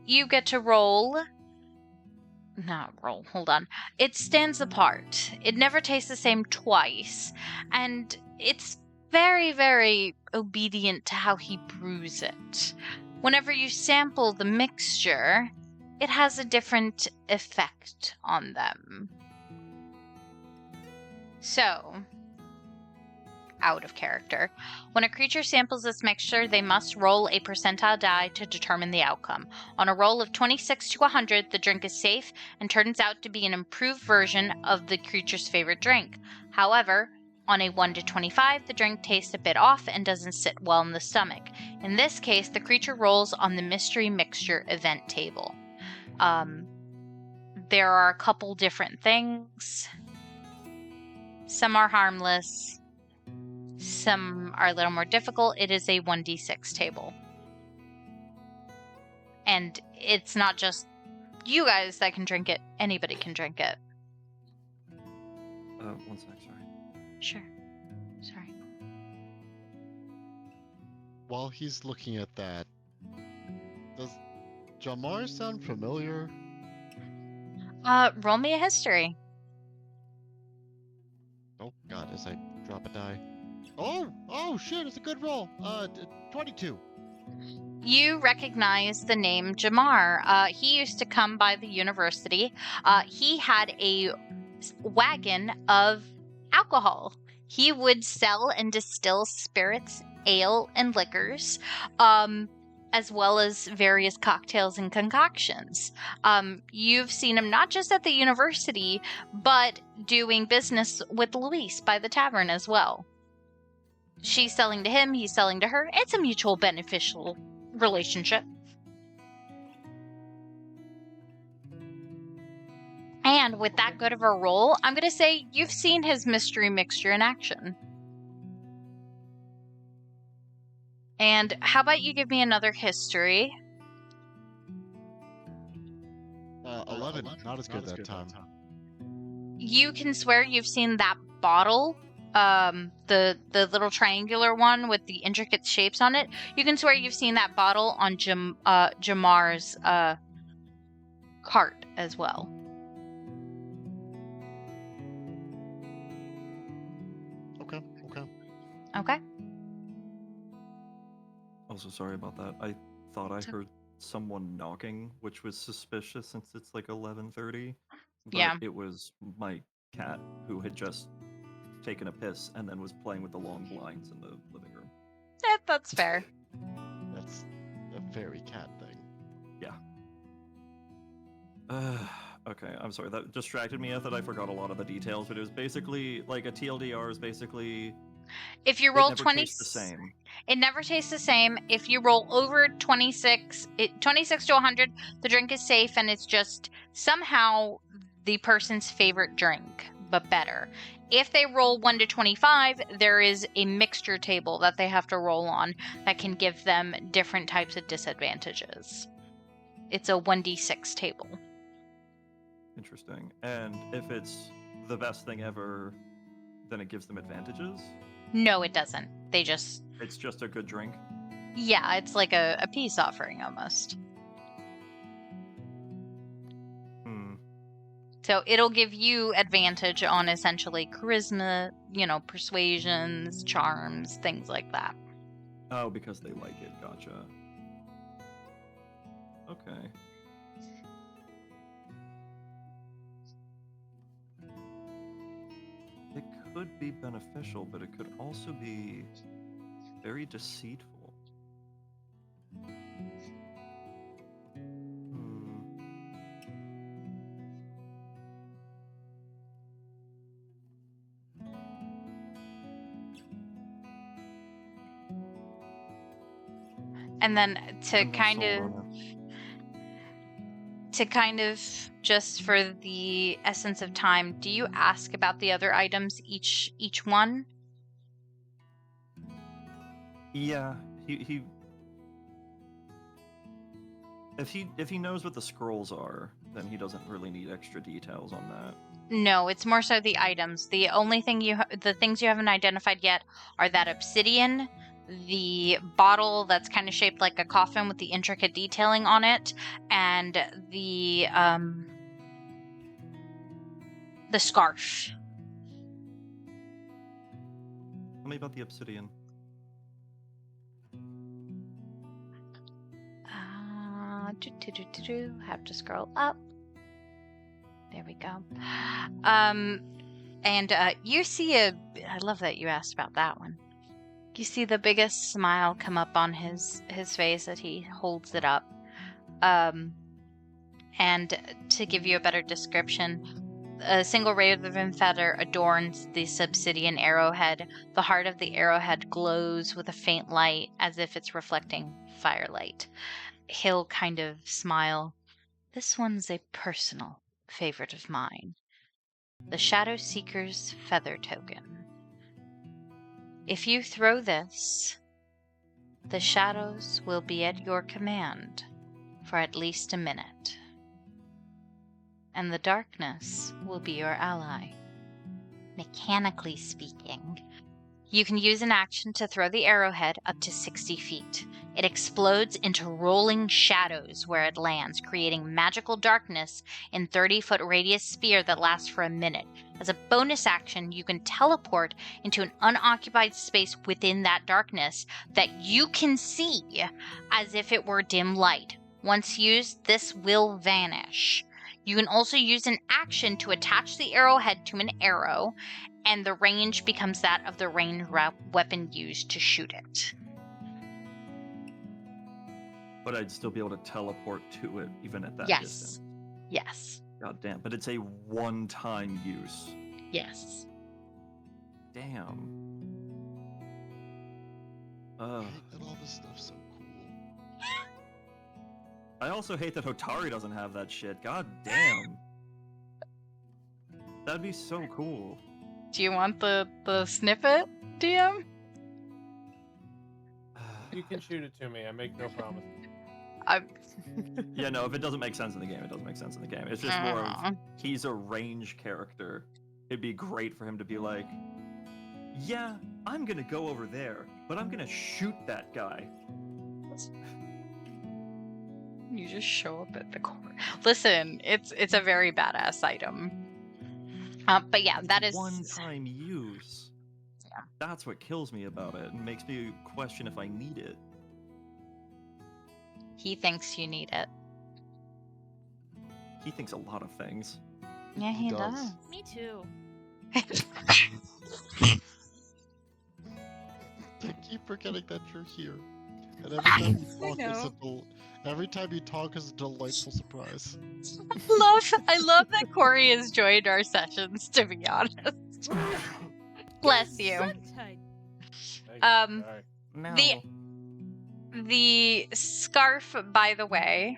You get to roll. Not roll, hold on. It stands apart. It never tastes the same twice. And it's very, very obedient to how he brews it. Whenever you sample the mixture, it has a different effect on them. So, out of character. When a creature samples this mixture, they must roll a percentile die to determine the outcome. On a roll of 26 to 100, the drink is safe and turns out to be an improved version of the creature's favorite drink. However, on a 1 to 25, the drink tastes a bit off and doesn't sit well in the stomach. In this case, the creature rolls on the mystery mixture event table. There are a couple different things. Some are harmless. Some are a little more difficult. It is a 1d6 table. And it's not just you guys that can drink it. Anybody can drink it. 1 sec, sorry. Sure. Sorry. While he's looking at that, does Jamar sound familiar? Roll me a history. Oh god, as I drop a die. Oh shit! It's a good roll. 22. You recognize the name Jamar. He used to come by the university. He had a wagon of alcohol. He would sell and distill spirits, ale, and liquors, as well as various cocktails and concoctions. You've seen him not just at the university, but doing business with Luis by the tavern as well. She's selling to him, he's selling to her. It's a mutual beneficial relationship. And with that good of a roll, I'm going to say you've seen his mystery mixture in action. And how about you give me another history? 11. Not as good that time. You can swear you've seen that bottle, the little triangular one with the intricate shapes on it. You can swear you've seen that bottle on Jamar's cart as well. Okay. Also, sorry about that. I thought I heard someone knocking, which was suspicious since it's like 11:30. But Yeah. it was my cat who had just taken a piss and then was playing with the long blinds in the living room. That's fair. That's a very cat thing. Yeah. Okay, I'm sorry. That distracted me. I thought I forgot a lot of the details, but it was basically like a TLDR is basically. If you roll it never 20, tastes the same. It never tastes the same. If you roll over 26 to 100, the drink is safe, and it's just somehow the person's favorite drink, but better. If they roll 1 to 25, there is a mixture table that they have to roll on that can give them different types of disadvantages. It's a 1d6 table. Interesting. And if it's the best thing ever, then it gives them advantages? No, it doesn't. It's just a good drink? Yeah, it's like a peace offering almost. So it'll give you advantage on essentially charisma, persuasions, charms, things like that. Oh, because they like it. Gotcha. Okay. It could be beneficial, but it could also be very deceitful. And then to kind of just for the essence of time, do you ask about the other items each one? Yeah, he if he knows what the scrolls are, then he doesn't really need extra details on that. No, it's more so the items. The only thing the things you haven't identified yet are that obsidian, the bottle that's kind of shaped like a coffin with the intricate detailing on it, and the scarf. Tell me about the obsidian. Have to scroll up. There we go. And you see I love that you asked about that one. You see the biggest smile come up on his face as he holds it up. And to give you a better description, a single raven feather adorns the obsidian arrowhead. The heart of the arrowhead glows with a faint light as if it's reflecting firelight. He'll kind of smile. This one's a personal favorite of mine. The Shadow Seeker's Feather Token. If you throw this, the shadows will be at your command for at least a minute. And the darkness will be your ally. Mechanically speaking, you can use an action to throw the arrowhead up to 60 feet. It explodes into rolling shadows where it lands, creating magical darkness in 30-foot radius sphere that lasts for a minute. As a bonus action, you can teleport into an unoccupied space within that darkness that you can see as if it were dim light. Once used, this will vanish. You can also use an action to attach the arrowhead to an arrow, and the range becomes that of the ranged weapon used to shoot it. But I'd still be able to teleport to it even at that Yes. distance. Yes. God damn. But it's a one-time use. Yes. Damn. I hate that all this stuff's so cool. I also hate that Hotari doesn't have that shit. God damn. That'd be so cool. Do you want the snippet, DM? You can shoot it to me. I make no promise. Yeah, no, if it doesn't make sense in the game, it doesn't make sense in the game. It's just more of, he's a range character. It'd be great for him to be like, yeah, I'm gonna go over there, but I'm gonna shoot that guy. You just show up at the core. Listen, it's a very badass item. But yeah, that is one-time use. Yeah. That's what kills me about it and makes me question if I need it. He thinks you need it. He thinks a lot of things. Yeah, he does. Me too. I keep forgetting that you're here. And every time you talk is a delightful surprise. I love that Corey has joined our sessions, to be honest. Bless you. Sorry. No. The scarf, by the way,